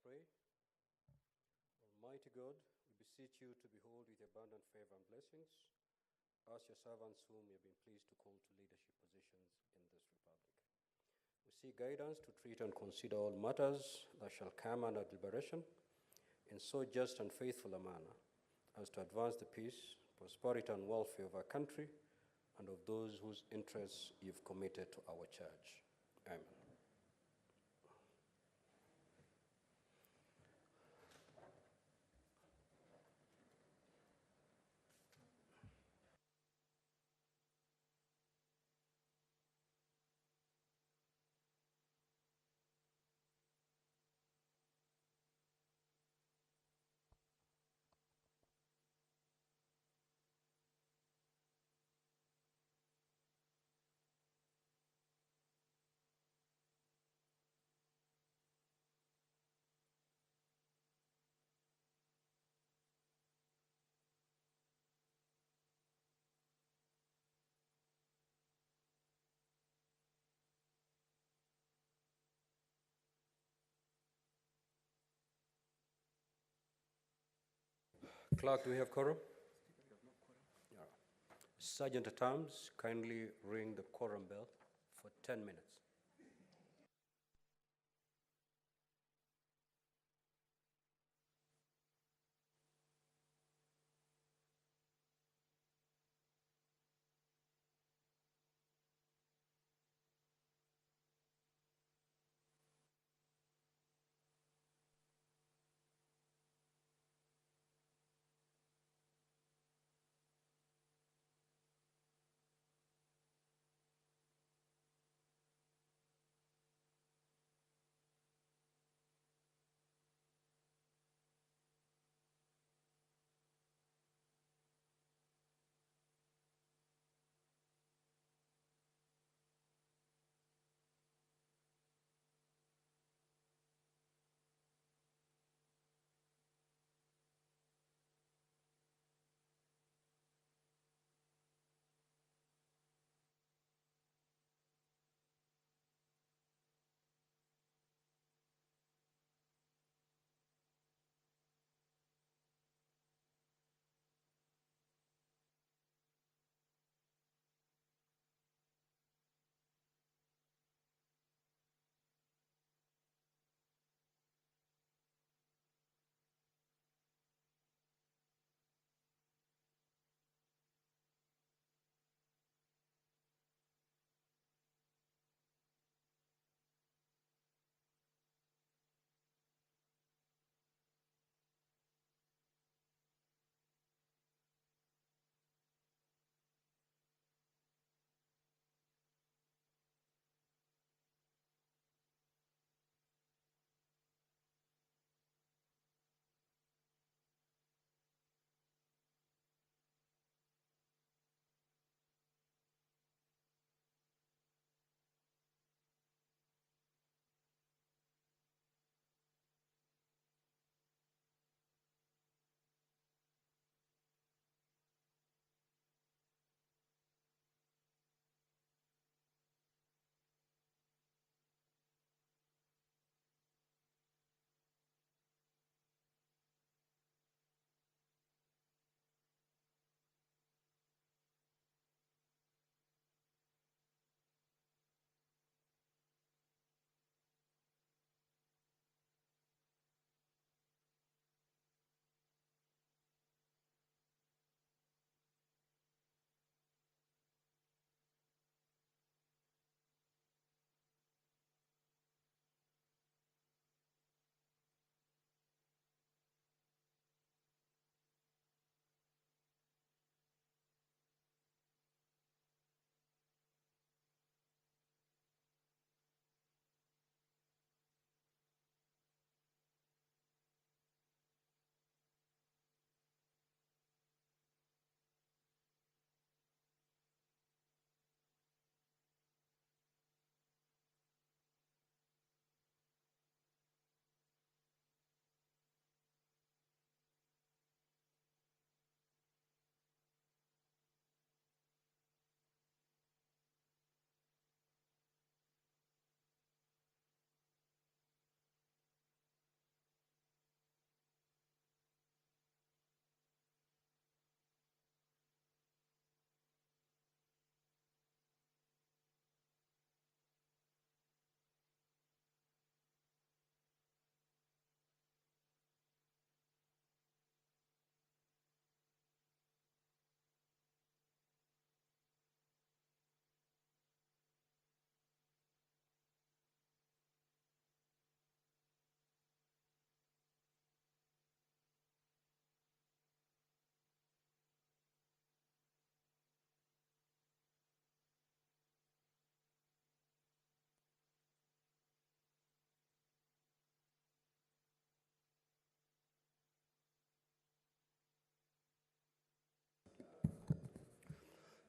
pray. Almighty God, we beseech you to behold with abundant favor and blessings us, your servants, whom you have been pleased to call to leadership positions in this republic. We seek guidance to treat and consider all matters that shall come under deliberation in so just and faithful a manner as to advance the peace, prosperity, and welfare of our country and of those whose interests you've committed to our church. Amen. Clerk, do we have quorum? Yeah. Sergeant at Arms, kindly ring the quorum bell for 10 minutes.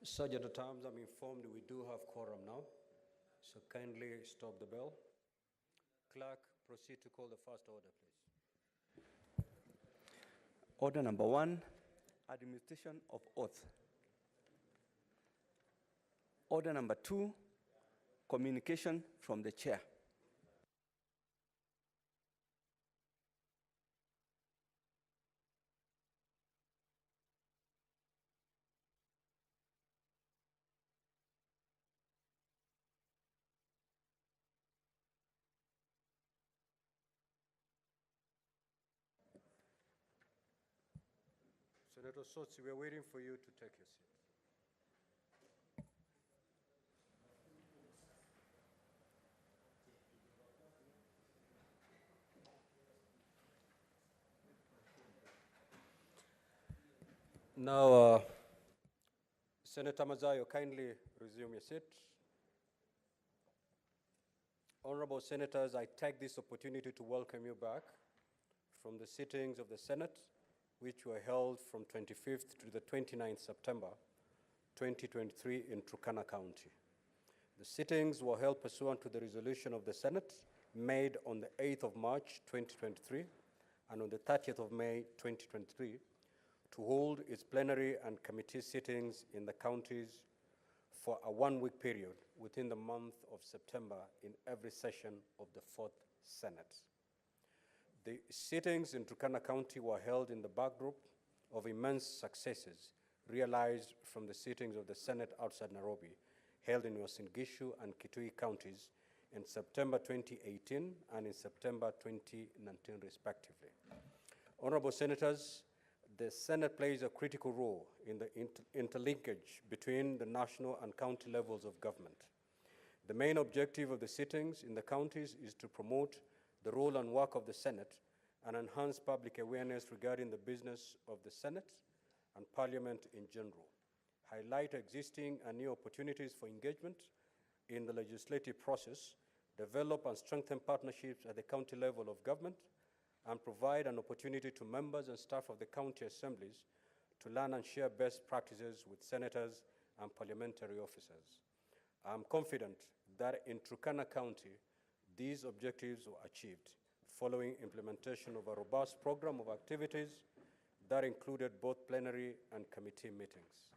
Sergeant at Arms, I'm informed we do have quorum now, so kindly stop the bell. Clerk, proceed to call the first order, please. Order number 1, administration of oath. Order number 2, communication from the chair. Senator Sotsi, we're waiting for you to take your seat. Now, Senator Mazayo, kindly resume your seat. Honorable Senators, I take this opportunity to welcome you back from the sittings of the Senate, which were held from 25th to the 29th September 2023 in Turkana County. The sittings were held pursuant to the resolution of the Senate made on the 8th of March 2023 and on the 30th of May 2023 to hold its plenary and committee sittings in the counties for a one-week period within the month of September in every session of the 4th Senate. The sittings in Turkana County were held in the backdrop of immense successes realized from the sittings of the Senate outside Nairobi, held in Uasin Gishu and Kitui counties in September 2018 and in September 2019, respectively. Honorable Senators, the Senate plays a critical role in the interlinkage between the national and county levels of government. The main objective of the sittings in the counties is to promote the role and work of the Senate and enhance public awareness regarding the business of the Senate and Parliament in general, highlight existing and new opportunities for engagement in the legislative process, develop and strengthen partnerships at the county level of government, and provide an opportunity to members and staff of the county assemblies to learn and share best practices with senators and parliamentary officers. I am confident that in Turkana County, these objectives were achieved following implementation of a robust program of activities that included both plenary and committee meetings.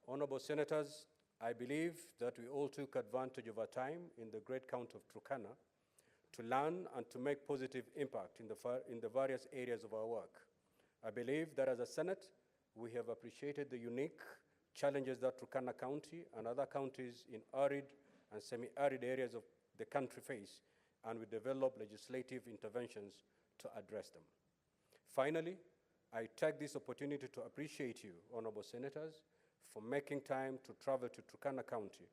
Honorable Senators, I believe that we all took advantage of our time in the great county of Turkana to learn and to make positive impact in the various areas of our work. I believe that as a Senate, we have appreciated the unique challenges that Turkana County and other counties in arid and semi-arid areas of the country face, and we develop legislative interventions to address them. Finally, I take this opportunity to appreciate you, Honorable Senators, for making time to travel to Turkana County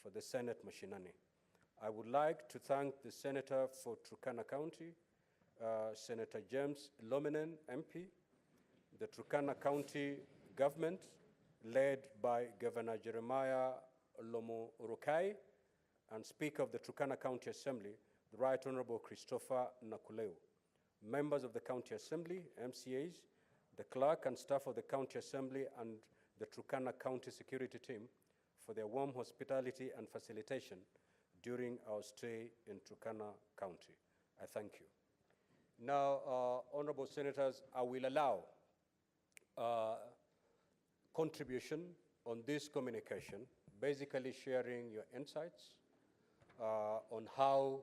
for the Senate mashinani. I would like to thank the Senator for Turkana County, Senator James Lominen, MP, the Turkana County government, led by Governor Jeremiah Lomo Urukai, and Speaker of the Turkana County Assembly, the Right Honorable Christopher Nakuleu, members of the County Assembly, MCAs, the clerk and staff of the County Assembly, and the Turkana County Security Team for their warm hospitality and facilitation during our stay in Turkana County. I thank you. Now, Honorable Senators, I will allow contribution on this communication, basically sharing your insights on how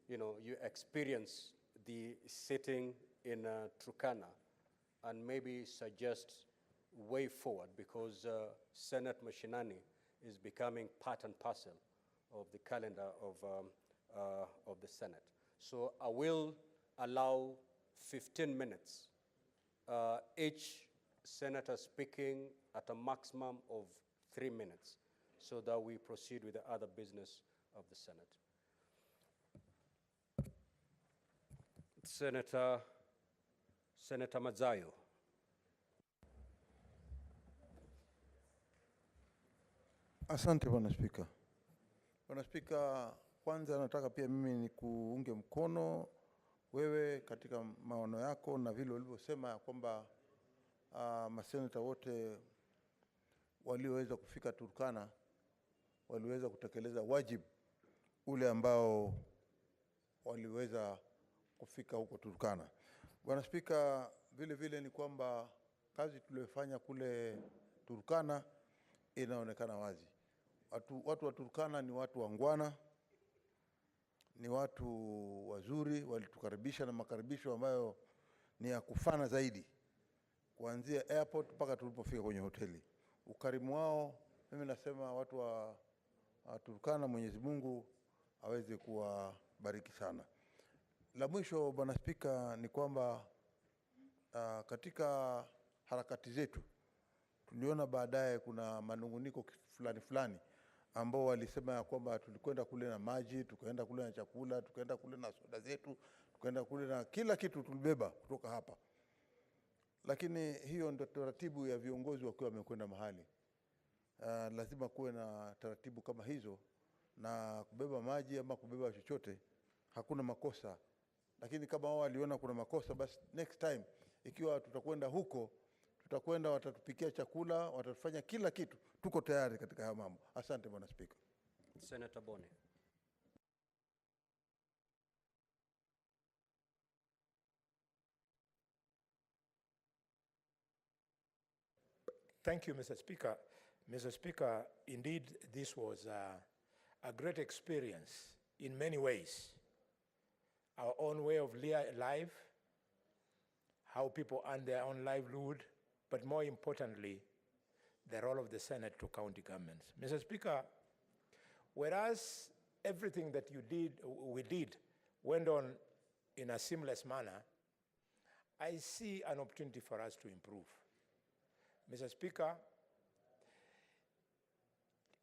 you experience the sitting in Turkana, and maybe suggest way forward, because Senate mashinani is becoming part and parcel of the calendar of the Senate. So I will allow 15 minutes, each senator speaking at a maximum of 3 minutes, so that we proceed with the other business of the Senate. Senator Mazayo. Asante Bwana Spika. Bwana Spika, kwanza nataka pia mimi ni kuunge mkono wewe katika maono yako na vile ulivyosema kwamba maseneta wote walioweza kufika Turkana waliweza kutekeleza wajibu ule ambao waliweza kufika huko Turkana. Bwana Spika, vile vile ni kwamba kazi tuliyofanya kule Turkana inaonekana wazi. Watu wa Turkana ni watu wangwana, ni watu wazuri, walitukaribisha na makaribisho ambayo ni ya kufana zaidi. Kuanzia airport mpaka tulipofika kwenye hoteli. Ukarimu wao, mimi nasema watu wa Turkana, Mwenyezi Mungu aweze kuwabariki sana. La mwisho Bwana Spika ni kwamba katika harakati zetu tuliona baadaye kuna manunguniko fulani ambao walisema ya kwamba tulikwenda kule na maji, tukaenda kule na chakula, tukaenda kule na soda zetu, tukaenda kule na kila kitu tulibeba kutoka hapa. Lakini hiyo ndio taratibu ya viongozi wakiwa wamekwenda mahali. Lazima kuwe na taratibu kama hizo, na kubeba maji ama kubeba chochote hakuna makosa. Lakini kama wao waliona kuna makosa, basi next time ikiwa tutakwenda huko, tutakwenda, watatupikia chakula, watatufanya kila kitu. Tuko tayari katika haya mambo. Asante Bwana Spika. Senator Boni. Thank you, Mr. Speaker. Mr. Speaker, indeed, this was a great experience in many ways. Our own way of life, how people earn their own livelihood, but more importantly, the role of the Senate to county governments. Mr. Speaker, whereas everything that we did went on in a seamless manner, I see an opportunity for us to improve. Mr. Speaker,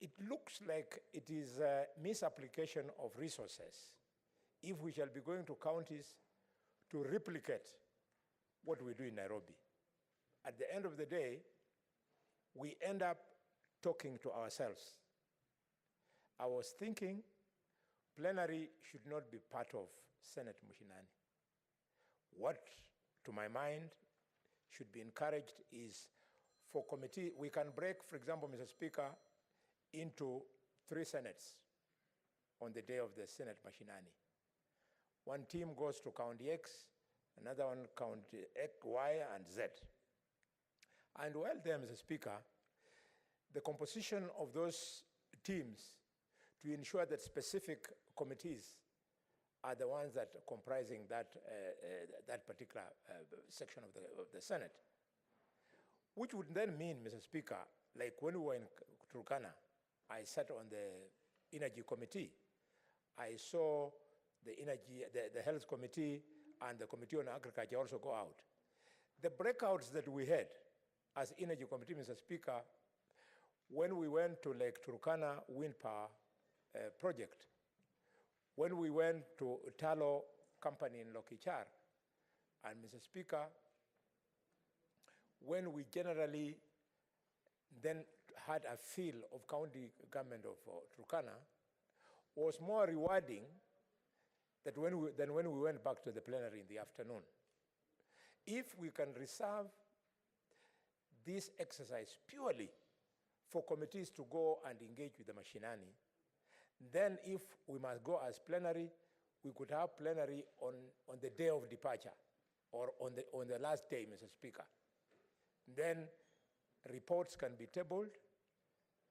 it looks like it is a misapplication of resources if we shall be going to counties to replicate what we do in Nairobi. At the end of the day, we end up talking to ourselves. I was thinking plenary should not be part of Senate mashinani. What, to my mind, should be encouraged is for committee, we can break, for example, Mr. Speaker, into 3 senates on the day of the Senate mashinani. One team goes to County X, another one County X, Y, and Z. And while there, Mr. Speaker, the composition of those teams to ensure that specific committees are the ones that are comprising that, that particular section of the Senate. Which would then mean, Mr. Speaker, like when we were in Turkana, I sat on the Energy Committee. I saw the Health Committee and the Committee on Agriculture also go out. The breakouts that we had as Energy Committee, Mr. Speaker, when we went to Lake Turkana Wind Power Project, when we went to Talo Company in Lokichar, and Mr. Speaker, when we generally then had a feel of county government of Turkana, was more rewarding than when we went back to the plenary in the afternoon. If we can reserve this exercise purely for committees to go and engage with the mashinani, then if we must go as plenary, we could have plenary on the day of departure or on the last day, Mr. Speaker. Then reports can be tabled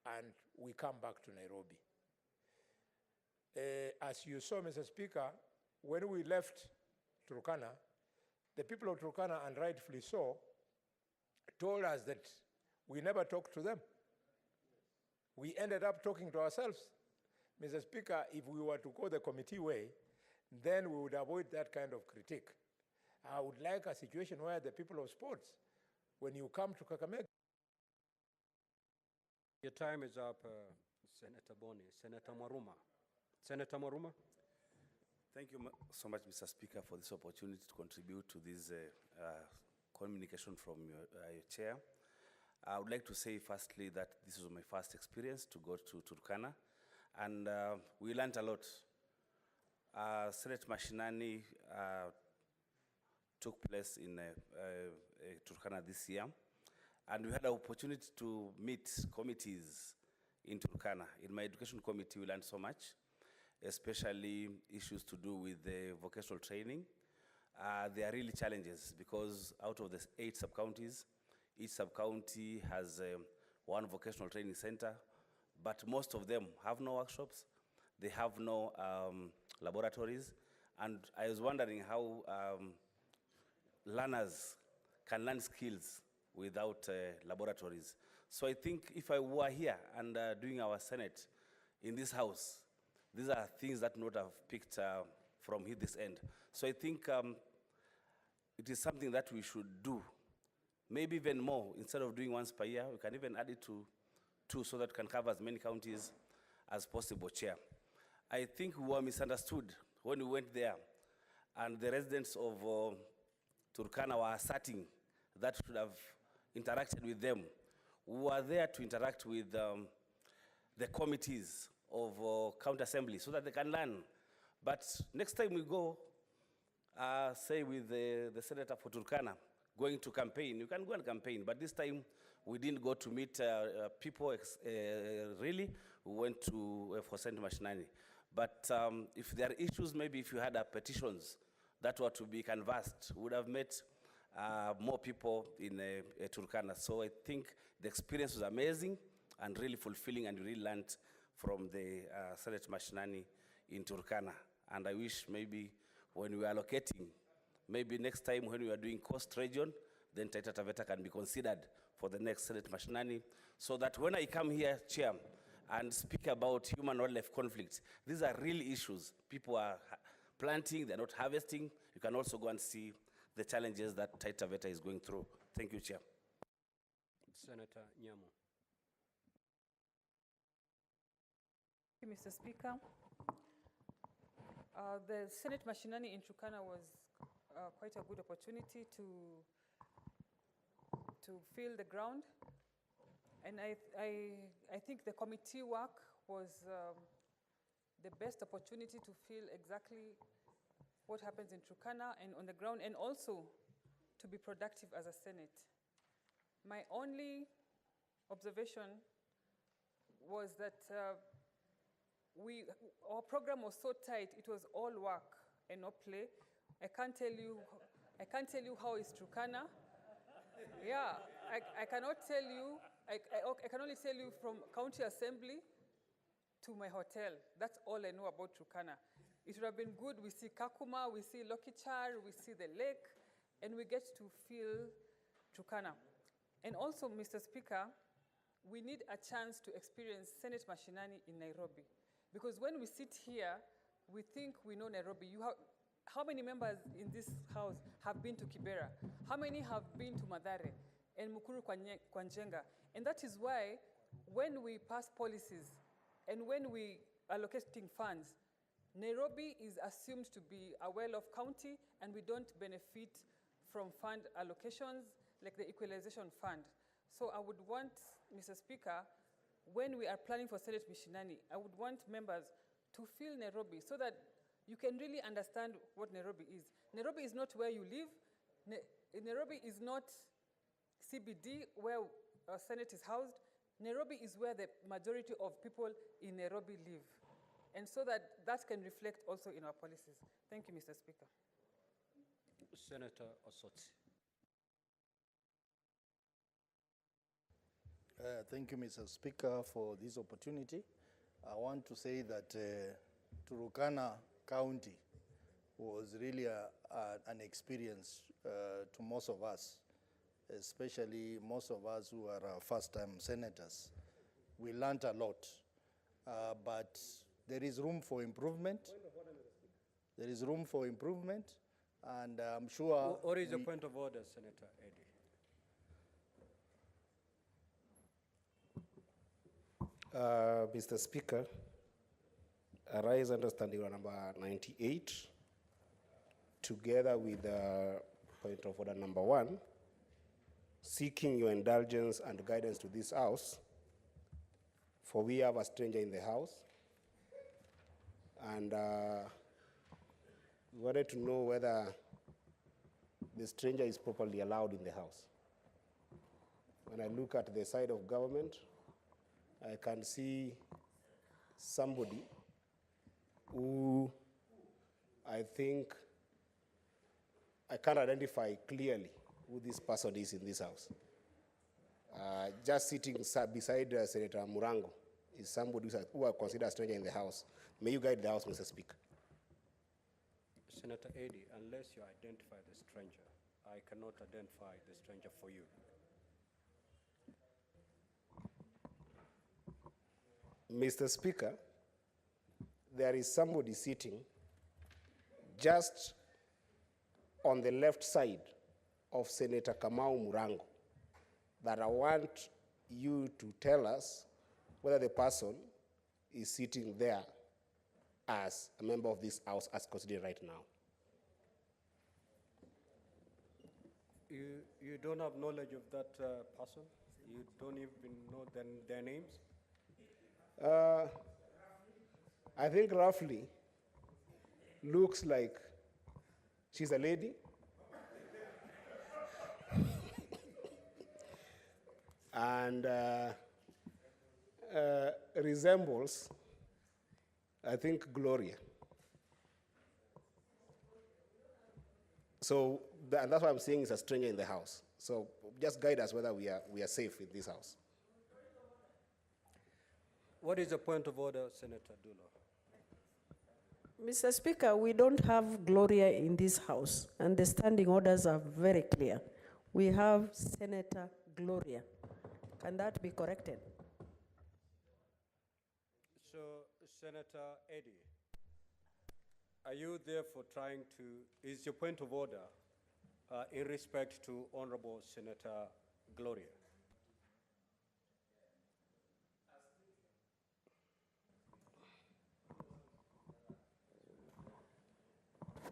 and we come back to Nairobi. As you saw, Mr. Speaker, when we left Turkana, the people of Turkana, and rightfully so, told us that we never talked to them. We ended up talking to ourselves. Mr. Speaker, if we were to go the committee way, then we would avoid that kind of critique. I would like a situation where the people of sports, when you come to Kakamega. Your time is up, Senator Boni. Senator Maruma. Senator Maruma. Thank you so much, Mr. Speaker, for this opportunity to contribute to this communication from your chair. I would like to say firstly that this was my first experience to go to Turkana, and we learned a lot. Senate mashinani took place in Turkana this year, And we had an opportunity to meet committees in Turkana. In my education committee, we learned so much, especially issues to do with the vocational training. There are really challenges because out of the 8 sub-counties, each sub-county has one vocational training center, but most of them have no workshops, they have no laboratories, and I was wondering how learners can learn skills without laboratories. So I think if I were here and doing our Senate in this house, these are things that not have picked from this end. So I think it is something that we should do, maybe even more. Instead of doing once per year, we can even add it to 2 so that it can cover as many counties as possible, Chair. I think we were misunderstood when we went there, and the residents of Turkana were asserting that we should have interacted with them. We were there to interact with the committees of county assembly so that they can learn. But next time we go, say with the senator for Turkana, going to campaign, you can go and campaign, but this time we didn't go to meet people really, we went to for St. Mashinani. But if there are issues, maybe if you had petitions that were to be canvassed, we would have met more people in Turkana. So I think the experience was amazing and really fulfilling, and we really learned from the Senate Mashinani in Turkana. And I wish maybe when we are allocating, maybe next time when we are doing coast region, then Taita Taveta can be considered for the next Senate Mashinani, so that when I come here, Chair, and speak about human-wildlife conflicts, these are real issues. People are planting, they're not harvesting. You can also go and see the challenges that Taita Taveta is going through. Thank you, Chair. Senator Nyamu. Thank you, Mr. Speaker. The Senate Mashinani in Turkana was quite a good opportunity to feel the ground. And I think the committee work was the best opportunity to feel exactly what happens in Turkana and on the ground, and also to be productive as a Senate. My only observation was that our program was so tight, it was all work and no play. I can't tell you how is Turkana. Yeah, I cannot tell you. I can only tell you from county assembly to my hotel. That's all I know about Turkana. It would have been good. We see Kakuma, we see Lokichar, we see the lake, and we get to feel Turkana. And also, Mr. Speaker, we need a chance to experience Senate Mashinani in Nairobi. Because when we sit here, we think we know Nairobi. How many members in this house have been to Kibera? How many have been to Mathare and Mukuru kwa Njenga? And that is why when we pass policies and when we allocating funds, Nairobi is assumed to be a well-off county, and we don't benefit from fund allocations like the equalization fund. So I would want, Mr. Speaker, when we are planning for Senate Mashinani, I would want members to feel Nairobi so that you can really understand what Nairobi is. Nairobi is not where you live. Nairobi is not CBD where Senate is housed. Nairobi is where the majority of people in Nairobi live. And so that can reflect also in our policies. Thank you, Mr. Speaker. Senator Osotsi. Thank you, Mr. Speaker, for this opportunity. I want to say that Turkana County was really an experience to most of us, especially most of us who are first-time senators. We learned a lot, but there is room for improvement. There is room for improvement, and I'm sure... What is your point of order, Senator Eddie? Mr. Speaker, I raise understanding on number 98, together with point of order number 1, seeking your indulgence and guidance to this house, for we have a stranger in the house, and we wanted to know whether the stranger is properly allowed in the house. when I look at the side of government, I can see somebody who I think I can't identify clearly who this person is in this house. Just sitting beside Senator Murango is somebody who I consider a stranger in the house. May you guide the house, Mr. Speaker. Senator Eddy, unless you identify the stranger, I cannot identify the stranger for you. Mr. Speaker, there is somebody sitting just on the left side of Senator Kamau Murango that I want you to tell us whether the person is sitting there as a member of this house as considered right now. You don't have knowledge of that person? You don't even know their names? I think roughly looks like she's a lady. And resembles, I think, Gloria. So and that's why I'm saying it's a stranger in the house. So just guide us whether we are safe in this house. What is the point of order, Senator Dulo? Mr. Speaker, we don't have Gloria in this house, and the standing orders are very clear. We have Senator Gloria. Can that be corrected? So, Senator Eddy, are you therefore trying to, is your point of order in respect to Honorable Senator Gloria?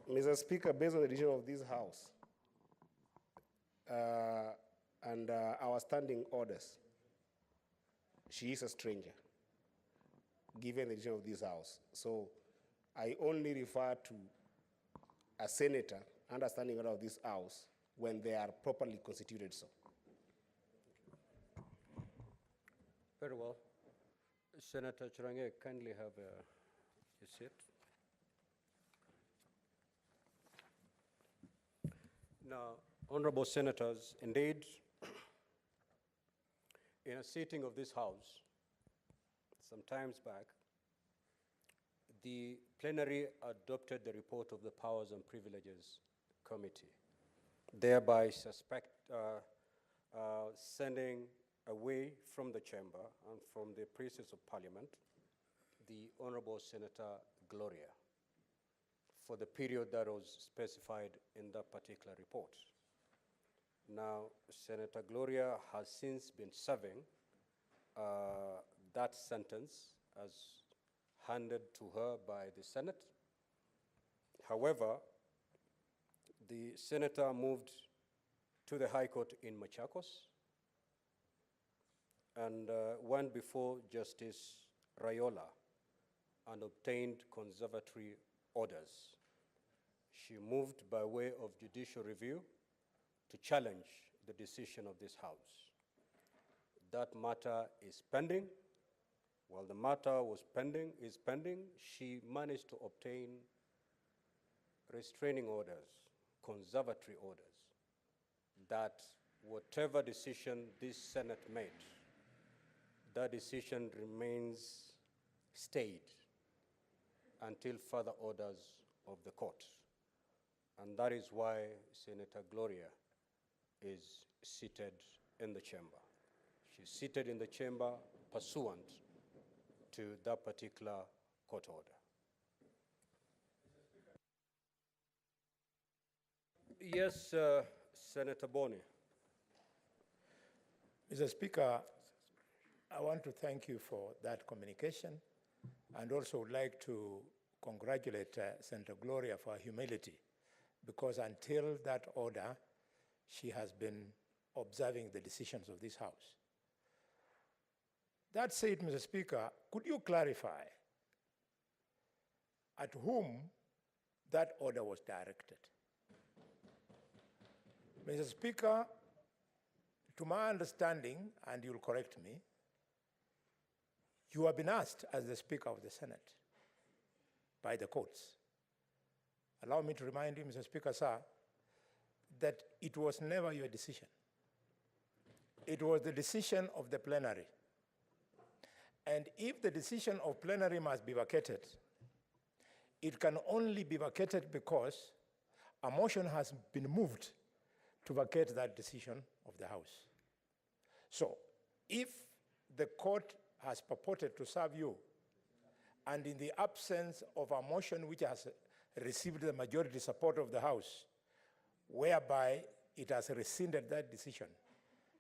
Mr. Speaker, based on the decision of this House and our standing orders, she is a stranger, given the decision of this House. So I only refer to a senator under standing order of this House when they are properly constituted so. Very well. Senator Chirange, kindly have a seat. Now, honorable senators, indeed, in a sitting of this House, some times back, the plenary adopted the report of the Powers and Privileges Committee, thereby sending away from the chamber and from the presence of Parliament the Honorable Senator Gloria for the period that was specified in that particular report. Now, Senator Gloria has since been serving that sentence as handed to her by the Senate. However, the senator moved to the High Court in Machakos and went before Justice Rayola and obtained conservatory orders. She moved by way of judicial review to challenge the decision of this House. That matter is pending. While the matter is pending, she managed to obtain restraining orders, conservatory orders, that whatever decision this Senate made, that decision remains stayed until further orders of the court. And that is why Senator Gloria is seated in the chamber. She's seated in the chamber pursuant to that particular court order. Yes, Senator Boni. Mr. Speaker, I want to thank you for that communication and also would like to congratulate Senator Gloria for her humility, because until that order, she has been observing the decisions of this House. That said, Mr. Speaker, could you clarify at whom that order was directed? Mr. Speaker, to my understanding, and you'll correct me, you have been asked as the Speaker of the Senate by the courts. Allow me to remind you, Mr. Speaker, sir, that it was never your decision. It was the decision of the plenary. And if the decision of plenary must be vacated, it can only be vacated because a motion has been moved to vacate that decision of the House. So, if the court has purported to serve you, and in the absence of a motion which has received the majority support of the House, whereby it has rescinded that decision,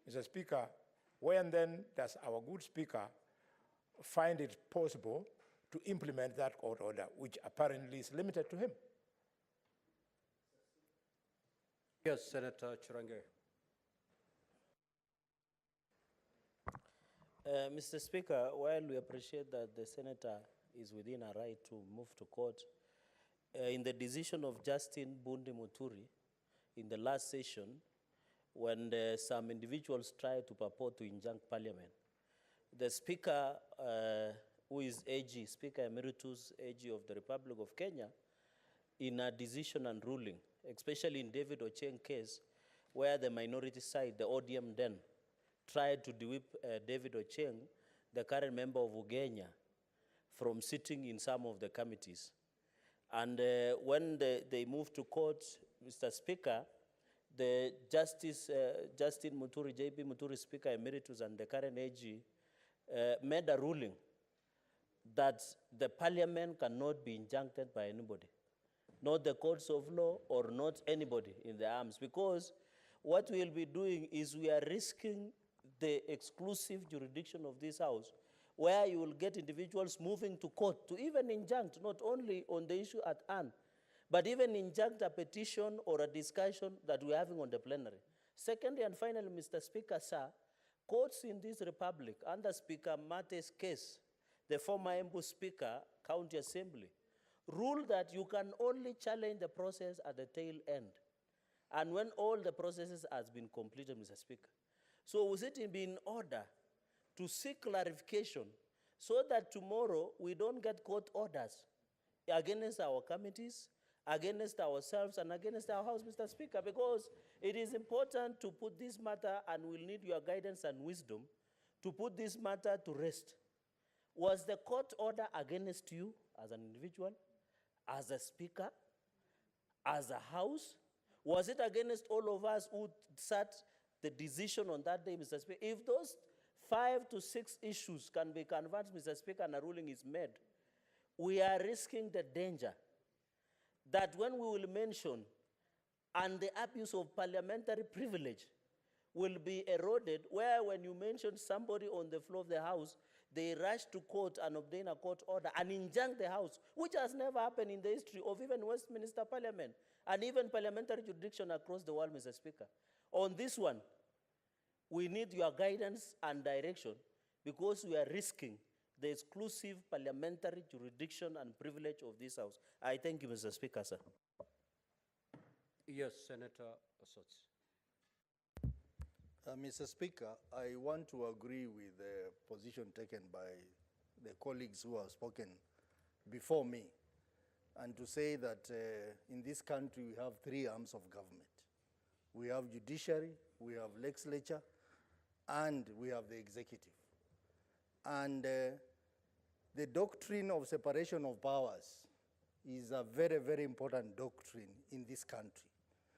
Mr. Speaker, when then does our good Speaker find it possible to implement that court order, which apparently is limited to him? Yes, Senator Chirange. Mr. Speaker, while we appreciate that the senator is within a right to move to court, in the decision of Justin Bundi Muturi in the last session, when some individuals tried to purport to injunct Parliament, the Speaker, who is AG, Speaker Emeritus AG of the Republic of Kenya, in a decision and ruling, especially in David Ochieng case, where the minority side, the ODM then, tried to de-whip David Ochieng, the current member of Ugenya, from sitting in some of the committees. And when they moved to court, Mr. Speaker, the Justice Justin Muturi, JP Muturi, Speaker Emeritus, and the current AG made a ruling that the Parliament cannot be injuncted by anybody, not the courts of law or not anybody in the arms, because what we'll be doing is we are risking the exclusive jurisdiction of this House, where you will get individuals moving to court to even injunct, not only on the issue at hand, but even injunct a petition or a discussion that we're having on the plenary. Secondly and finally, Mr. Speaker, sir, courts in this republic, under Speaker Mate's case, the former Embu Speaker, County Assembly, ruled that you can only challenge the process at the tail end, and when all the processes has been completed, Mr. Speaker. So was it in order to seek clarification so that tomorrow we don't get court orders against our committees, against ourselves, and against our House, Mr. Speaker, because it is important to put this matter, and we'll need your guidance and wisdom, to put this matter to rest. Was the court order against you as an individual, as a Speaker, as a House? Was it against all of us who sat the decision on that day, Mr. Speaker? If those 5 to 6 issues can be converted, Mr. Speaker, and a ruling is made, we are risking the danger that when we will mention and the abuse of parliamentary privilege will be eroded, where when you mention somebody on the floor of the House, they rush to court and obtain a court order and injunct the House, which has never happened in the history of even Westminster Parliament and even parliamentary jurisdiction across the world, Mr. Speaker. On this one, we need your guidance and direction because we are risking the exclusive parliamentary jurisdiction and privilege of this House. I thank you, Mr. Speaker, sir. Yes, Senator Osotsi. Mr. Speaker, I want to agree with the position taken by the colleagues who have spoken before me, and to say that in this country we have 3 arms of government. We have judiciary, we have legislature, and we have the executive. And the doctrine of separation of powers is a very, very important doctrine in this country,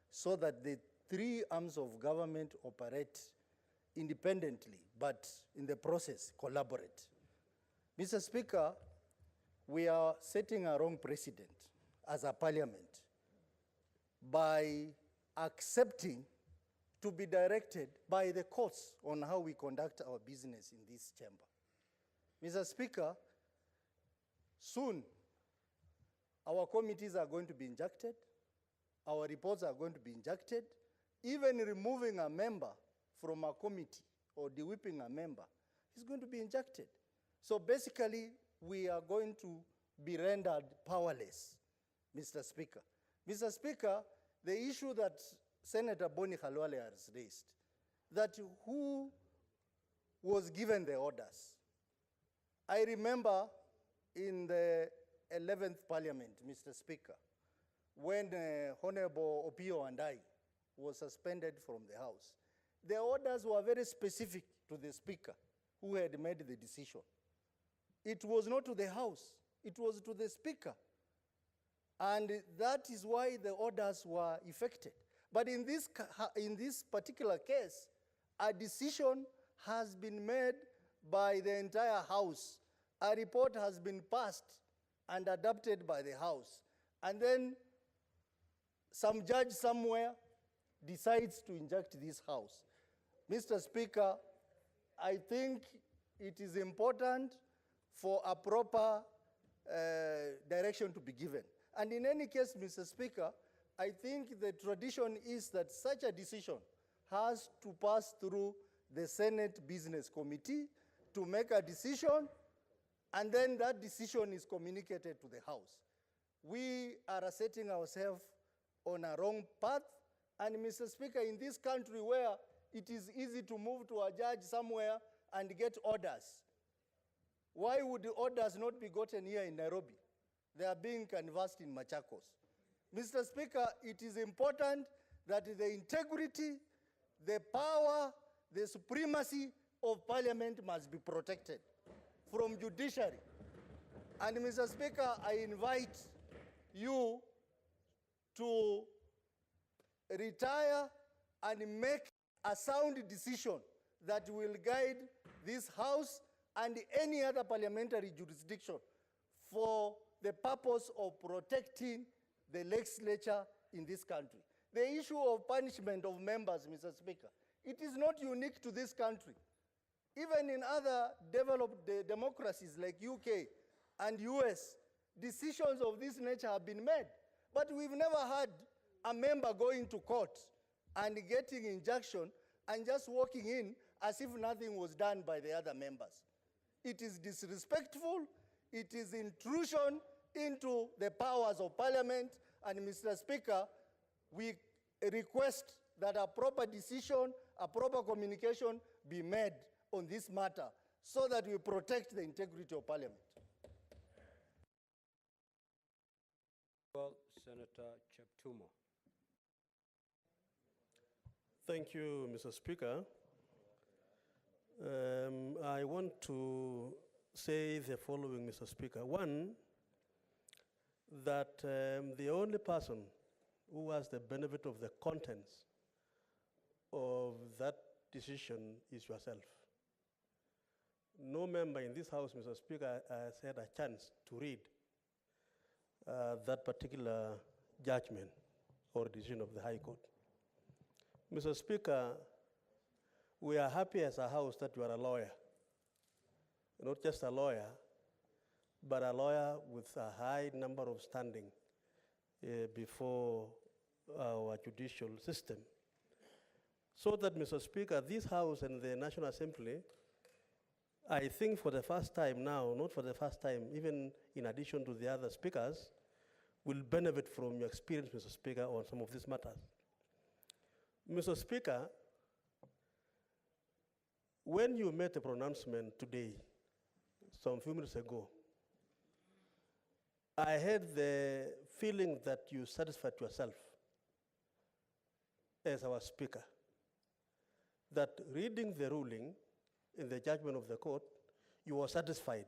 so that the 3 arms of government operate independently, but in the process collaborate. Mr. Speaker, we are setting a wrong precedent as a parliament by accepting to be directed by the courts on how we conduct our business in this chamber. Mr. Speaker, soon our committees are going to be injected, our reports are going to be injected, even removing a member from a committee or de-whipping a member is going to be injected. So basically, we are going to be rendered powerless, Mr. Speaker. Mr. Speaker, the issue that Senator Boni Khalwale has raised, that who was given the orders. I remember in the 11th Parliament, Mr. Speaker, when Honorable Opio and I was suspended from the House, the orders were very specific to the Speaker who had made the decision. It was not to the House, it was to the Speaker. And that is why the orders were effected. But in this particular case, a decision has been made by the entire House. A report has been passed and adopted by the House. And then some judge somewhere decides to inject this House. Mr. Speaker, I think it is important for a proper direction to be given. And in any case, Mr. Speaker, I think the tradition is that such a decision has to pass through the Senate Business Committee to make a decision, and then that decision is communicated to the House. We are setting ourselves on a wrong path, and Mr. Speaker, in this country where it is easy to move to a judge somewhere and get orders, why would the orders not be gotten here in Nairobi? They are being canvassed in Machakos. Mr. Speaker, it is important that the integrity, the power, the supremacy of Parliament must be protected from judiciary. And Mr. Speaker, I invite you to retire and make a sound decision that will guide this House and any other parliamentary jurisdiction for the purpose of protecting the legislature in this country. The issue of punishment of members, Mr. Speaker, it is not unique to this country. Even in other developed democracies like UK and US, decisions of this nature have been made. But we've never had a member going to court and getting injunction and just walking in as if nothing was done by the other members. It is disrespectful, it is intrusion into the powers of Parliament, and Mr. Speaker, we request that a proper decision, a proper communication be made on this matter so that we protect the integrity of Parliament. Well, Senator Cheptumo. Thank you, Mr. Speaker. I want to say the following, Mr. Speaker. One, that the only person who has the benefit of the contents of that decision is yourself. No member in this House, Mr. Speaker, has had a chance to read that particular judgment or decision of the High Court. Mr. Speaker, we are happy as a House that you are a lawyer. Not just a lawyer, but a lawyer with a high number of standing before our judicial system. So that, Mr. Speaker, this House and the National Assembly, I think for the first time now, not for the first time, even in addition to the other speakers, will benefit from your experience, Mr. Speaker, on some of these matters. Mr. Speaker, when you made a pronouncement today, some few minutes ago, I had the feeling that you satisfied yourself as our speaker, that reading the ruling in the judgment of the court, you were satisfied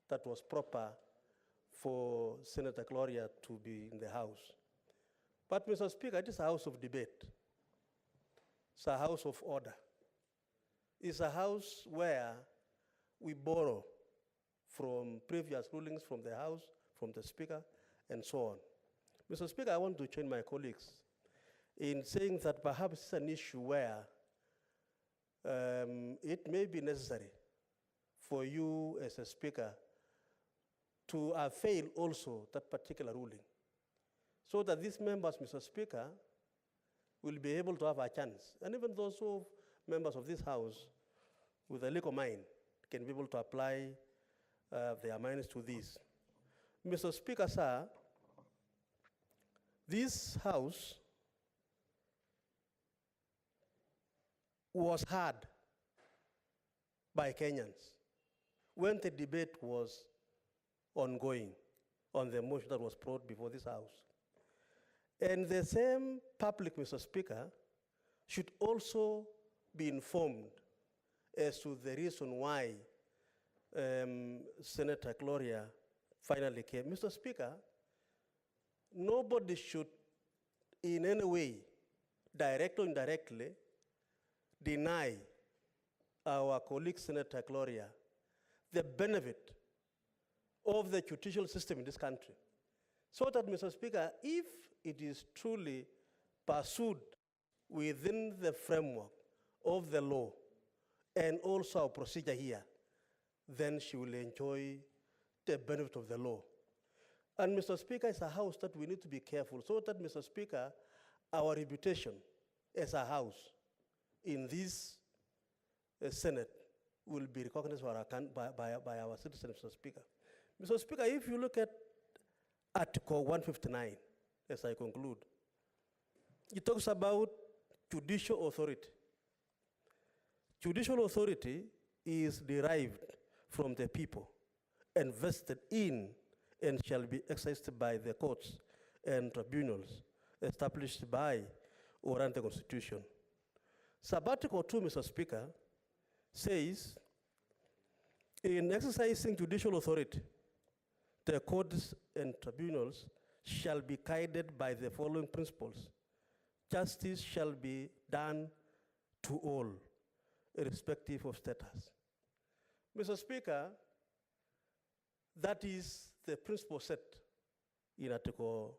that was proper for Senator Gloria to be in the House. But Mr. Speaker, it is a house of debate. It's a house of order. It's a house where we borrow from previous rulings from the House, from the Speaker, and so on. Mr. Speaker, I want to join my colleagues in saying that perhaps it's an issue where it may be necessary for you as a Speaker to avail also that particular ruling, so that these members, Mr. Speaker, will be able to have a chance. And even those who members of this House with a legal mind can be able to apply their minds to this. Mr. Speaker, sir, this House was heard by Kenyans when the debate was ongoing on the motion that was brought before this House. And the same public, Mr. Speaker, should also be informed as to the reason why Senator Gloria finally came. Mr. Speaker, nobody should in any way, directly or indirectly, deny our colleague Senator Gloria the benefit of the judicial system in this country. So that, Mr. Speaker, if it is truly pursued within the framework of the law and also our procedure here, then she will enjoy the benefit of the law. And Mr. Speaker, it's a house that we need to be careful so that, Mr. Speaker, our reputation as a house in this Senate will be recognized by our citizens, Mr. Speaker. Mr. Speaker, if you look at Article 159, as I conclude, it talks about judicial authority. Judicial authority is derived from the people and vested in and shall be exercised by the courts and tribunals established by or under the Constitution. Sub-Article 2, Mr. Speaker, says, in exercising judicial authority, the courts and tribunals shall be guided by the following principles. Justice shall be done to all, irrespective of status. Mr. Speaker, that is the principle set in Article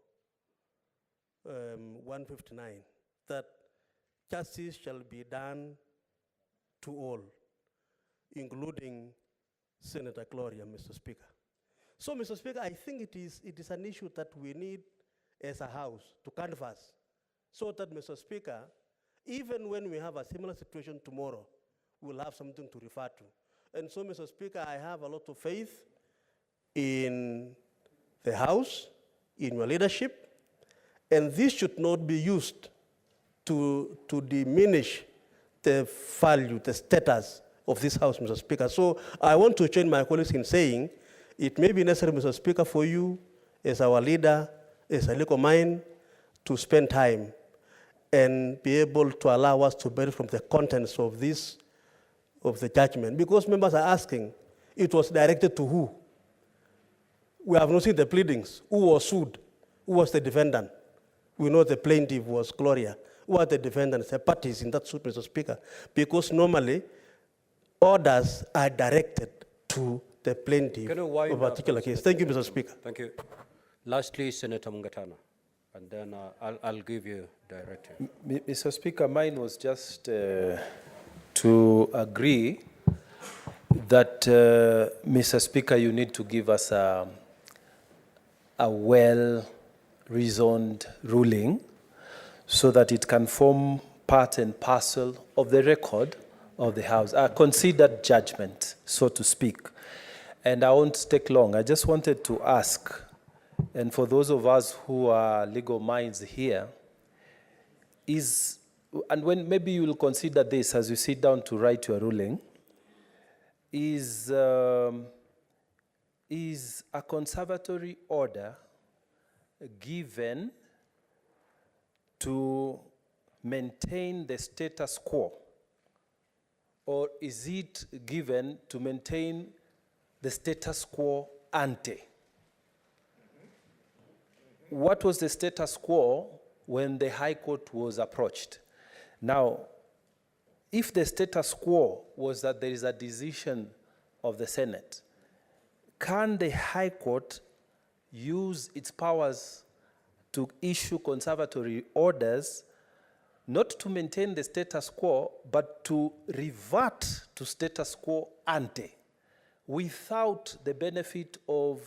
159, that justice shall be done to all, including Senator Gloria, Mr. Speaker. So, Mr. Speaker, I think it is an issue that we need as a House to canvass, so that, Mr. Speaker, even when we have a similar situation tomorrow, we'll have something to refer to. And so, Mr. Speaker, I have a lot of faith in the House, in your leadership, and this should not be used to diminish the value, the status of this House, Mr. Speaker. So I want to join my colleagues in saying it may be necessary, Mr. Speaker, for you as our leader, as a legal mind, to spend time and be able to allow us to benefit from the contents of this, of the judgment. Because members are asking, it was directed to who? We have not seen the pleadings. Who was sued? Who was the defendant? We know the plaintiff was Gloria. Who are the defendants, the parties in that suit, Mr. Speaker? Because normally, orders are directed to the plaintiff of a particular case. Thank you, Mr. Speaker. Thank you. Lastly, Senator Mungatana, and then I'll give you directive. Mr. Speaker, mine was just to agree that, Mr. Speaker, you need to give us a well-reasoned ruling so that it can form part and parcel of the record of the House, a considered judgment, so to speak. And I won't take long. I just wanted to ask, and for those of us who are legal minds here, and when maybe you will consider this as you sit down to write your ruling, is a conservatory order given to maintain the status quo, or is it given to maintain the status quo ante? What was the status quo when the High Court was approached? Now, if the status quo was that there is a decision of the Senate, can the High Court use its powers to issue conservatory orders not to maintain the status quo, but to revert to status quo ante without the benefit of,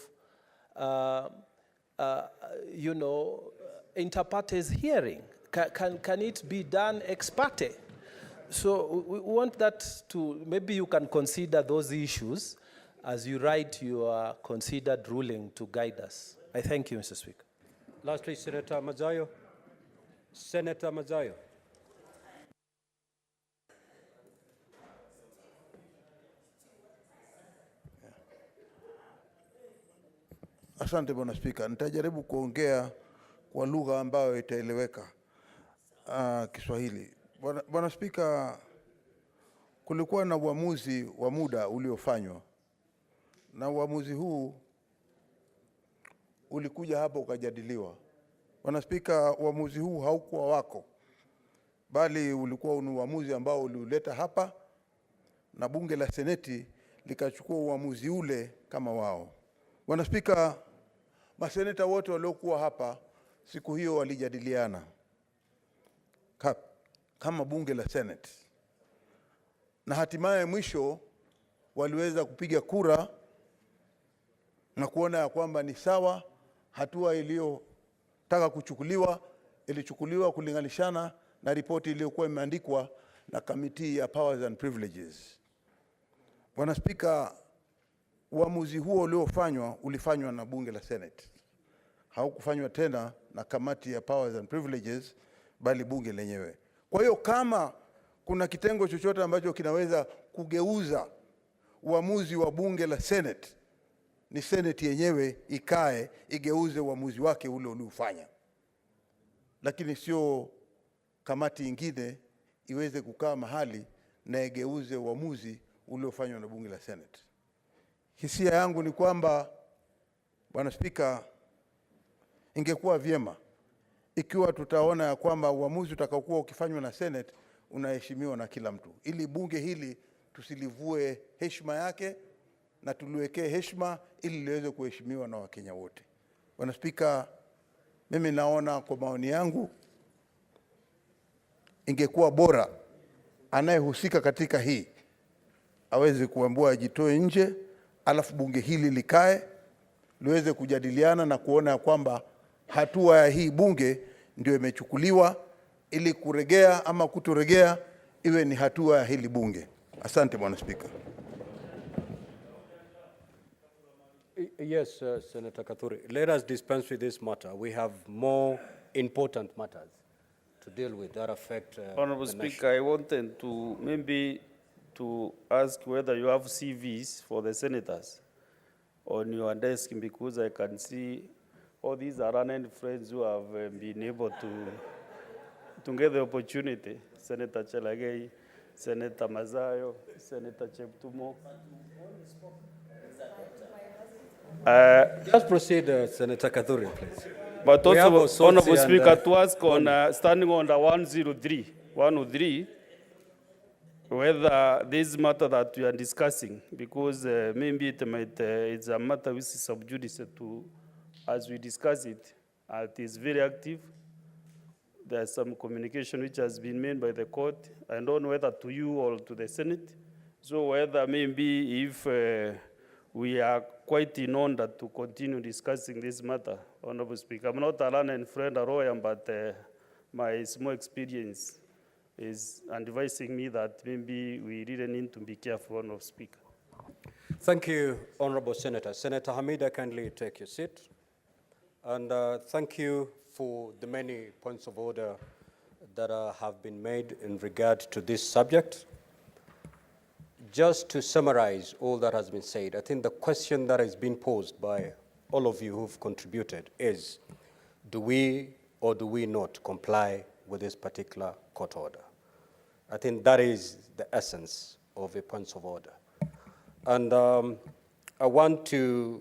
inter partes hearing? Can it be done ex parte? So we want that to, maybe you can consider those issues as you write your considered ruling to guide us. I thank you, Mr. Speaker. Lastly, Senator Mazayo. Senator Mazayo. Asante Bwana Spika. Nitajaribu kuongea kwa lugha ambayo itaeleweka Kiswahili. Bwana Spika, kulikuwa na uamuzi wa muda uliofanywa. Na uamuzi huu ulikuja hapa ukajadiliwa. Bwana Spika, uamuzi huu haukuwa wako, bali ulikuwa ni uamuzi ambao uliuleta hapa na bunge la Seneti likachukua uamuzi ule kama wao. Bwana Spika, maseneta wote waliokuwa hapa siku hiyo walijadiliana kama bunge la Seneti, na hatimaye mwisho waliweza kupiga kura na kuona ya kwamba ni sawa. Hatua iliyotaka kuchukuliwa ilichukuliwa kulinganishana na ripoti iliyokuwa imeandikwa na Committee ya Powers and Privileges. Bwana Spika, uamuzi huo ulifanywa na bunge la Senate. Haukufanywa tena na Committee ya Powers and Privileges, bali bunge lenyewe. Kwa hiyo kama kuna kitengo chochote ambacho kinaweza kugeuza uamuzi wa bunge la Senate, ni Senate yenyewe ikae igeuze uamuzi wake ule uliofanya, lakini sio kamati nyingine iweze kukaa mahali na igeuze uamuzi uliofanywa na bunge la Senate. Hisia yangu ni kwamba Bwana Spika, ingekuwa vyema ikiwa tutaona ya kwamba uamuzi utakaokuwa ukifanywa na Senate unaheshimiwa na kila mtu, ili bunge hili tusilivue heshima yake na tuliwekee heshima ili liweze kuheshimiwa na Wakenya wote. Bwana Spika, mimi naona kwa maoni yangu ingekuwa bora anayehusika katika hii aweze kuambiwa ajitoe nje, alafu bunge hili likae liweze kujadiliana na kuona kwamba hatua ya hii bunge ndio imechukuliwa, ili kuregea ama kutoregea iwe ni hatua ya hili bunge. Asante Bwana Spika. Yes, Senator Kathuri, let us dispense with this matter. We have more important matters to deal with that affect Honorable Speaker, I wanted to maybe to ask whether you have CVs for the senators on your desk, because I can see all these are running friends who have been able to get the opportunity. Senator Chelagei, Senator Mazayo, Senator Cheptumo. Just proceed, Senator Kathuri, please. But also, Honorable Speaker, to ask on standing on the 103, whether this matter that we are discussing, because maybe it's a matter which is sub judice to, as we discuss it, it is very active. There's some communication which has been made by the court. I don't know whether to you or to the Senate. So whether maybe if we are quite in order to continue discussing this matter, Honorable Speaker. I'm not a learned friend or lawyer, but my small experience is advising me that maybe we really need to be careful, Honorable Speaker. Thank you, Honorable Senator. Senator Hamida, kindly take your seat. And thank you for the many points of order that have been made in regard to this subject. Just to summarize all that has been said, I think the question that has been posed by all of you who've contributed is, do we or do we not comply with this particular court order? I think that is the essence of a points of order. And I want to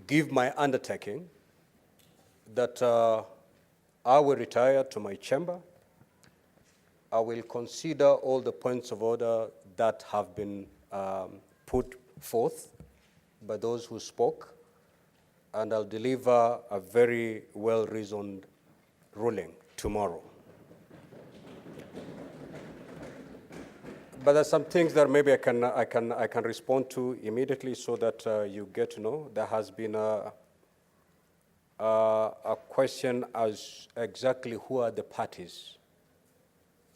give my undertaking that I will retire to my chamber. I will consider all the points of order that have been put forth by those who spoke, and I'll deliver a very well-reasoned ruling tomorrow. But there's some things that maybe I can respond to immediately so that you get to know. There has been a question as exactly who are the parties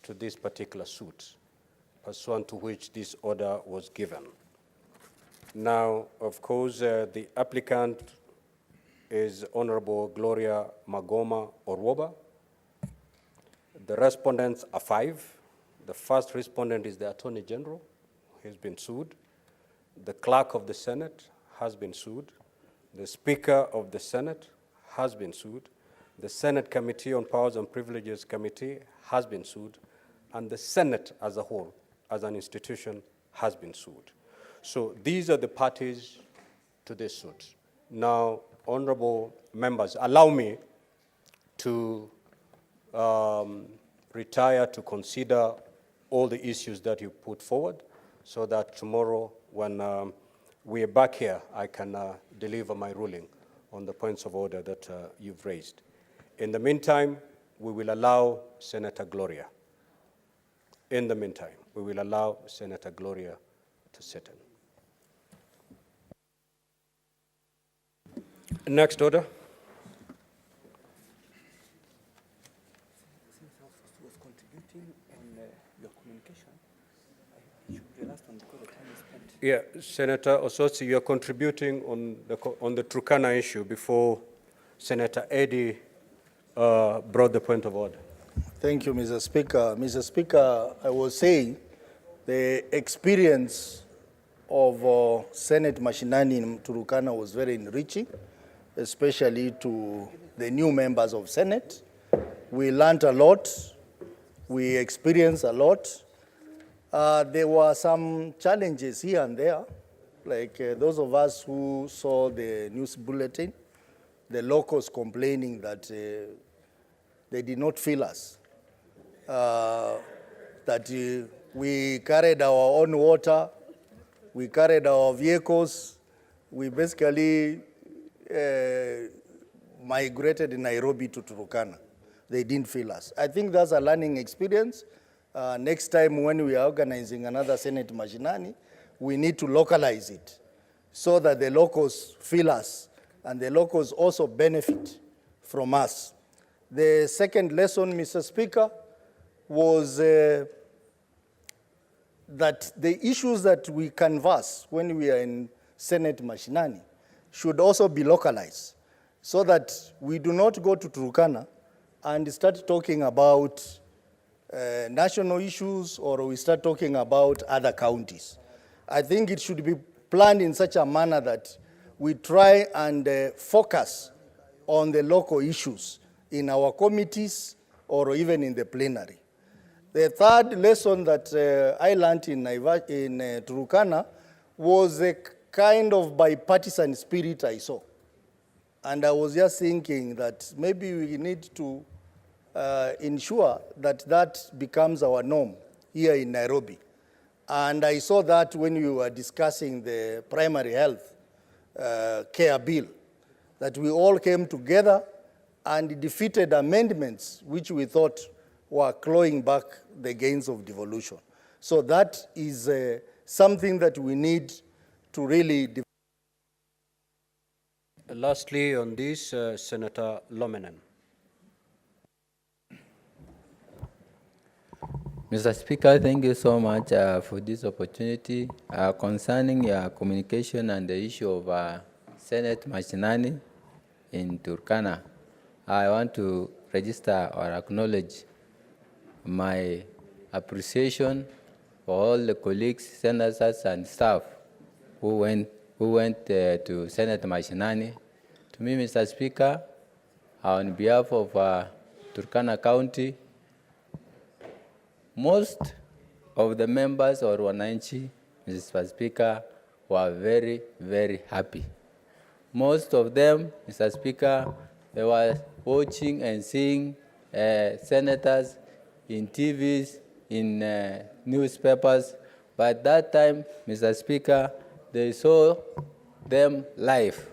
to this particular suit, pursuant to which this order was given. Now, of course, the applicant is Honorable Gloria Magoma Orwoba. The respondents are 5. The first respondent is the Attorney General. He's been sued. The Clerk of the Senate has been sued. The Speaker of the Senate has been sued. The Senate Committee on Powers and Privileges Committee has been sued. And the Senate as a whole, as an institution, has been sued. So these are the parties to this suit. Now, honorable members, allow me to retire to consider all the issues that you put forward so that tomorrow when we are back here, I can deliver my ruling on the points of order that you've raised. In the meantime, we will allow Senator Gloria. In the meantime, we will allow Senator Gloria to sit in. Next order. Yeah, Senator Osotsi, you're contributing on the Turkana issue before Senator Eddy brought the point of order. Thank you, Mr. Speaker. Mr. Speaker, I was saying the experience of Senate mashinani in Turkana was very enriching, especially to the new members of Senate. We learned a lot. We experienced a lot. There were some challenges here and there, like those of us who saw the news bulletin, the locals complaining that they did not feel us, that we carried our own water, we carried our vehicles, we basically migrated in Nairobi to Turkana. They didn't feel us. I think that's a learning experience. Next time when we are organizing another Senate mashinani, we need to localize it so that the locals feel us and the locals also benefit from us. The second lesson, Mr. Speaker, was that the issues that we canvass when we are in Senate mashinani should also be localized so that we do not go to Turkana and start talking about national issues or we start talking about other counties. I think it should be planned in such a manner that we try and focus on the local issues in our committees or even in the plenary. The third lesson that I learned in Turkana was a kind of bipartisan spirit I saw. And I was just thinking that maybe we need to ensure that that becomes our norm here in Nairobi. And I saw that when we were discussing the primary health care bill, that we all came together and defeated amendments which we thought were clawing back the gains of devolution. So that is something that we need to really develop. Lastly on this, Senator Lomenen. Mr. Speaker, thank you so much for this opportunity. Concerning your communication and the issue of Senate mashinani in Turkana, I want to register or acknowledge my appreciation for all the colleagues, senators, and staff who went to Senate mashinani. To me, Mr. Speaker, on behalf of Turkana County, most of the members or wananchi, Mr. Speaker, were very, very happy. Most of them, Mr. Speaker, they were watching and seeing senators in TVs, in newspapers. But that time, Mr. Speaker, they saw them live.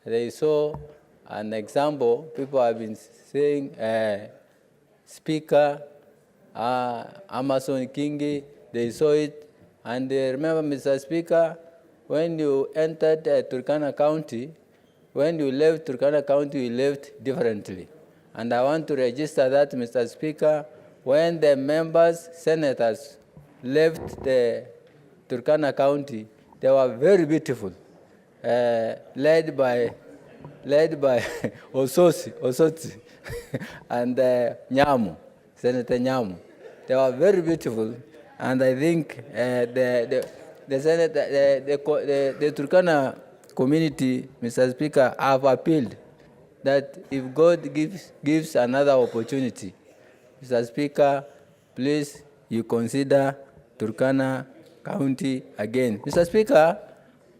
They saw an example. People have been saying, Speaker, Amason Kingi, they saw it. And they remember, Mr. Speaker, when you entered Turkana County, when you left Turkana County, you left differently. And I want to register that, Mr. Speaker, when the members, senators, left the Turkana County, they were very beautiful, led by Osotsi and Nyamu, Senator Nyamu. They were very beautiful, and I think the Senate, the Turkana community, Mr. Speaker, have appealed that if God gives another opportunity, Mr. Speaker, please you consider Turkana County again. Mr. Speaker,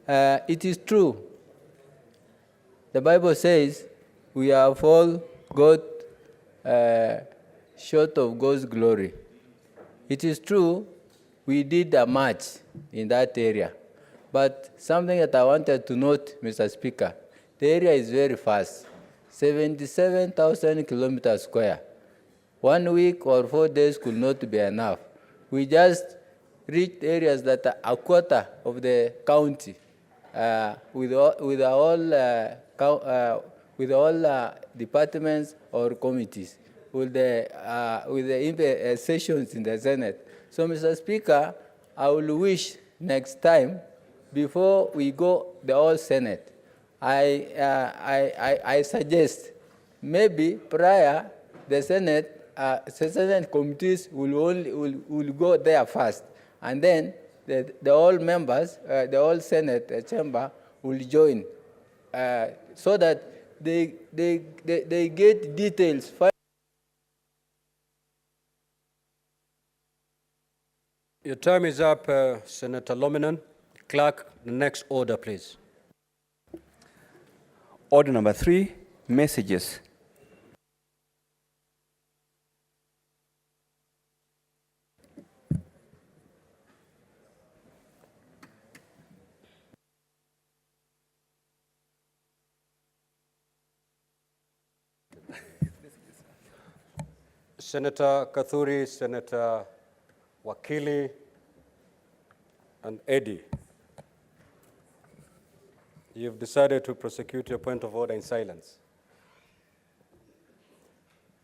it is true. The Bible says we have all got short of God's glory. It is true we did a march in that area. But something that I wanted to note, Mr. Speaker, the area is very fast, 77,000 kilometers square. 1 week or 4 days could not be enough. We just reached areas that are a quarter of the county with all departments or committees, with the sessions in the Senate. So, Mr. Speaker, I will wish next time, before we go the whole Senate, I suggest maybe prior the Senate committees will go there first, and then the whole members, the whole Senate chamber will join, so that they get details. Your time is up, Senator Lominan. Clerk, the next order, please. Order number 3, messages. Senator Kathuri, Senator Wakili, and Eddie, you've decided to prosecute your point of order in silence.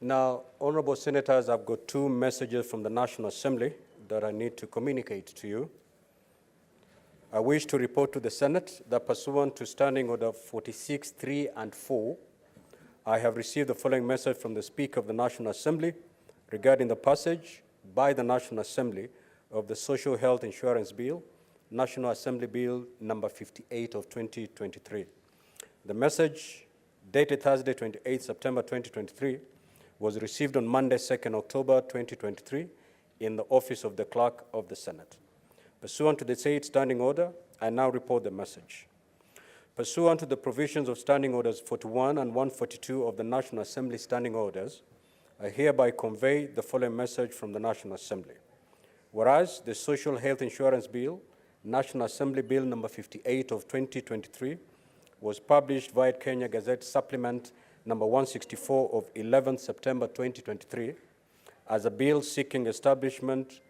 Now, honorable senators, I've got 2 messages from the National Assembly that I need to communicate to you. I wish to report to the Senate that pursuant to Standing Order 46.3 and 4, I have received the following message from the Speaker of the National Assembly regarding the passage by the National Assembly of the Social Health Insurance Bill, National Assembly Bill number 58 of 2023. The message, dated Thursday, 28 September 2023, was received on Monday, 2nd October 2023, in the office of the Clerk of the Senate. Pursuant to the said standing order, I now report the message. Pursuant to the provisions of Standing Orders 41 and 142 of the National Assembly Standing Orders, I hereby convey the following message from the National Assembly. Whereas the Social Health Insurance Bill, National Assembly Bill number 58 of 2023, was published via Kenya Gazette Supplement number 164 of 11 September 2023 as a bill seeking establishment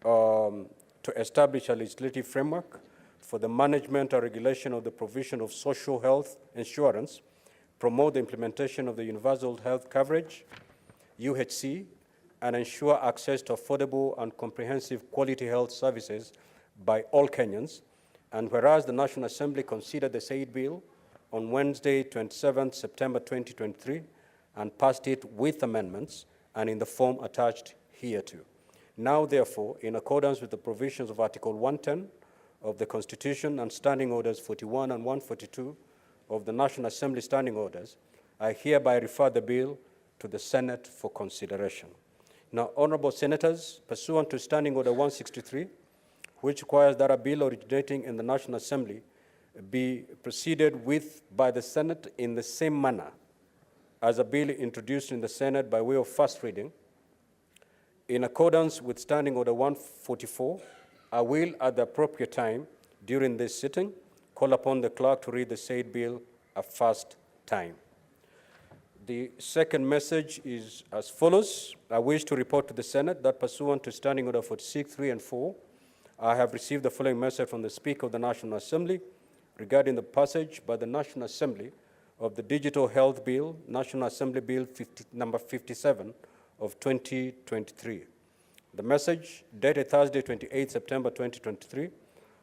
to establish a legislative framework for the management and regulation of the provision of social health insurance, promote the implementation of the Universal Health Coverage, UHC, and ensure access to affordable and comprehensive quality health services by all Kenyans. And whereas the National Assembly considered the said bill on Wednesday, 27 September 2023, and passed it with amendments and in the form attached hereto. Now, therefore, in accordance with the provisions of Article 110 of the Constitution and Standing Orders 41 and 142 of the National Assembly Standing Orders, I hereby refer the bill to the Senate for consideration. Now, honorable senators, pursuant to Standing Order 163, which requires that a bill originating in the National Assembly be proceeded with by the Senate in the same manner as a bill introduced in the Senate by way of first reading, in accordance with Standing Order 144, I will, at the appropriate time during this sitting, call upon the clerk to read the said bill a first time. The second message is as follows. I wish to report to the Senate that pursuant to Standing Order 46.3 and 4, I have received the following message from the Speaker of the National Assembly regarding the passage by the National Assembly of the Digital Health Bill, National Assembly Bill number 57 of 2023. The message, dated Thursday, 28 September 2023,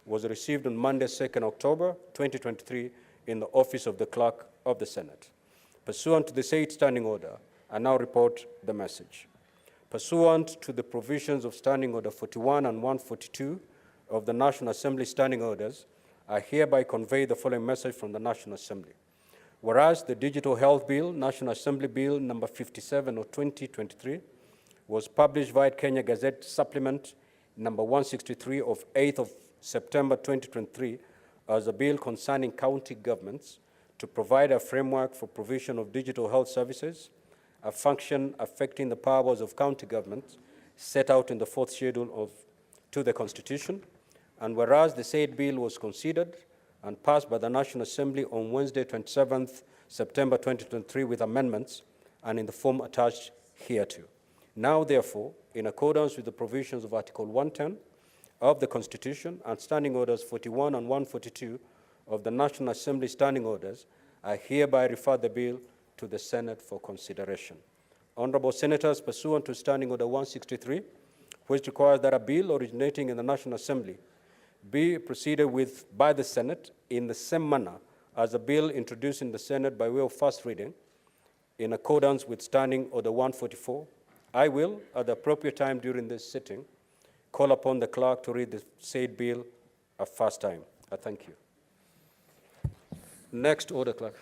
was received on Monday, 2nd October 2023, in the office of the Clerk of the Senate. Pursuant to the said standing order, I now report the message. Pursuant to the provisions of Standing Order 41 and 142 of the National Assembly standing orders, I hereby convey the following message from the National Assembly. Whereas the Digital Health Bill, National Assembly Bill number 57 of 2023, was published via Kenya Gazette Supplement number 163 of 8th of September 2023 as a bill concerning county governments to provide a framework for provision of digital health services, a function affecting the powers of county governments set out in the 4th schedule to the Constitution, and whereas the said bill was considered and passed by the National Assembly on Wednesday, 27th September 2023 with amendments and in the form attached hereto. Now, therefore, in accordance with the provisions of Article 110 of the Constitution and Standing Orders 41 and 142 of the National Assembly Standing Orders, I hereby refer the bill to the Senate for consideration. Honorable Senators, pursuant to Standing Order 163, which requires that a bill originating in the National Assembly be proceeded with by the Senate in the same manner as a bill introduced in the Senate by way of first reading, in accordance with Standing Order 144, I will, at the appropriate time during this sitting, call upon the clerk to read the said bill a first time. I thank you. Next order, clerk.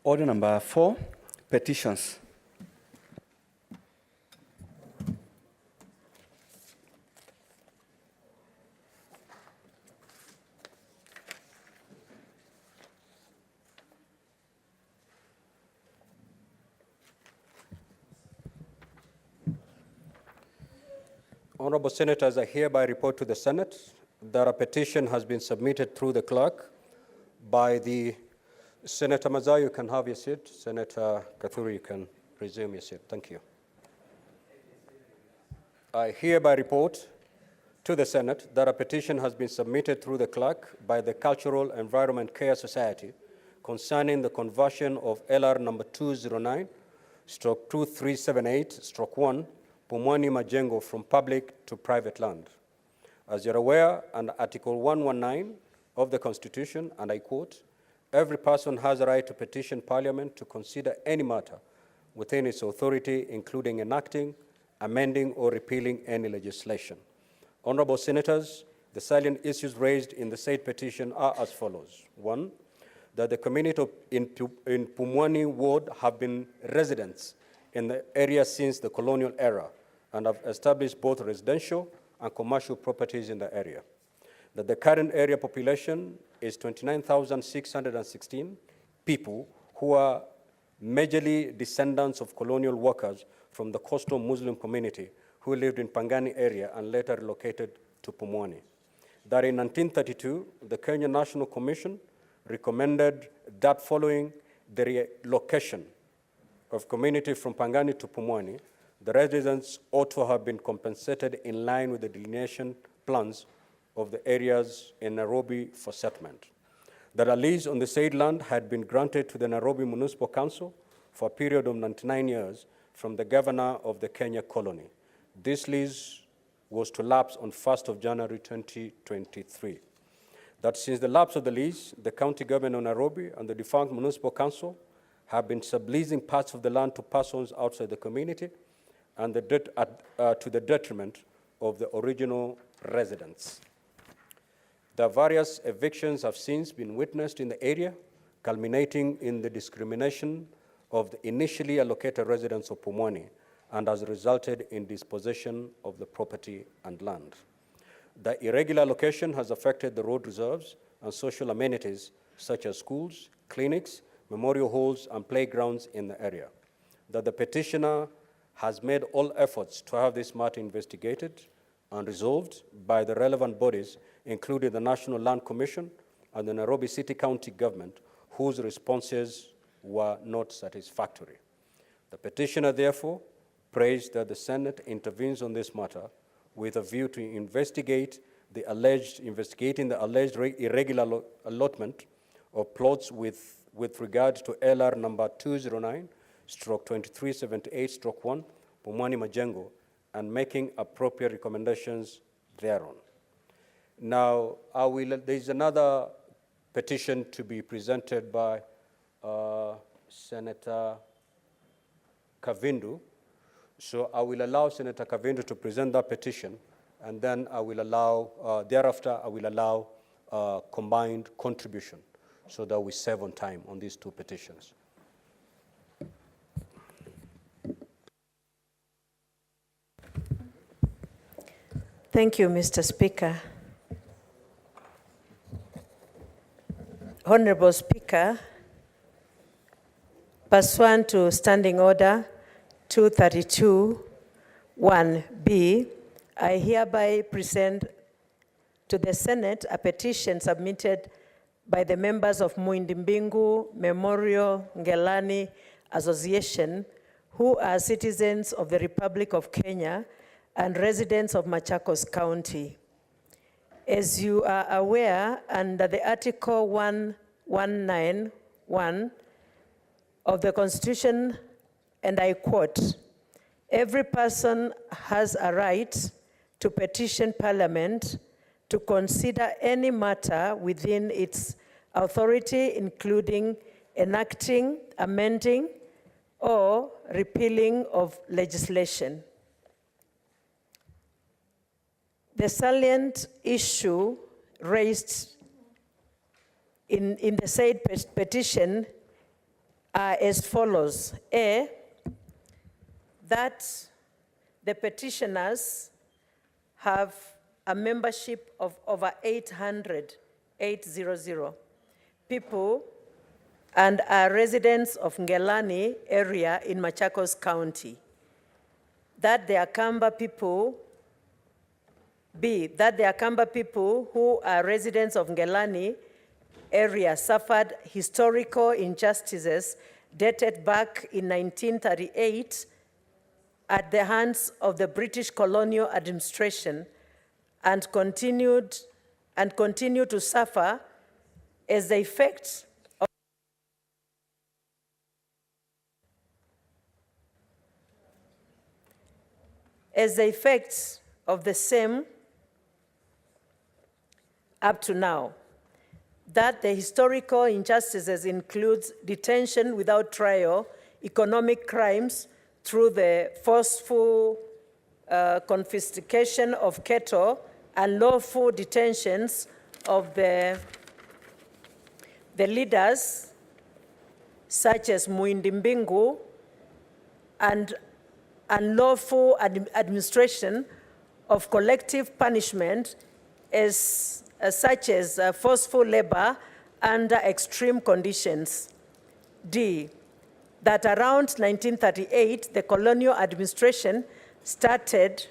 Order number 4, petitions. Honorable Senators, I hereby report to the Senate that a petition has been submitted through the clerk by the Senator Mazai. You can have your seat. Senator Kathuri, you can resume your seat. Thank you. I hereby report to the Senate that a petition has been submitted through the clerk by the Cultural Environment Care Society concerning the conversion of LR number 209/2378/1 Pumwani Majengo from public to private land. As you're aware, under Article 119 of the Constitution, and I quote, every person has a right to petition Parliament to consider any matter within its authority, including enacting, amending, or repealing any legislation. Honorable Senators, the salient issues raised in the said petition are as follows. 1, that the community in Pumwani Ward have been residents in the area since the colonial era and have established both residential and commercial properties in the area. That the current area population is 29,616 people who are majorly descendants of colonial workers from the coastal Muslim community who lived in Pangani area and later relocated to Pumwani. That in 1932, the Kenya National Commission recommended that following the relocation of community from Pangani to Pumwani, the residents ought to have been compensated in line with the delineation plans of the areas in Nairobi for settlement. That a lease on the said land had been granted to the Nairobi Municipal Council for a period of 99 years from the governor of the Kenya colony. This lease was to lapse on 1st of January 2023. That since the lapse of the lease, the county government of Nairobi and the defunct municipal council have been subleasing parts of the land to persons outside the community and to the detriment of the original residents. The various evictions have since been witnessed in the area, culminating in the discrimination of the initially allocated residents of Pumwani and has resulted in dispossession of the property and land. The irregular allocation has affected the road reserves and social amenities such as schools, clinics, memorial halls, and playgrounds in the area. That the petitioner has made all efforts to have this matter investigated and resolved by the relevant bodies, including the National Land Commission and the Nairobi City County Government, whose responses were not satisfactory. The petitioner, therefore, prays that the Senate intervenes on this matter with a view to investigating the alleged irregular allotment of plots with regard to LR number 209/2378/1, Pumwani Majengo, and making appropriate recommendations thereon. Now, there's another petition to be presented by Senator Kavindu. So I will allow Senator Kavindu to present that petition, And then I will allow, thereafter, I will allow combined contribution so that we save on time on these two petitions. Thank you, Mr. Speaker. Honorable Speaker, pursuant to Standing Order 232(1)B, I hereby present to the Senate a petition submitted by the members of Muindimbingu Memorial Ngelani Association, who are citizens of the Republic of Kenya and residents of Machakos County. As you are aware, under the Article 1191 of the Constitution, and I quote, "Every person has a right to petition Parliament to consider any matter within its authority, including enacting, amending, or repealing of legislation." The salient issue raised in the said petition are as follows. A, that the petitioners have a membership of over 800 people and are residents of Ngelani area in Machakos County. That the Akamba people B, that the Akamba people who are residents of Ngelani area suffered historical injustices dated back in 1938 at the hands of the British colonial administration and continue to suffer as the effect of the same up to now. That the historical injustices includes detention without trial, economic crimes through the forceful confiscation of cattle, and lawful detentions of the leaders, such as Muindimbingu, and unlawful administration of collective punishment such as forceful labor under extreme conditions. D, that around 1938, the colonial administration started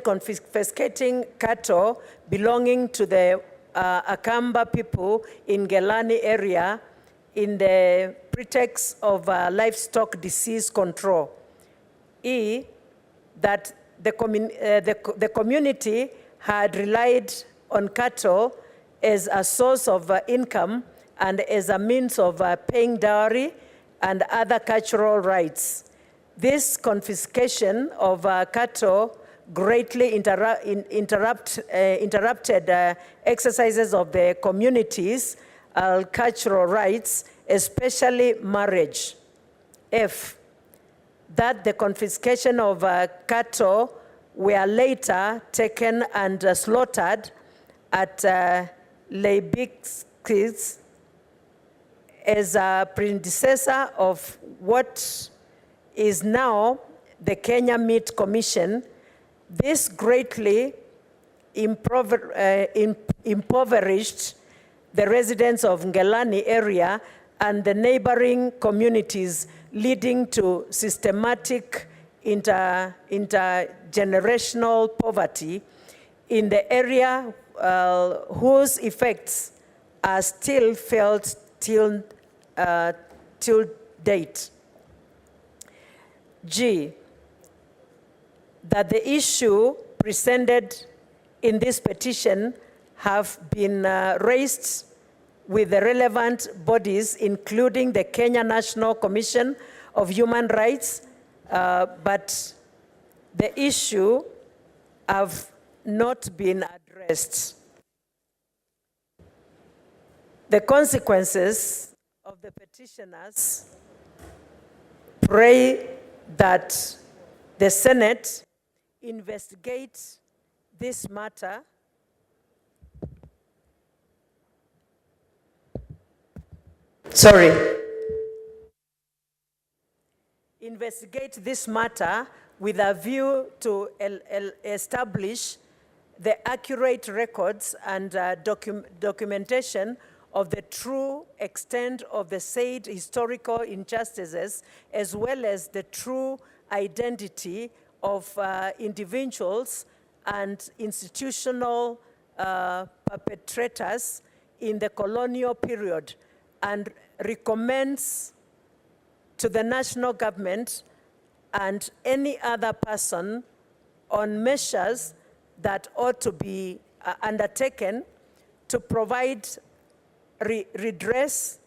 confiscating cattle belonging to the Akamba people in Ngelani area in the pretext of livestock disease control. E, that the community had relied on cattle as a source of income and as a means of paying dowry and other cultural rights. This confiscation of cattle greatly interrupted exercises of the community's cultural rights, especially marriage. F, that the confiscation of cattle were later taken and slaughtered at Leibikis as a predecessor of what is now the Kenya Meat Commission. This greatly impoverished the residents of Ngelani area and the neighboring communities, leading to systematic intergenerational poverty in the area, whose effects are still felt till date. G, that the issue presented in this petition have been raised with the relevant bodies, including the Kenya National Commission of Human Rights, but the issue have not been addressed. The consequences of the petitioners pray that the Senate investigate this matter with a view to establish the accurate records and documentation of the true extent of the said historical injustices, as well as the true identity of individuals and institutional perpetrators in the colonial period, and recommends to the national government and any other person on measures that ought to be undertaken to provide redress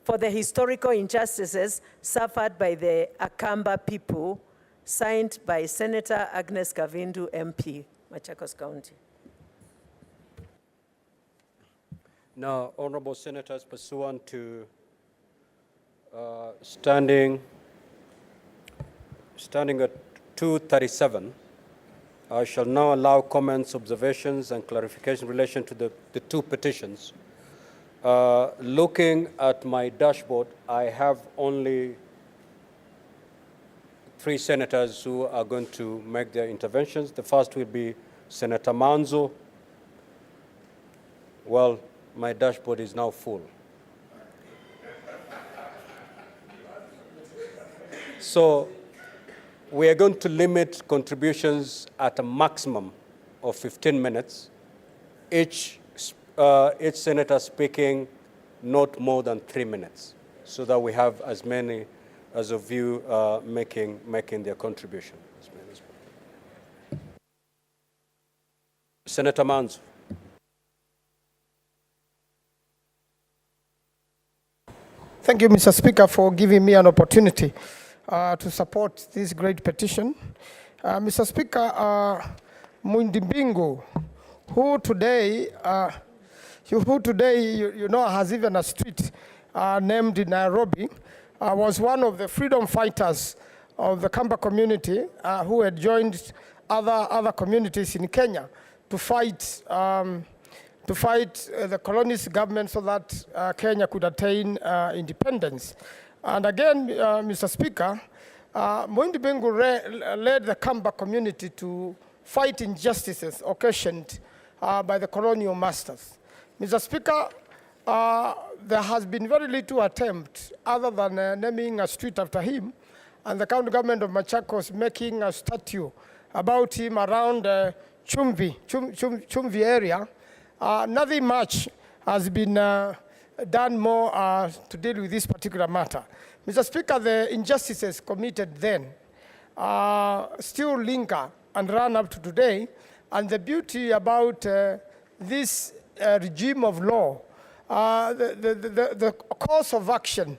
for the historical injustices suffered by the Akamba people, signed by Senator Agnes Kavindu, MP, Machakos County. Now, honorable senators, pursuant to standing at 237, I shall now allow comments, observations, and clarification in relation to the two petitions. Looking at my dashboard, I have only 3 senators who are going to make their interventions. The first will be Senator Manzo. Well, my dashboard is now full. So we are going to limit contributions at a maximum of 15 minutes. Each senator speaking not more than 3 minutes, so that we have as many as of you making their contribution. Senator Manzo. Thank you, Mr. Speaker, for giving me an opportunity to support this great petition. Mr. Speaker, Mundimbingu, who today you know has even a street named in Nairobi, was one of the freedom fighters of the Kamba community who had joined other communities in Kenya to fight the colonialist government so that Kenya could attain independence. And again, Mr. Speaker, Mwindi Bengu led the Kamba community to fight injustices occasioned by the colonial masters. Mr. Speaker, there has been very little attempt other than naming a street after him, and the county government of Machakos making a statue about him around Chumvi area. Nothing much has been done more to deal with this particular matter. Mr. Speaker, the injustices committed then still linger and run up to today, and the beauty about this regime of law, the course of action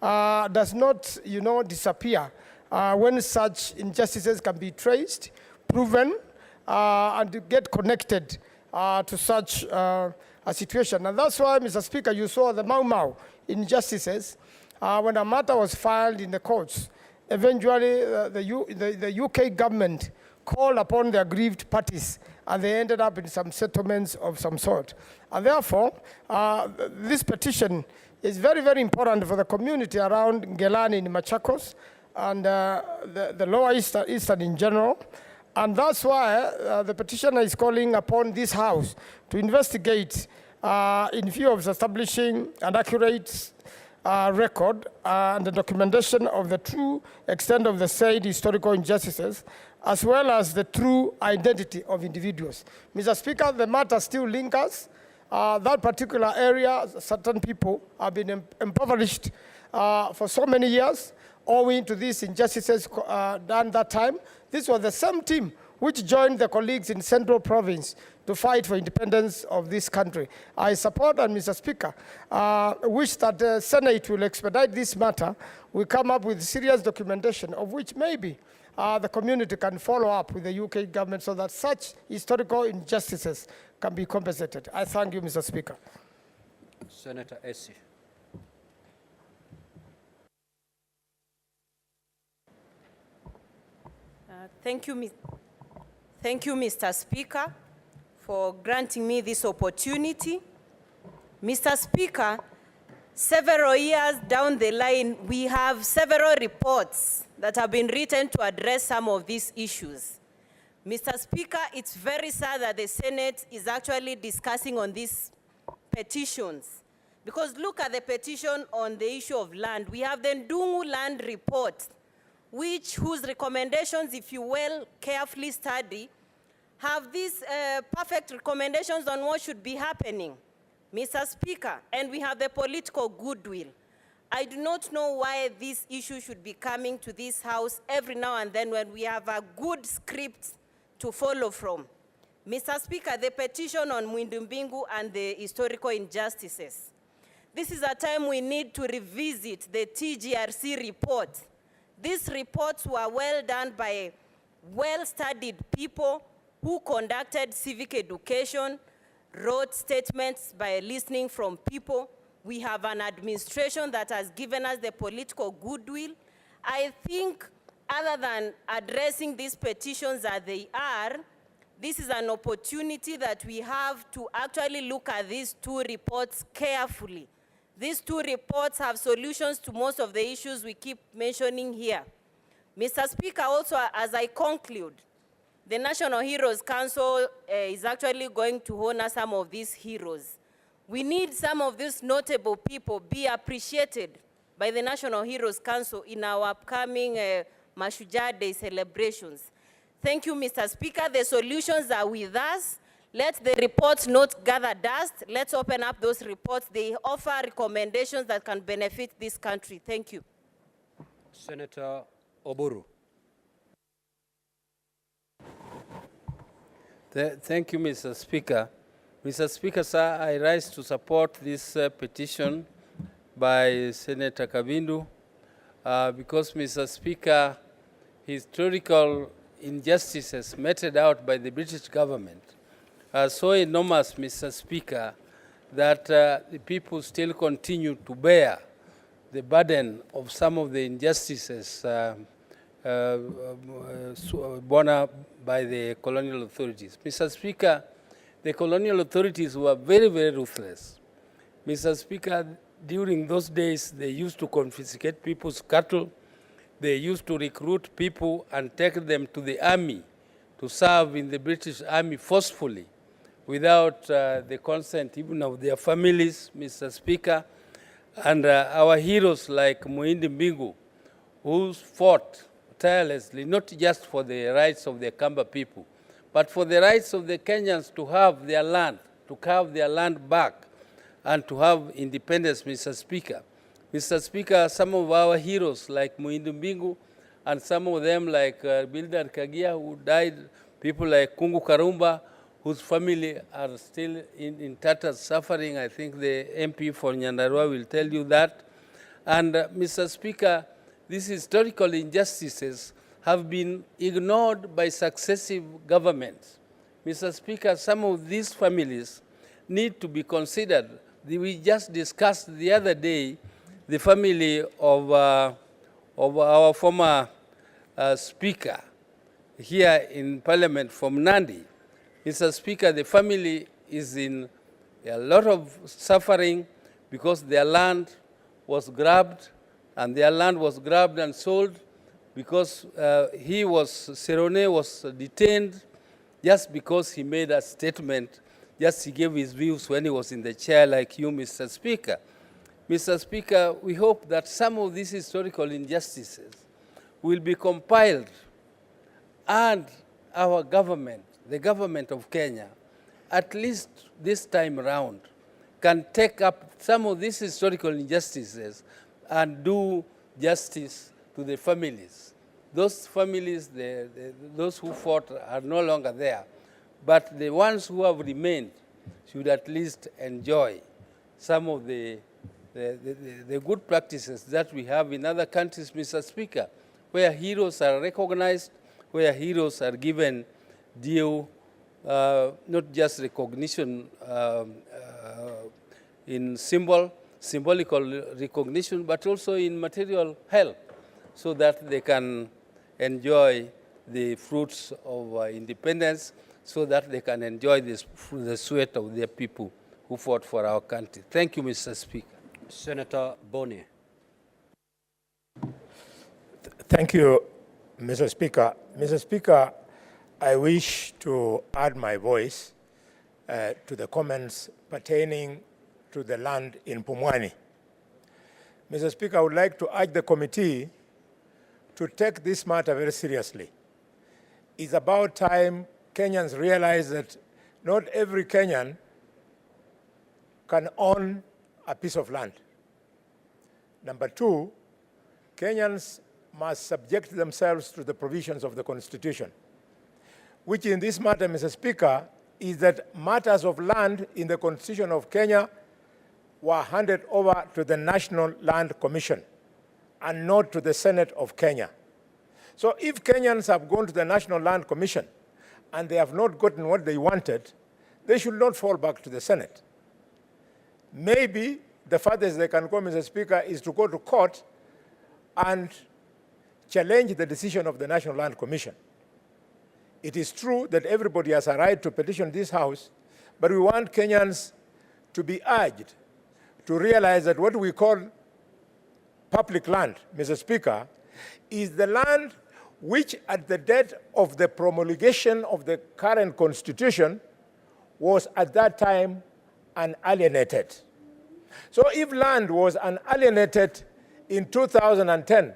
does not, disappear when such injustices can be traced, proven, and get connected to such a situation. And that's why, Mr. Speaker, you saw the Mau Mau injustices when a matter was filed in the courts. Eventually, the UK government called upon the aggrieved parties, and they ended up in some settlements of some sort. And therefore, this petition is very, very important for the community around Ngelani in Machakos and the lower eastern in general. And that's why the petitioner is calling upon this House to investigate in view of establishing an accurate record and the documentation of the true extent of the said historical injustices, as well as the true identity of individuals. Mr. Speaker, the matter still lingers. That particular area, certain people have been impoverished for so many years, owing to these injustices done that time. This was the same team which joined the colleagues in Central Province to fight for independence of this country. I support, and Mr. Speaker, wish that the Senate will expedite this matter. We come up with serious documentation of which maybe the community can follow up with the UK government so that such historical injustices can be compensated. I thank you, Mr. Speaker. Senator Essie. Thank you, Thank you, Mr. Speaker, for granting me this opportunity. Mr. Speaker, several years down the line, we have several reports that have been written to address some of these issues. Mr. Speaker, it's very sad that the Senate is actually discussing on these petitions. Because look at the petition on the issue of land. We have the Ndungu land report, whose recommendations, if you will carefully study, have these perfect recommendations on what should be happening, Mr. Speaker, and we have the political goodwill. I do not know why this issue should be coming to this House every now and then when we have a good script to follow from. Mr. Speaker, the petition on Mwindumbingu and the historical injustices. This is a time we need to revisit the TGRC report. These reports were well done by well-studied people who conducted civic education, wrote statements by listening from people. We have an administration that has given us the political goodwill. I think other than addressing these petitions as they are, this is an opportunity that we have to actually look at these two reports carefully. These two reports have solutions to most of the issues we keep mentioning here. Mr. Speaker, also as I conclude, the National Heroes Council is actually going to honor some of these heroes. We need some of these notable people be appreciated by the National Heroes Council in our upcoming Mashujaa Day celebrations. Thank you, Mr. Speaker. The solutions are with us. Let the reports not gather dust. Let's open up those reports. They offer recommendations that can benefit this country. Thank you. Senator Oburu. Thank you, Mr. Speaker. Mr. Speaker, sir, I rise to support this petition by Senator Kabindu because, Mr. Speaker, historical injustices meted out by the British government are so enormous, Mr. Speaker, that the people still continue to bear the burden of some of the injustices borne up by the colonial authorities. Mr. Speaker, the colonial authorities were very, very ruthless. Mr. Speaker, during those days, they used to confiscate people's cattle. They used to recruit people and take them to the army to serve in the British Army forcefully without the consent even of their families, Mr. Speaker. And our heroes like Mwindumbingu, who fought tirelessly, not just for the rights of the Kamba people, but for the rights of the Kenyans to have their land, to have their land back, and to have independence, Mr. Speaker. Mr. Speaker, some of our heroes like Mwindumbingu and some of them like Bildad Kagia, who died, people like Kungu Karumba, whose family are still in tatters suffering. I think the MP for Nyandarua will tell you that. And Mr. Speaker, these historical injustices have been ignored by successive governments. Mr. Speaker, some of these families need to be considered. We just discussed the other day the family of our former Speaker here in Parliament from Nandi. Mr. Speaker, the family is in a lot of suffering because their land was grabbed, and their land was grabbed and sold because Serone was detained just because he made a statement, just he gave his views when he was in the chair like you, Mr. Speaker. Mr. Speaker, we hope that some of these historical injustices will be compiled and our government, the government of Kenya, at least this time around, can take up some of these historical injustices and do justice to the families. Those families, those who fought are no longer there, but the ones who have remained should at least enjoy some of the good practices that we have in other countries, Mr. Speaker, where heroes are recognized, where heroes are given due, not just recognition in symbolical recognition, but also in material help, so that they can enjoy the fruits of independence so that they can enjoy the sweat of their people who fought for our country. Thank you, Mr. Speaker. Senator Boni. Thank you, Mr. Speaker. Mr. Speaker, I wish to add my voice to the comments pertaining to the land in Pumwani. Mr. Speaker, I would like to urge the committee to take this matter very seriously. It's about time Kenyans realize that not every Kenyan can own a piece of land. Number two, Kenyans must subject themselves to the provisions of the Constitution, which in this matter, Mr. Speaker, is that matters of land in the Constitution of Kenya were handed over to the National Land Commission and not to the Senate of Kenya. So if Kenyans have gone to the National Land Commission and they have not gotten what they wanted, they should not fall back to the Senate. Maybe the farthest they can go, Mr. Speaker, is to go to court and challenge the decision of the National Land Commission. It is true that everybody has a right to petition this House, but we want Kenyans to be urged to realize that what we call public land, Mr. Speaker, is the land which at the date of the promulgation of the current Constitution was at that time unalienated. So if land was unalienated in 2010,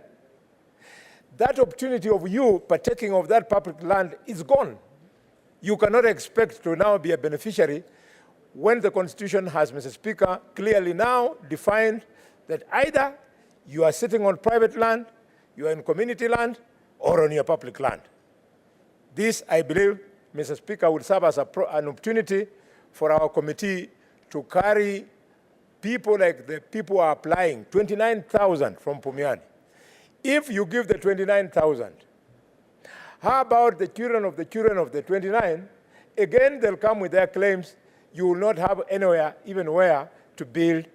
that opportunity of you partaking of that public land is gone. You cannot expect to now be a beneficiary when the Constitution has, Mr. Speaker, clearly now defined that either you are sitting on private land, you are in community land, or on your public land. This, I believe, Mr. Speaker, will serve as an opportunity for our committee to carry people like the people who are applying, 29,000 from Pumiani. If you give the 29,000, how about the children of the 29? Again, they'll come with their claims. You will not have anywhere, even where, to build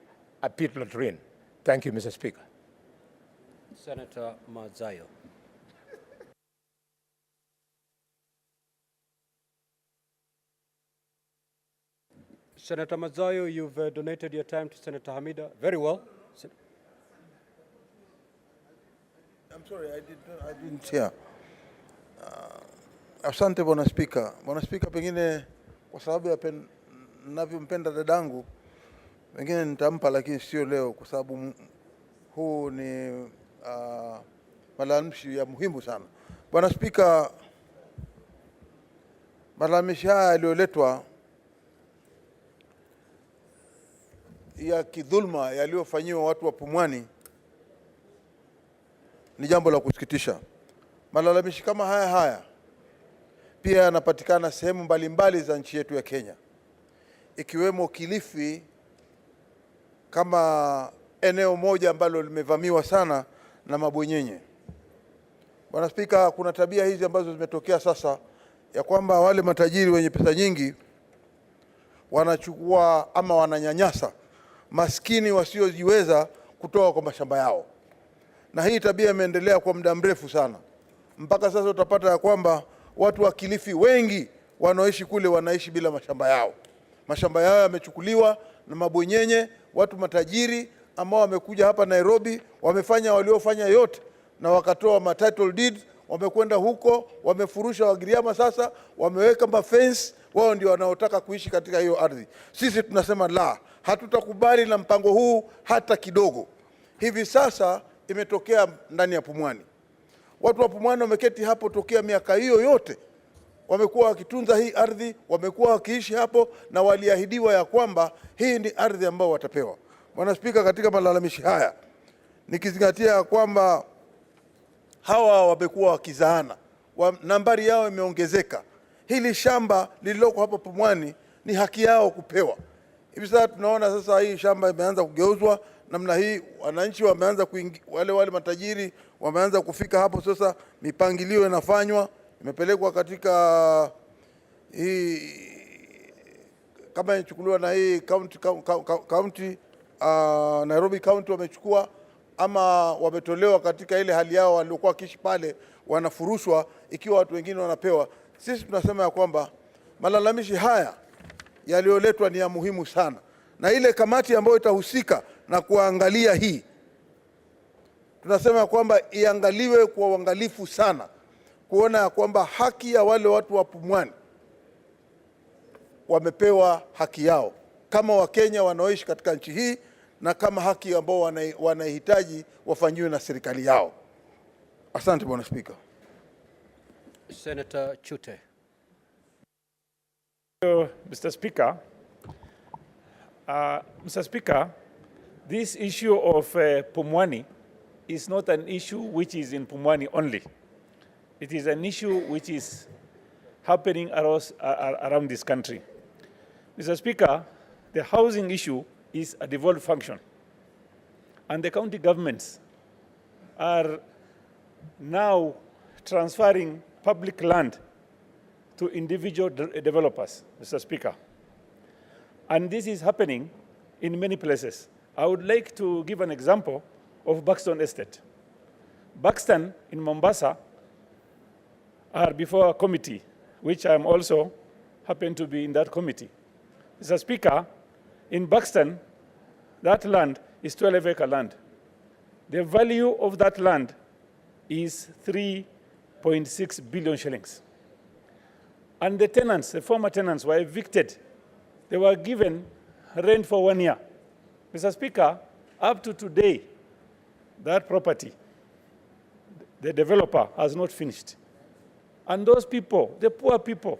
a pit latrine. Thank you, Mr. Speaker. Senator Mazayo. Senator Mazayo, you've donated your time to Senator Hamida. Very well. I'm sorry, I didn't hear. Asante Bwana Spika. Bwana Spika, pengine kwa sababu ya ninavyompenda dadangu, pengine nitampa, lakini sio leo kwa sababu huu ni malalamishi ya muhimu sana. Bwana Spika, malalamishi haya yaliyoletwa ya kidhulma yaliyofanyiwa watu wa Pumwani ni jambo la kusikitisha. Malalamishi kama haya pia yanapatikana sehemu mbalimbali za nchi yetu ya Kenya, ikiwemo Kilifi kama eneo moja ambalo limevamiwa sana na mabwenyenye. Bwana Spika, kuna tabia hizi ambazo zimetokea sasa ya kwamba wale matajiri wenye pesa nyingi wanachukua ama wananyanyasa maskini wasiojiweza kutoka kwa mashamba yao. Na hii tabia imeendelea kwa muda mrefu sana. Mpaka sasa utapata ya kwamba watu wa Kilifi wengi wanaoishi kule wanaishi bila mashamba yao. Mashamba yao yamechukuliwa na mabwenyenye, watu matajiri ambao wamekuja hapa Nairobi, wamefanya waliofanya yote na wakatoa title deed, wamekwenda huko, wamefurusha Wagiriama sasa, wameweka mafence, wao ndio wanaotaka kuishi katika hiyo ardhi. Sisi tunasema la, hatutakubali na mpango huu hata kidogo. Hivi sasa imetokea ndani ya Pumwani. Watu wa Pumwani wameketi hapo tokea miaka hiyo yote. Wamekuwa wakitunza hii ardhi, wamekuwa wakiishi hapo na waliahidiwa ya kwamba hii ni ardhi ambayo watapewa. Bwana Spika, katika malalamishi haya nikizingatia kwamba hawa wamekuwa wakizaana, nambari yao imeongezeka. Hili shamba lililoko hapa Pumwani ni haki yao kupewa. Hivi sasa tunaona sasa hii shamba imeanza kugeuzwa namna hii, wananchi wameanza wale matajiri wameanza kufika hapo sasa, mipangilio inafanywa, imepelekwa katika hii kama ichukuliwa na hii county Nairobi County wamechukua ama wametolewa katika ile hali yao waliokuwa kishi pale, wanafurushwa ikiwa watu wengine wanapewa. Sisi tunasema ya kwamba malalamishi haya yaliyoletwa ni ya muhimu sana, na ile kamati ambayo itahusika na kuangalia hii, tunasema ya kwamba iangaliwe kwa uangalifu sana, kuona ya kwamba haki ya wale watu wa Pumwani wamepewa haki yao kama Wakenya wanaoishi katika nchi hii, na kama haki ambao wanahitaji wafanyiwe na serikali yao. Asante Bwana Spika. Senator Chute. Mr. Speaker, Mr. Speaker, this issue of Pumwani is not an issue which is in Pumwani only. It is an issue which is happening around this country. Mr. Speaker, the housing issue is a devolved function, and the county governments are now transferring public land to individual developers, Mr. Speaker. And this is happening in many places. I would like to give an example of Buxton Estate. Buxton in Mombasa are before a committee, which I am also happen to be in that committee. Mr. Speaker, in Buxton, that land is 12-acre land. The value of that land is 3.6 billion shillings. And the tenants, the former tenants, were evicted. They were given rent for 1 year. Mr. Speaker, up to today, that property, the developer has not finished. And those people, the poor people,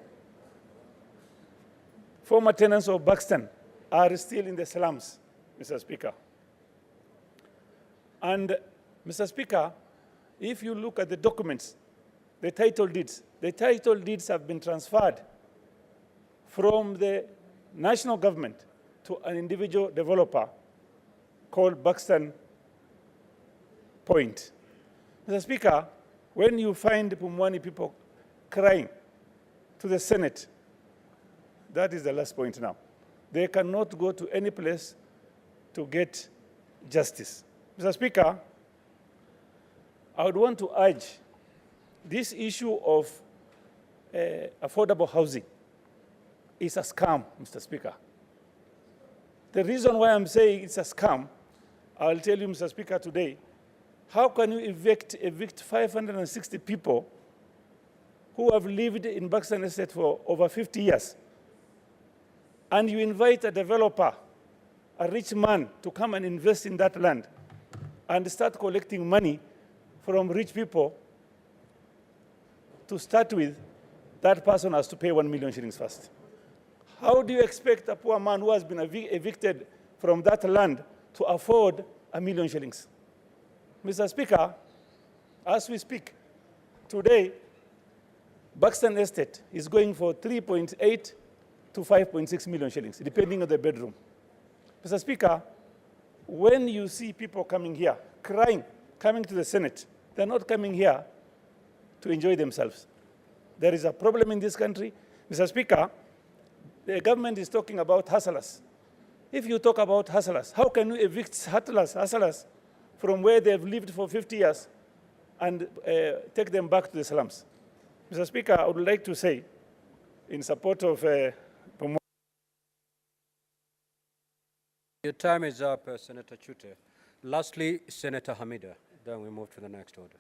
former tenants of Buxton, are still in the slums, Mr. Speaker. And, Mr. Speaker, if you look at the documents, the title deeds have been transferred from the national government to an individual developer called Buxton Point. Mr. Speaker, when you find the Pumwani people crying to the Senate, that is the last point now. They cannot go to any place to get justice. Mr. Speaker, I would want to urge this issue of affordable housing is a scam, Mr. Speaker. The reason why I'm saying it's a scam, I'll tell you, Mr. Speaker, today. How can you evict 560 people who have lived in Buxton Estate for over 50 years? And you invite a developer, a rich man, to come and invest in that land and start collecting money from rich people. To start with, that person has to pay 1 million shillings first. How do you expect a poor man who has been evicted from that land to afford 1 million shillings? Mr. Speaker, as we speak, today, Buxton Estate is going for 3.8 to 5.6 million shillings, depending on the bedroom. Mr. Speaker, when you see people coming here, crying, coming to the Senate, they're not coming here to enjoy themselves. There is a problem in this country. Mr. Speaker, the government is talking about hustlers. If you talk about hustlers, how can you evict hustlers from where they've lived for 50 years and take them back to the slums? Mr. Speaker, I would like to say, in support of Your time is up, Senator Chute. Lastly, Senator Hamida. Then we move to the next order.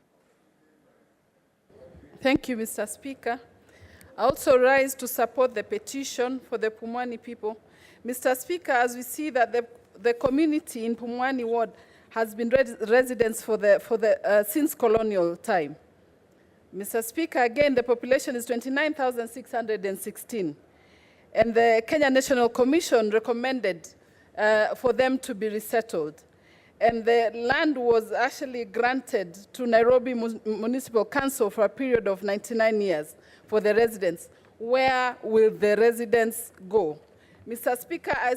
Thank you, Mr. Speaker. I also rise to support the petition for the Pumwani people. Mr. Speaker, as we see that the community in Pumwani ward has been residents since colonial time. Mr. Speaker, again, the population is 29,616. And the Kenya National Commission recommended for them to be resettled. And the land was actually granted to Nairobi Municipal Council for a period of 99 years for the residents. Where will the residents go? Mr. Speaker, I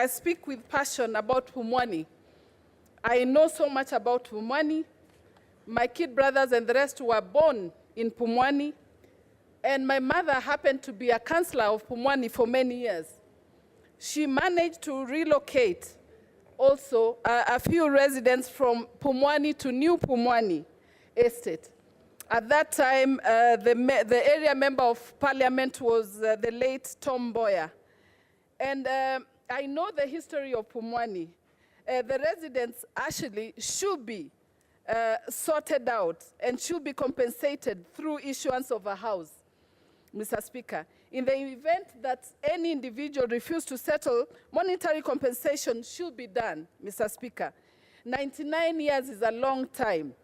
speak with passion about Pumwani. I know so much about Pumwani. My kid brothers and the rest were born in Pumwani. And my mother happened to be a councillor of Pumwani for many years. She managed to relocate also a few residents from Pumwani to New Pumwani Estate. At that time, the area member of parliament was the late Tom Boyer. And I know the history of Pumwani. The residents actually should be sorted out and should be compensated through issuance of a house, Mr. Speaker. In the event that any individual refused to settle, monetary compensation should be done, Mr. Speaker. 99 years is a long time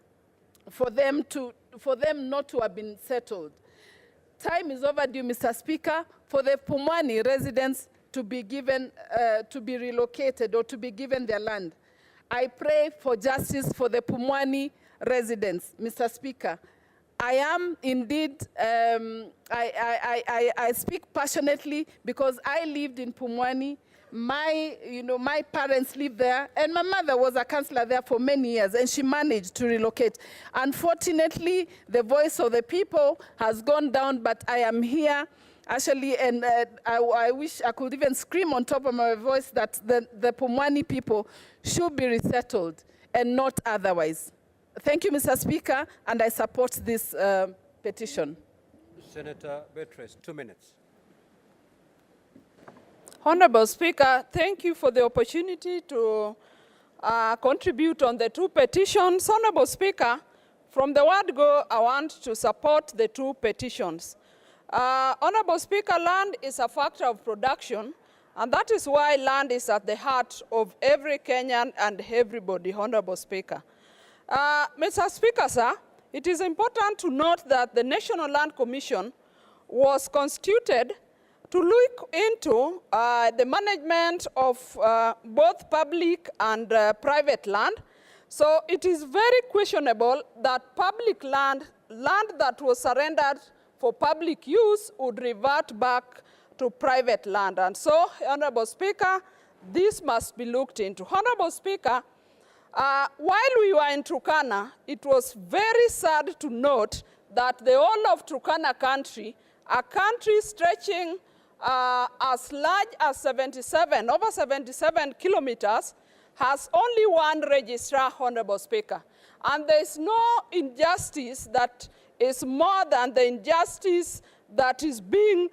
for them not to have been settled. Time is overdue, Mr. Speaker, for the Pumwani residents to be given, to be relocated or to be given their land. I pray for justice for the Pumwani residents, Mr. Speaker. I am indeed, I speak passionately because I lived in Pumwani. My parents lived there, and my mother was a councillor there for many years, and she managed to relocate. Unfortunately, the voice of the people has gone down, but I am here actually, and I wish I could even scream on top of my voice that the Pumwani people should be resettled and not otherwise. Thank you, Mr. Speaker, and I support this petition. Senator Beatrice, 2 minutes. Honorable Speaker, thank you for the opportunity to contribute on the two petitions. Honorable Speaker, from the word go, I want to support the two petitions. Honorable Speaker, land is a factor of production, and that is why land is at the heart of every Kenyan and everybody, Honorable Speaker. Mr. Speaker, sir, it is important to note that the National Land Commission was constituted to look into the management of both public and private land. So it is very questionable that public land that was surrendered for public use would revert back to private land. And so, Honorable Speaker, this must be looked into. Honorable Speaker, while we were in Turkana, it was very sad to note that the whole of Turkana country, a country stretching as large as over 77 kilometers, has only one registrar, Honorable Speaker. And there is no injustice that is more than the injustice that is being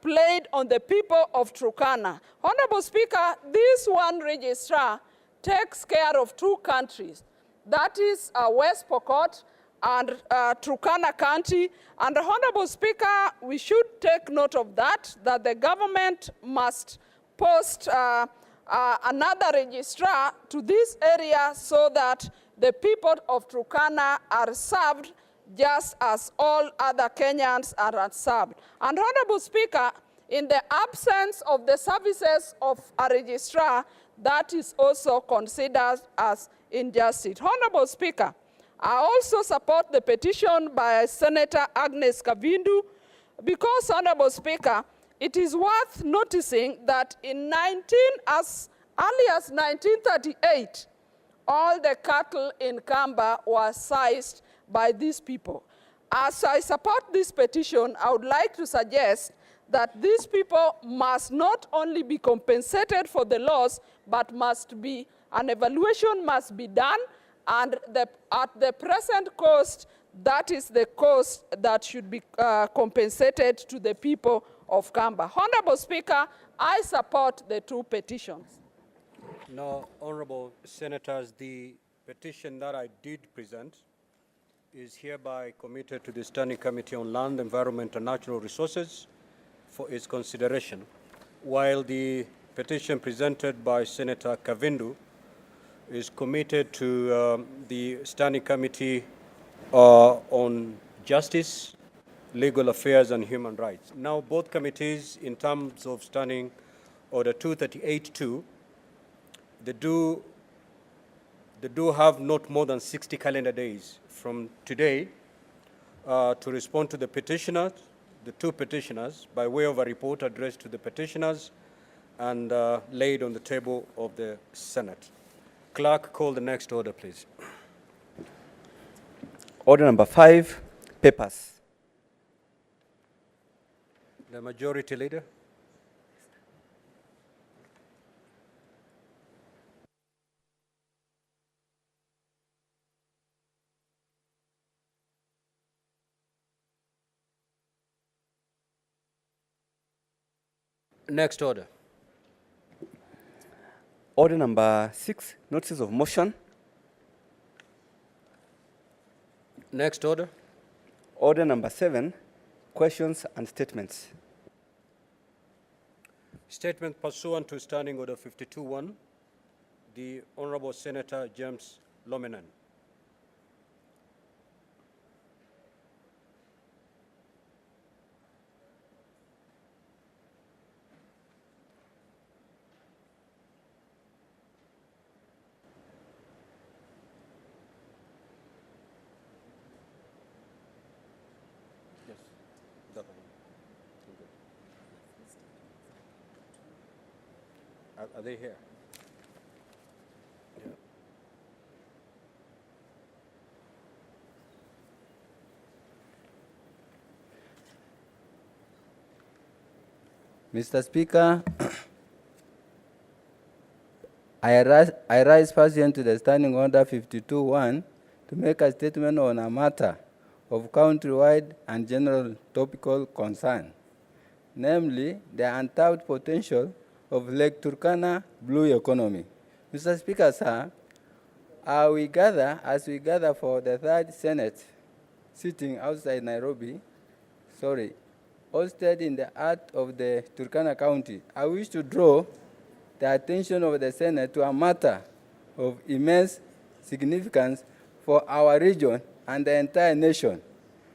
played on the people of Turkana. Honorable Speaker, this one registrar takes care of two countries. That is West Pokot and Turkana County. And Honorable Speaker, we should take note of that the government must post another registrar to this area so that the people of Turkana are served just as all other Kenyans are served. And Honorable Speaker, in the absence of the services of a registrar, that is also considered as injustice. Honorable Speaker, I also support the petition by Senator Agnes Kavindu because, Honorable Speaker, it is worth noticing that as early as 1938, all the cattle in Kamba were seized by these people. As I support this petition, I would like to suggest that these people must not only be compensated for the loss, but an evaluation must be done, and at the present cost, that is the cost that should be compensated to the people of Kamba. Honorable Speaker, I support the two petitions. Now, honorable senators, the petition that I did present is hereby committed to the Standing Committee on Land, Environment, and Natural Resources for its consideration, while the petition presented by Senator Kavindu is committed to the Standing Committee on Justice, Legal Affairs, and Human Rights. Now, both committees, in terms of Standing Order 238-2, they do have not more than 60 calendar days from today to respond to the petitioners, the two petitioners, by way of a report addressed to the petitioners and laid on the table of the Senate. Clerk, call the next order, please. Order number 5, papers. The Majority Leader. Next order. Order number 6, notices of motion. Next order. Order number 7, questions and statements. Statement pursuant to Standing Order 52-1, the Honorable Senator James Lominan. Are they here? Mr. Speaker, I rise pursuant to the Standing Order 52-1 to make a statement on a matter of countrywide and general topical concern, namely the untapped potential of Lake Turkana blue economy. Mr. Speaker, sir, as we gather for the third Senate sitting outside Nairobi, hosted in the heart of the Turkana County, I wish to draw the attention of the Senate to a matter of immense significance for our region and the entire nation,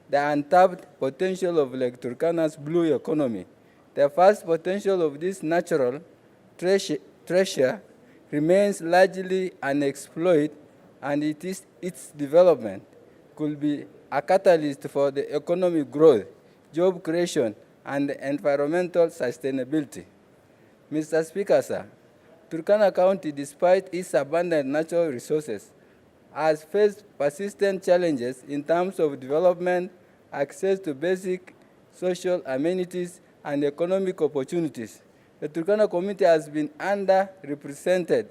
the untapped potential of Lake Turkana's blue economy. The vast potential of this natural treasure remains largely unexploited, and its development could be a catalyst for the economic growth, job creation, and environmental sustainability. Mr. Speaker, sir, Turkana County, despite its abundant natural resources, has faced persistent challenges in terms of development, access to basic social amenities, and economic opportunities. The Turkana community has been underrepresented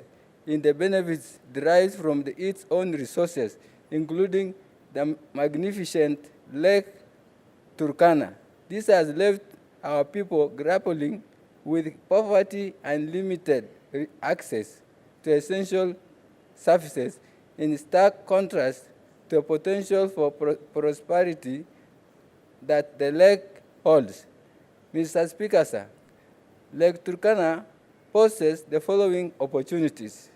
in the benefits derived from its own resources, including the magnificent Lake Turkana. This has left our people grappling with poverty and limited access to essential services, in stark contrast to the potential for prosperity that the lake holds. Mr. Speaker, sir, Lake Turkana poses the following opportunities.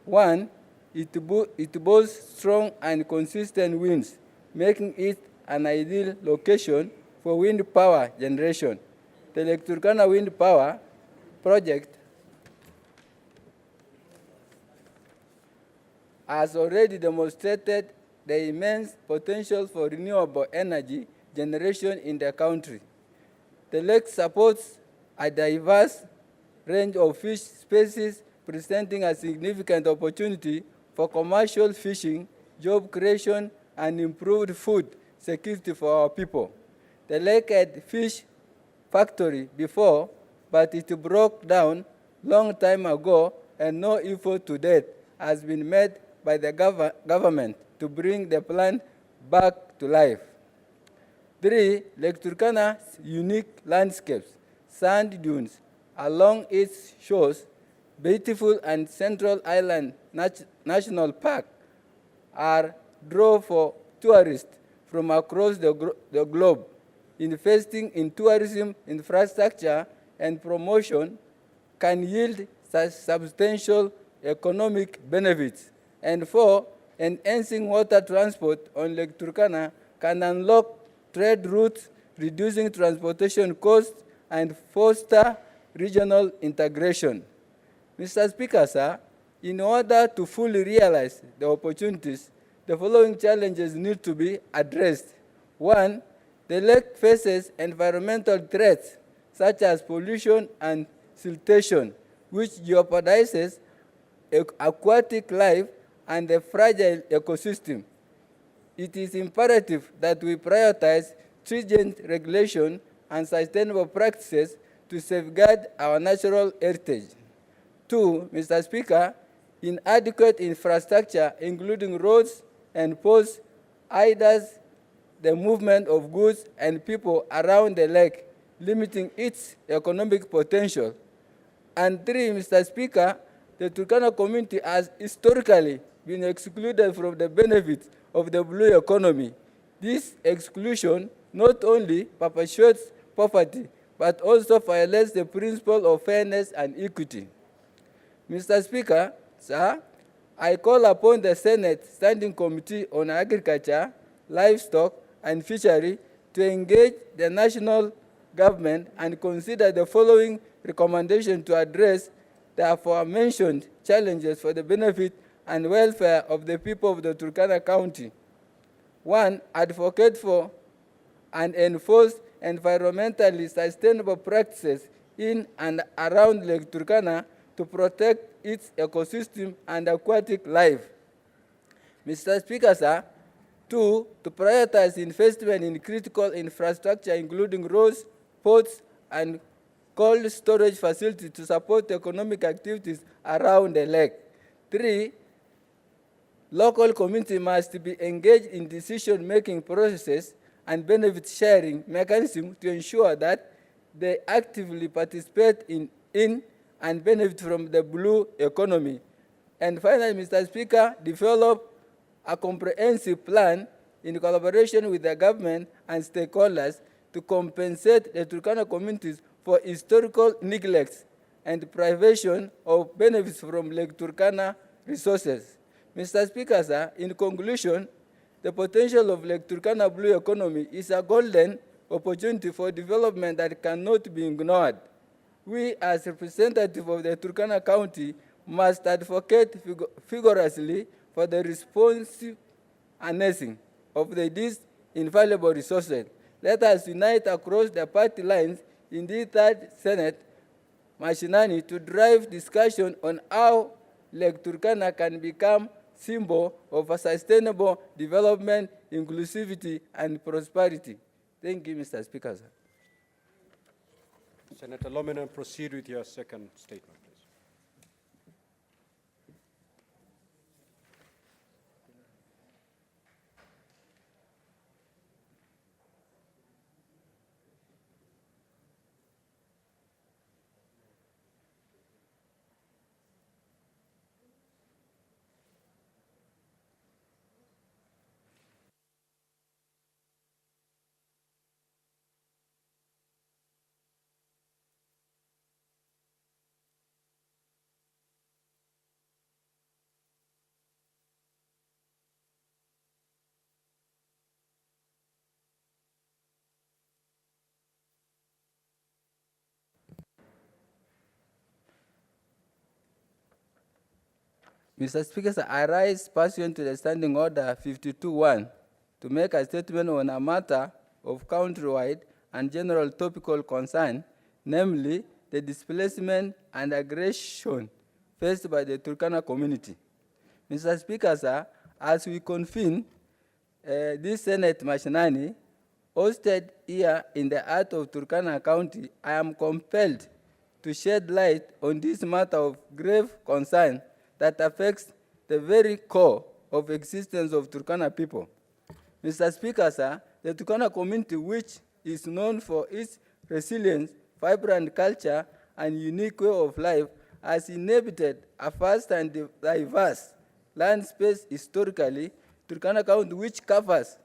One, it boasts strong and consistent winds, making it an ideal location for wind power generation. The Lake Turkana Wind Power Project has already demonstrated the immense potential for renewable energy generation in the country. The lake supports a diverse range of fish species, presenting a significant opportunity for commercial fishing, job creation, and improved food security for our people. The lake had fish factory before, but it broke down long time ago, and no effort to date has been made by the government to bring the plant back to life. 3, Lake Turkana's unique landscapes, sand dunes along its shores, beautiful and Central Island National Park are draw for tourists from across the globe. Investing in tourism infrastructure and promotion can yield substantial economic benefits. And 4, enhancing water transport on Lake Turkana can unlock trade routes, reducing transportation costs, and foster regional integration. Mr. Speaker, sir, in order to fully realize the opportunities, the following challenges need to be addressed. 1, the lake faces environmental threats such as pollution and siltation, which jeopardizes aquatic life and the fragile ecosystem. It is imperative that we prioritize stringent regulation and sustainable practices to safeguard our natural heritage. 2, Mr. Speaker, inadequate infrastructure, including roads and ports, hinders the movement of goods and people around the lake, limiting its economic potential. And 3, Mr. Speaker, the Turkana community has historically been excluded from the benefits of the blue economy. This exclusion not only perpetuates poverty, but also violates the principle of fairness and equity. Mr. Speaker, sir, I call upon the Senate Standing Committee on Agriculture, Livestock, and Fishery to engage the national government and consider the following recommendation to address the aforementioned challenges for the benefit and welfare of the people of the Turkana County. 1, advocate for and enforce environmentally sustainable practices in and around Lake Turkana to protect its ecosystem and aquatic life. Mr. Speaker, sir, 2, to prioritize investment in critical infrastructure, including roads, ports, and cold storage facilities to support economic activities around the lake. 3, local community must be engaged in decision-making processes and benefit-sharing mechanisms to ensure that they actively participate in and benefit from the blue economy. And finally, Mr. Speaker, develop a comprehensive plan in collaboration with the government and stakeholders to compensate the Turkana communities for historical neglects and privation of benefits from Lake Turkana resources. Mr. Speaker, sir, in conclusion, the potential of Lake Turkana blue economy is a golden opportunity for development that cannot be ignored. We, as representatives of the Turkana County, must advocate vigorously for the responsive harnessing of these invaluable resources. Let us unite across the party lines in the 3rd Senate mashinani to drive discussion on how Lake Turkana can become symbol of a sustainable development, inclusivity, and prosperity. Thank you, Mr. Speaker, sir. Senator Lominen, proceed with your second statement, please. Mr. Speaker, sir, I rise pursuant to the Standing Order 52-1 to make a statement on a matter of countrywide and general topical concern, namely the displacement and aggression faced by the Turkana community. Mr. Speaker, sir, as we convene this Senate mashinani, hosted here in the heart of Turkana County, I am compelled to shed light on this matter of grave concern that affects the very core of existence of Turkana people. Mr. Speaker, sir, the Turkana community, which is known for its resilience, vibrant culture, and unique way of life, has inhabited a vast and diverse land space historically. Turkana County, which covers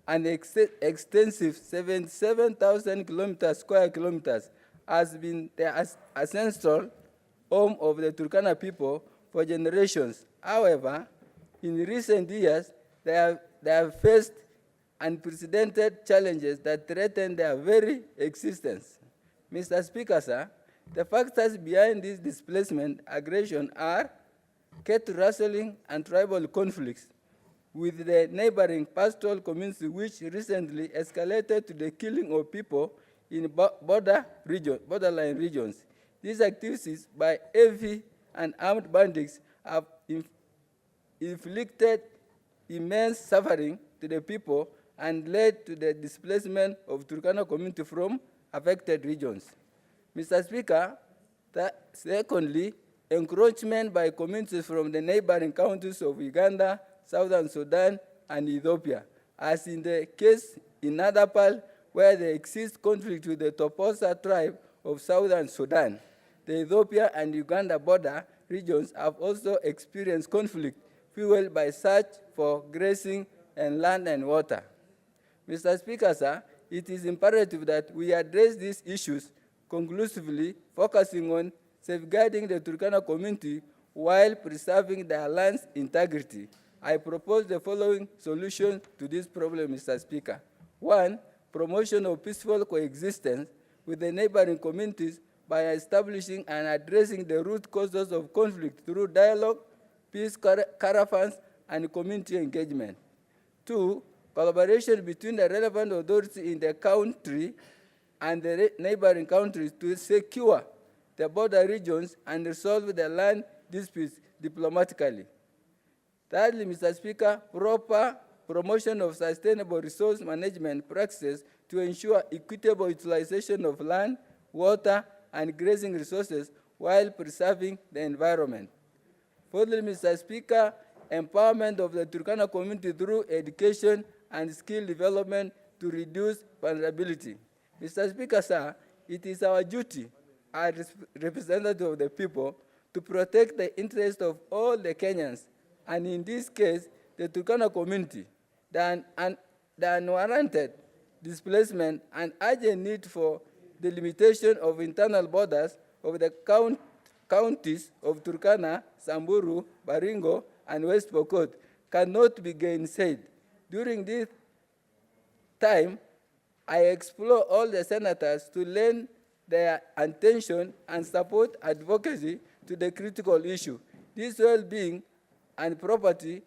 an extensive 77,000 square kilometers, has been the ancestral home of the Turkana people for generations. However, in recent years, they have faced unprecedented challenges that threaten their very existence. Mr. Speaker, sir, the factors behind this displacement aggression are cattle rustling and tribal conflicts with the neighboring pastoral community, which recently escalated to the killing of people in borderline regions. These activities by heavy and armed bandits have inflicted immense suffering to the people and led to the displacement of Turkana community from affected regions. Mr. Speaker, secondly, encroachment by communities from the neighboring countries of Uganda, Southern Sudan, and Ethiopia, as in the case in Nadapal, where there exists conflict with the Toposa tribe of southern Sudan. The Ethiopia and Uganda border regions have also experienced conflict fueled by search for grazing and land and water. Mr. Speaker, sir, it is imperative that we address these issues conclusively, focusing on safeguarding the Turkana community while preserving their land's integrity. I propose the following solution to this problem, Mr. Speaker. 1, promotion of peaceful coexistence with the neighboring communities by establishing and addressing the root causes of conflict through dialogue, peace caravans, and community engagement. 2, collaboration between the relevant authorities in the country and the neighboring countries to secure the border regions and resolve the land disputes diplomatically. Thirdly, Mr. Speaker, proper promotion of sustainable resource management practices to ensure equitable utilization of land, water, and grazing resources while preserving the environment. Fourthly, Mr. Speaker, empowerment of the Turkana community through education and skill development to reduce vulnerability. Mr. Speaker, sir, it is our duty as representatives of the people to protect the interests of all the Kenyans, and in this case, the Turkana community, the unwarranted displacement and urgent need for the limitation of internal borders of the counties of Turkana, Samburu, Baringo, and West Pokot cannot be gainsaid. During this time, I explore all the senators to lend their attention and support advocacy to the critical issue. This well-being and prosperity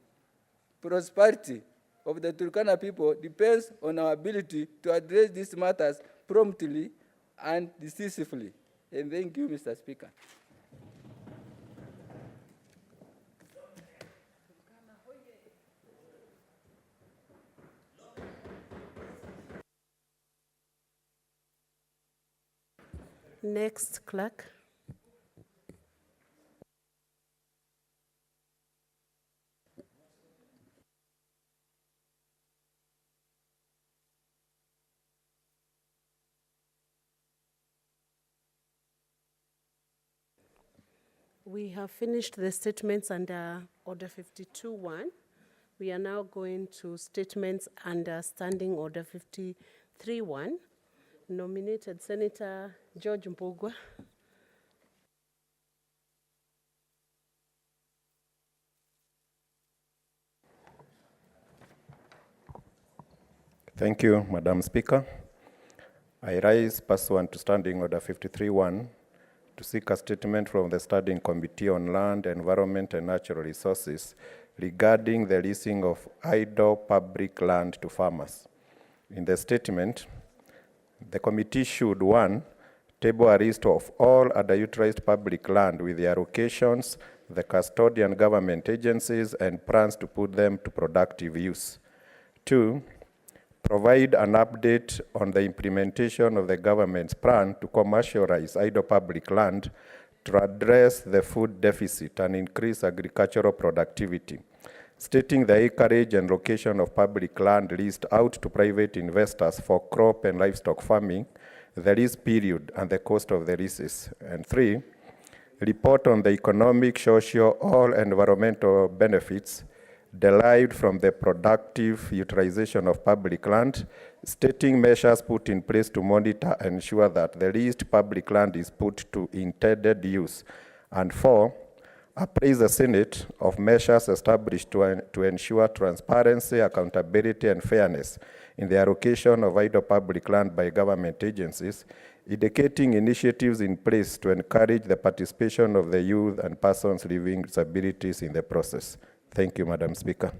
of the Turkana people depends on our ability to address these matters promptly and decisively. And thank you, Mr. Speaker. Next, clerk. We have finished the statements under Order 52.1. We are now going to statements under Standing Order 53.1. Nominated Senator George Mpogwa. Thank you, Madam Speaker. I rise pursuant to Standing Order 53.1 to seek a statement from the Standing Committee on Land, Environment and Natural Resources regarding the leasing of idle public land to farmers. In the statement, the committee should, 1, table a list of all underutilized public land with the allocations, the custodian government agencies, and plans to put them to productive use. 2, provide an update on the implementation of the government's plan to commercialize idle public land to address the food deficit and increase agricultural productivity, stating the acreage and location of public land leased out to private investors for crop and livestock farming, the lease period, and the cost of the leases. And 3, report on the economic, social, or environmental benefits derived from the productive utilization of public land, stating measures put in place to monitor and ensure that the leased public land is put to intended use. And 4, appraise the Senate of measures established to ensure transparency, accountability, and fairness in the allocation of idle public land by government agencies, indicating initiatives in place to encourage the participation of the youth and persons living with disabilities in the process. Thank you, Madam Speaker.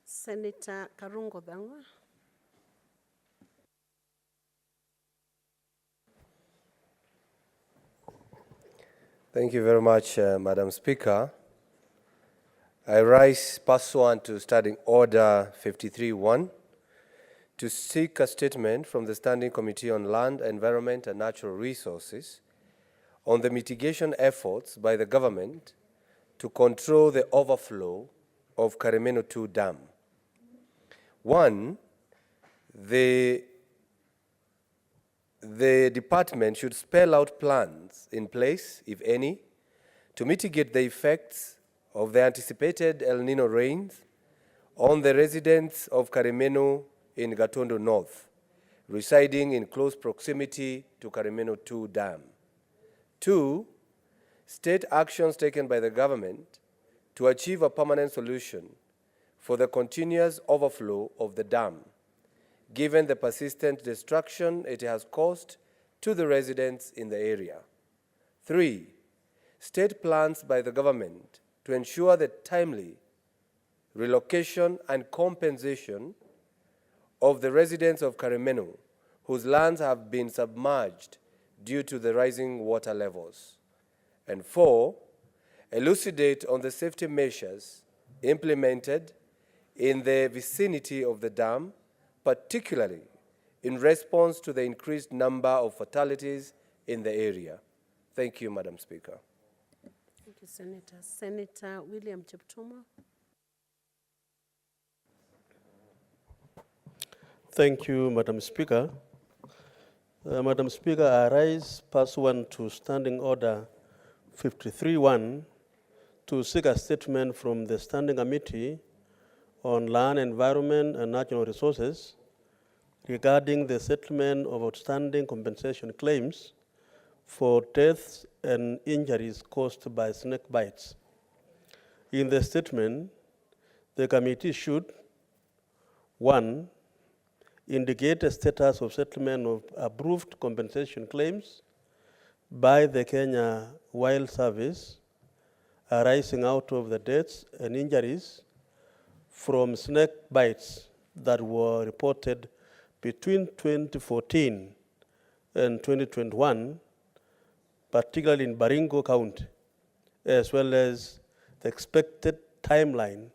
Senator Karungo Dhangwa. Thank you very much, Madam Speaker. I rise pursuant to Standing Order 53.1 to seek a statement from the Standing Committee on Land, Environment and Natural Resources on the mitigation efforts by the government to control the overflow of Karimeno 2 Dam. 1, the department should spell out plans in place, if any, to mitigate the effects of the anticipated El Nino rains on the residents of Karimeno in Gatondo North, residing in close proximity to Karimeno 2 Dam. 2, state actions taken by the government to achieve a permanent solution for the continuous overflow of the dam, given the persistent destruction it has caused to the residents in the area. 3, state plans by the government to ensure the timely relocation and compensation of the residents of Karimeno whose lands have been submerged due to the rising water levels. And 4, elucidate on the safety measures implemented in the vicinity of the dam, particularly in response to the increased number of fatalities in the area. Thank you, Madam Speaker. Thank you, Senator. Senator William Cheptumo. Thank you, Madam Speaker. Madam Speaker, I rise pursuant to Standing Order 53-1 to seek a statement from the Standing Committee on Land, Environment and Natural Resources regarding the settlement of outstanding compensation claims for deaths and injuries caused by snake bites. In the statement, the committee should, 1, indicate a status of settlement of approved compensation claims by the Kenya Wild Service arising out of the deaths and injuries from snake bites that were reported between 2014 and 2021, particularly in Baringo County, as well as the expected timeline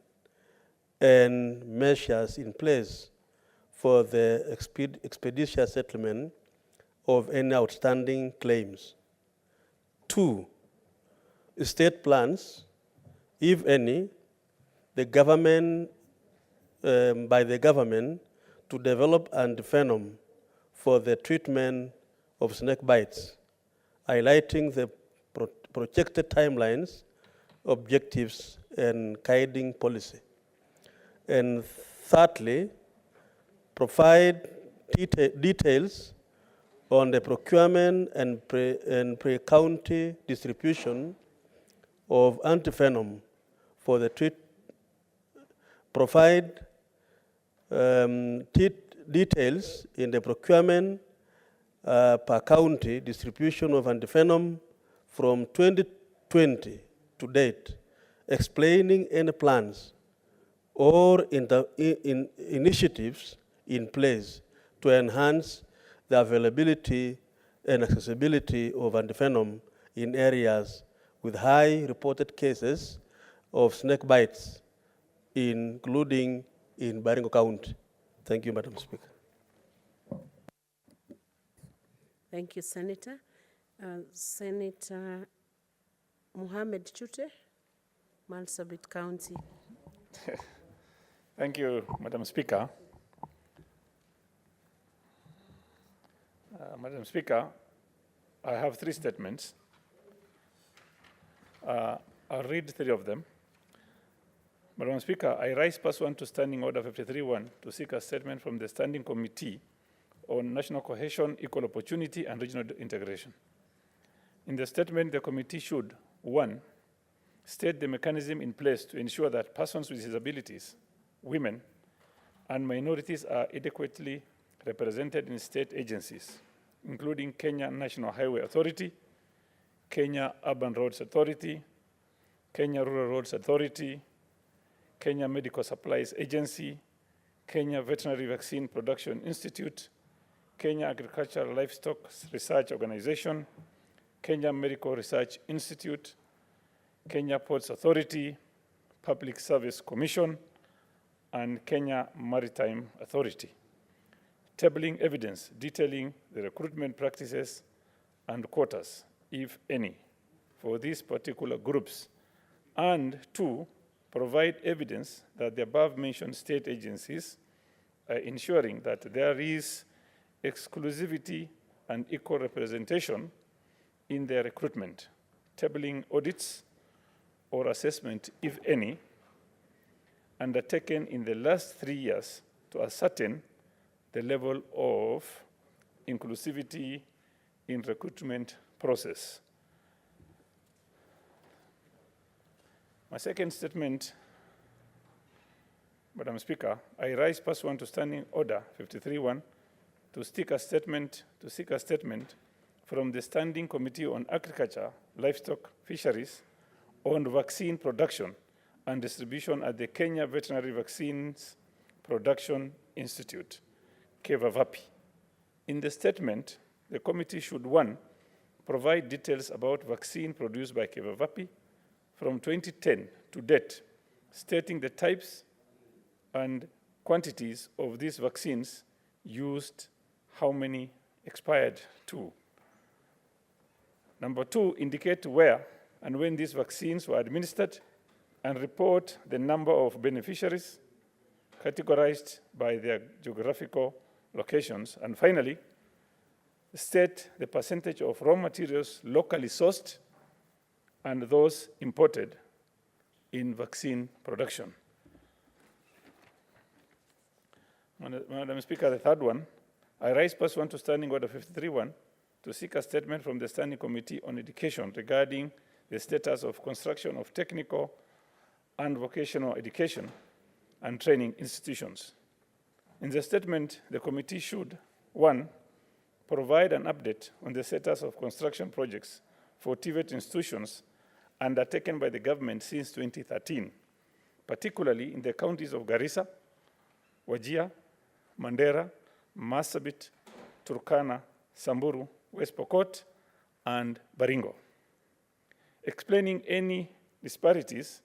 and measures in place for the expeditious settlement of any outstanding claims. 2, state plans, if any, by the government to develop antivenom for the treatment of snake bites, highlighting the projected timelines, objectives, and guiding policy. And thirdly, provide details on the procurement and pre-county distribution of antivenom for the provide details in the procurement per county distribution of antivenom from 2020 to date, explaining any plans or initiatives in place to enhance the availability and accessibility of antivenom in areas with high reported cases of snake bites, including in Baringo County. Thank you, Madam Speaker. Thank you, Senator. Senator Mohammed Chute, Marsabit County. Thank you, Madam Speaker. Madam Speaker, I have 3 statements. I'll read 3 of them. Madam Speaker, I rise pursuant to Standing Order 53-1 to seek a statement from the Standing Committee on National Cohesion, Equal Opportunity, and Regional Integration. In the statement, the committee should, 1, state the mechanism in place to ensure that persons with disabilities, women, and minorities are adequately represented in state agencies, including Kenya National Highway Authority, Kenya Urban Roads Authority, Kenya Rural Roads Authority, Kenya Medical Supplies Agency, Kenya Veterinary Vaccine Production Institute, Kenya Agricultural Livestock Research Organization, Kenya Medical Research Institute, Kenya Ports Authority, Public Service Commission, and Kenya Maritime Authority, tabling evidence detailing the recruitment practices and quotas if any, for these particular groups, and 2, provide evidence that the above-mentioned state agencies are ensuring that there is exclusivity and equal representation in their recruitment, tabling audits or assessment, if any, undertaken in the last 3 years to ascertain the level of inclusivity in recruitment process. My second statement, Madam Speaker, I rise pursuant to Standing Order 53-1 to seek a statement from the Standing Committee on Agriculture, Livestock, Fisheries on vaccine production and distribution at the Kenya Veterinary Vaccines Production Institute, KVAVAPI. In the statement, the committee should, 1, provide details about vaccine produced by KVAVAPI from 2010 to date, stating the types and quantities of these vaccines used, how many expired, 2. Number 2, indicate where and when these vaccines were administered and report the number of beneficiaries categorized by their geographical locations. And finally, state the percentage of raw materials locally sourced and those imported in vaccine production. Madam Speaker, the third one, I rise pursuant to Standing Order 53-1 to seek a statement from the Standing Committee on Education regarding the status of construction of technical and vocational education and training institutions. In the statement, the committee should, 1, provide an update on the status of construction projects for TVET institutions undertaken by the government since 2013, particularly in the counties of Garissa, Wajir, Mandera, Marsabit, Turkana, Samburu, West Pokot, and Baringo, explaining any disparities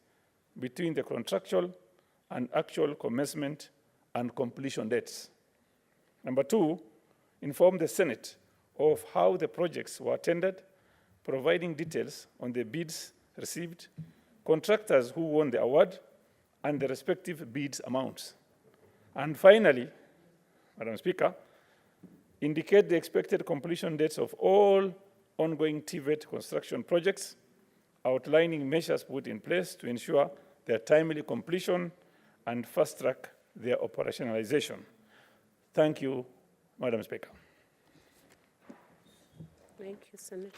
between the contractual and actual commencement and completion dates. Number 2, inform the Senate of how the projects were tendered, providing details on the bids received, contractors who won the award, and the respective bids amounts. And finally, Madam Speaker, indicate the expected completion dates of all ongoing TVET construction projects, outlining measures put in place to ensure their timely completion and fast-track their operationalization. Thank you, Madam Speaker. Thank you, Senator.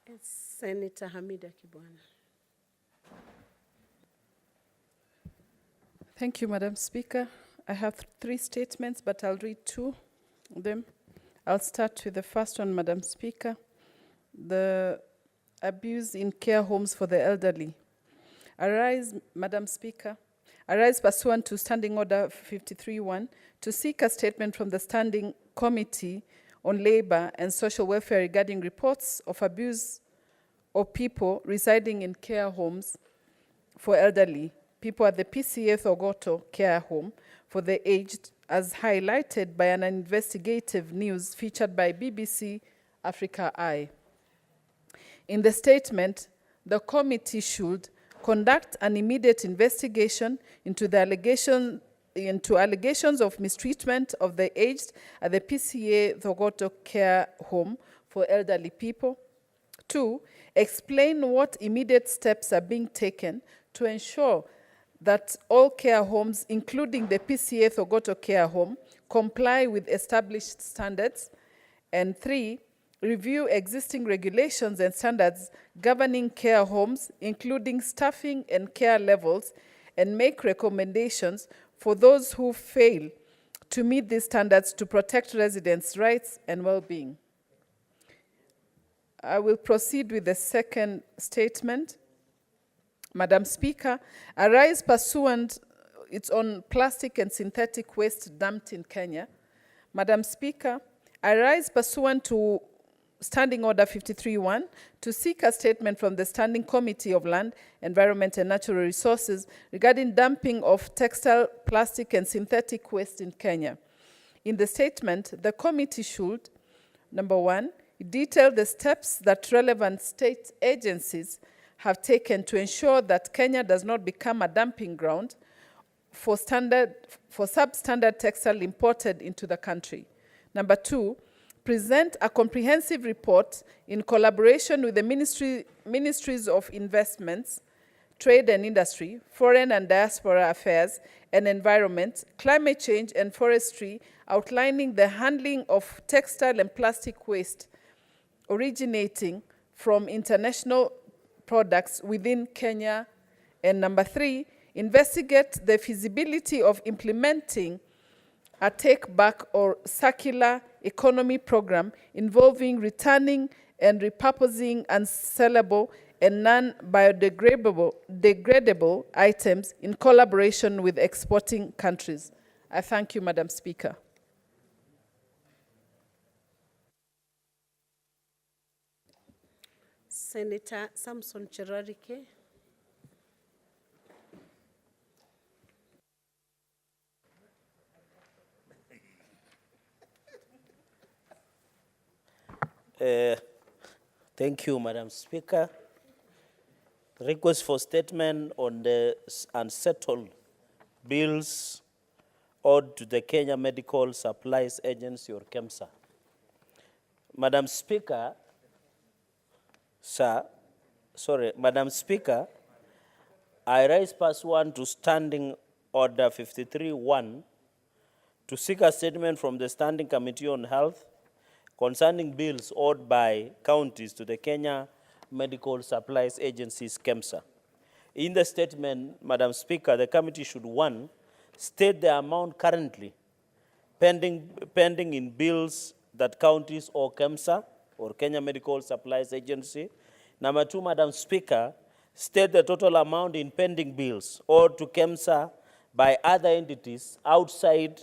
It's Senator Hamida Kibwana. Thank you, Madam Speaker. I have 3 statements, but I'll read 2 of them. I'll start with the first one, Madam Speaker. The abuse in care homes for the elderly. Arise, Madam Speaker, arise pursuant to Standing Order 53-1 to seek a statement from the Standing Committee on Labor and Social Welfare regarding reports of abuse of people residing in care homes for elderly people at the PCA Thogoto Care Home for the Aged, as highlighted by an investigative news featured by BBC Africa Eye. In the statement, the committee should conduct an immediate investigation into allegations of mistreatment of the aged at the PCA Thogoto Care Home for elderly people. 2, explain what immediate steps are being taken to ensure that all care homes, including the PCA Thogoto Care Home, comply with established standards. And 3, review existing regulations and standards governing care homes, including staffing and care levels, and make recommendations for those who fail to meet these standards to protect residents' rights and well-being. I will proceed with the second statement. Madam Speaker, arise pursuant, it's on plastic and synthetic waste dumped in Kenya. Madam Speaker, arise pursuant to Standing Order 53-1 to seek a statement from the Standing Committee of Land, Environment and Natural Resources regarding dumping of textile, plastic and synthetic waste in Kenya. In the statement, the committee should, number 1, It detailed the steps that relevant state agencies have taken to ensure that Kenya does not become a dumping ground for substandard textile imported into the country. Number 2, present a comprehensive report in collaboration with the Ministries of Investments, Trade and Industry, Foreign and Diaspora Affairs and Environment, Climate Change and Forestry, outlining the handling of textile and plastic waste originating from international products within Kenya. And number 3, investigate the feasibility of implementing a take-back or circular economy program involving returning and repurposing unsellable and non-biodegradable items in collaboration with exporting countries. I thank you, Madam Speaker. Senator Samson Cherarike. Thank you, Madam Speaker. Request for statement on the unsettled bills owed to the Kenya Medical Supplies Agency, or KEMSA. Madam Speaker, Madam Speaker, I raise #1 to Standing Order 53-1 to seek a statement from the Standing Committee on Health concerning bills owed by counties to the Kenya Medical Supplies Agency's KEMSA. In the statement, Madam Speaker, the committee should, 1, state the amount currently pending in bills that counties owe KEMSA, or Kenya Medical Supplies Agency. Number 2, Madam Speaker, state the total amount in pending bills owed to KEMSA by other entities outside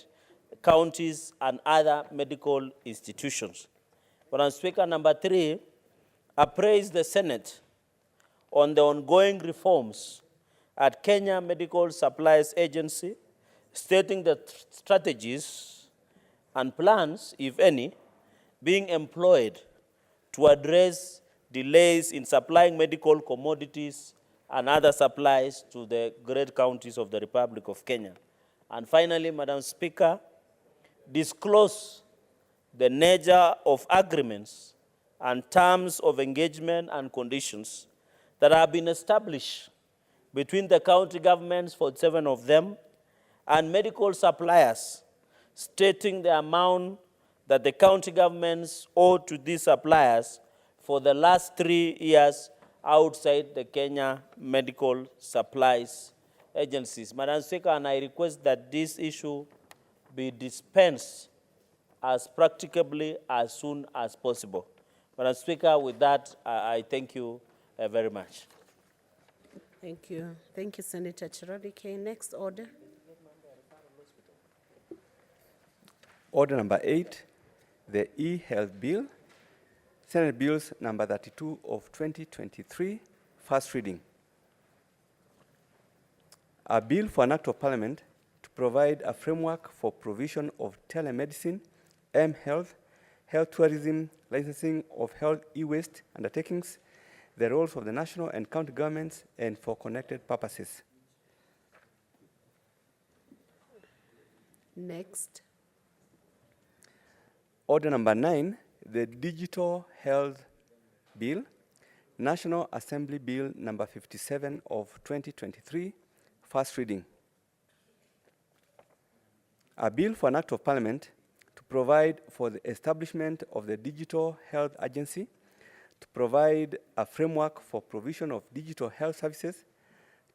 counties and other medical institutions. Madam Speaker, number 3, appraise the Senate on the ongoing reforms at Kenya Medical Supplies Agency, stating the strategies and plans, if any, being employed to address delays in supplying medical commodities and other supplies to the great counties of the Republic of Kenya. And finally, Madam Speaker, disclose the nature of agreements and terms of engagement and conditions that have been established between the county governments, 47 of them, and medical suppliers, stating the amount that the county governments owe to these suppliers for the last 3 years outside the Kenya Medical Supplies Agencies. Madam Speaker, and I request that this issue be dispensed as practicably as soon as possible. Madam Speaker, with that, I thank you very much. Thank you. Thank you, Senator Cherarike. Next order. Order number 8, the e-health bill, Senate Bills number 32 of 2023, first reading. A bill for an act of parliament to provide a framework for provision of telemedicine, m-health, health tourism, licensing of health e-waste undertakings, the roles of the national and county governments, and for connected purposes. Next. Order number 9, the Digital Health Bill, National Assembly Bill number 57 of 2023, first reading. A bill for an act of parliament to provide for the establishment of the Digital Health Agency, to provide a framework for provision of digital health services,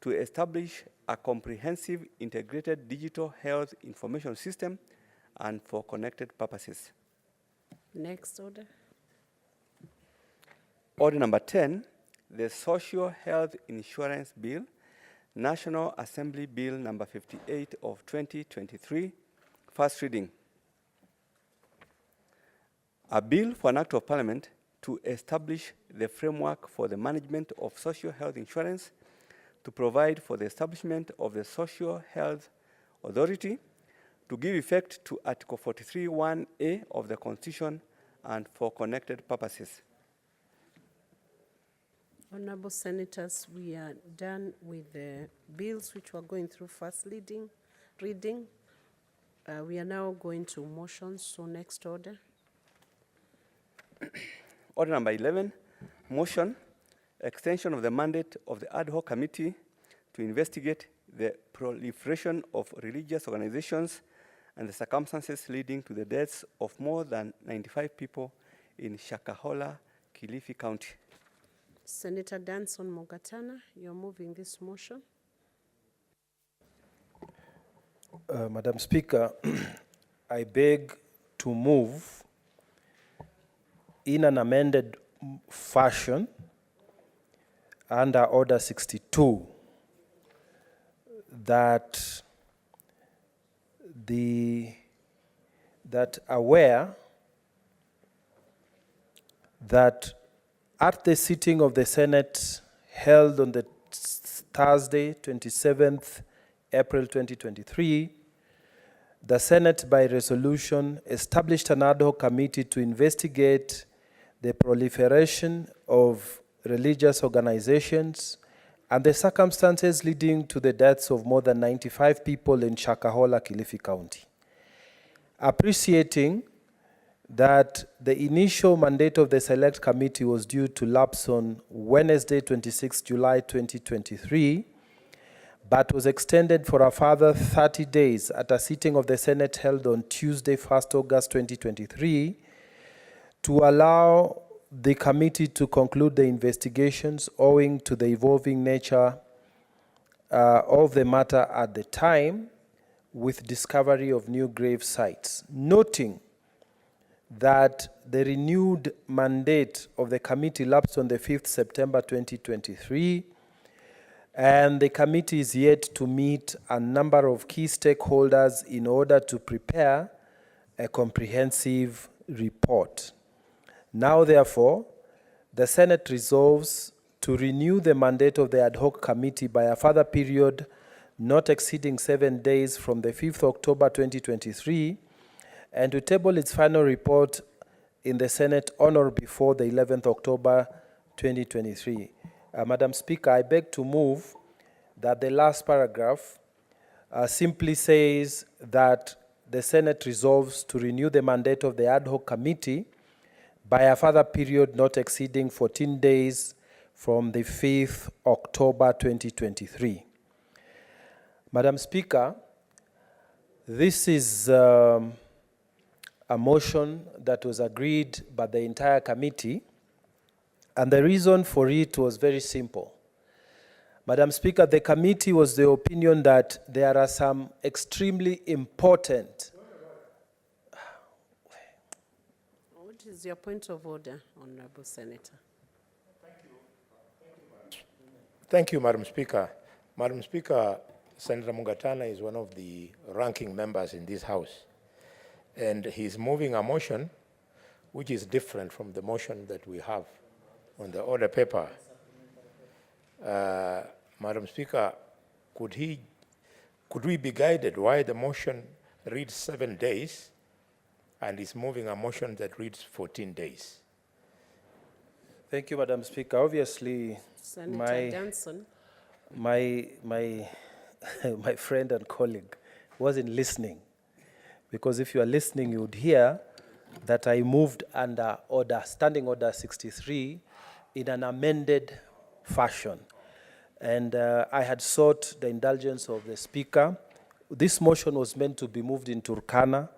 to establish a comprehensive integrated digital health information system, and for connected purposes. Next order. Order number 10, the Social Health Insurance Bill, National Assembly Bill number 58 of 2023, first reading. A bill for an act of parliament to establish the framework for the management of social health insurance, to provide for the establishment of the Social Health Authority, to give effect to Article 43(1)(a) of the Constitution, and for connected purposes. Honorable Senators, we are done with the bills which were going through first reading. We are now going to motions, so next order. Order number 11, motion, extension of the mandate of the ad hoc committee to investigate the proliferation of religious organizations and the circumstances leading to the deaths of more than 95 people in Shakahola, Kilifi County. Senator Danson Mogatana, you're moving this motion. Madam Speaker, I beg to move in an amended fashion under Order 62 that aware that at the sitting of the Senate held on the Thursday, 27th April 2023, the Senate by resolution established an ad hoc committee to investigate the proliferation of religious organizations and the circumstances leading to the deaths of more than 95 people in Shakahola, Kilifi County. Appreciating that the initial mandate of the Select Committee was due to lapse on Wednesday, 26 July 2023, but was extended for a further 30 days at a sitting of the Senate held on Tuesday, 1st August 2023, to allow the committee to conclude the investigations owing to the evolving nature of the matter at the time, with discovery of new grave sites. Noting that the renewed mandate of the committee lapsed on the 5th September 2023, and the committee is yet to meet a number of key stakeholders in order to prepare a comprehensive report. Now, therefore, the Senate resolves to renew the mandate of the ad hoc committee by a further period not exceeding 7 days from the 5th October 2023, and to table its final report in the Senate on or before the 11th October 2023. Madam Speaker, I beg to move that the last paragraph simply says that the Senate resolves to renew the mandate of the ad hoc committee by a further period not exceeding 14 days from the 5th October 2023. Madam Speaker, this is a motion that was agreed by the entire committee, and the reason for it was very simple. Madam Speaker, the committee was the opinion that there are some extremely important. What is your point of order, Honorable Senator? Thank you, Madam Speaker. Madam Speaker, Senator Mugatana is one of the ranking members in this House, and he's moving a motion which is different from the motion that we have on the order paper. Madam Speaker, could we be guided why the motion reads 7 days and is moving a motion that reads 14 days? Thank you, Madam Speaker. Obviously, Senator Danson. my friend and colleague wasn't listening, because if you are listening, you would hear that I moved under Standing Order 63 in an amended fashion. And I had sought the indulgence of the Speaker. This motion was meant to be moved in Turkana.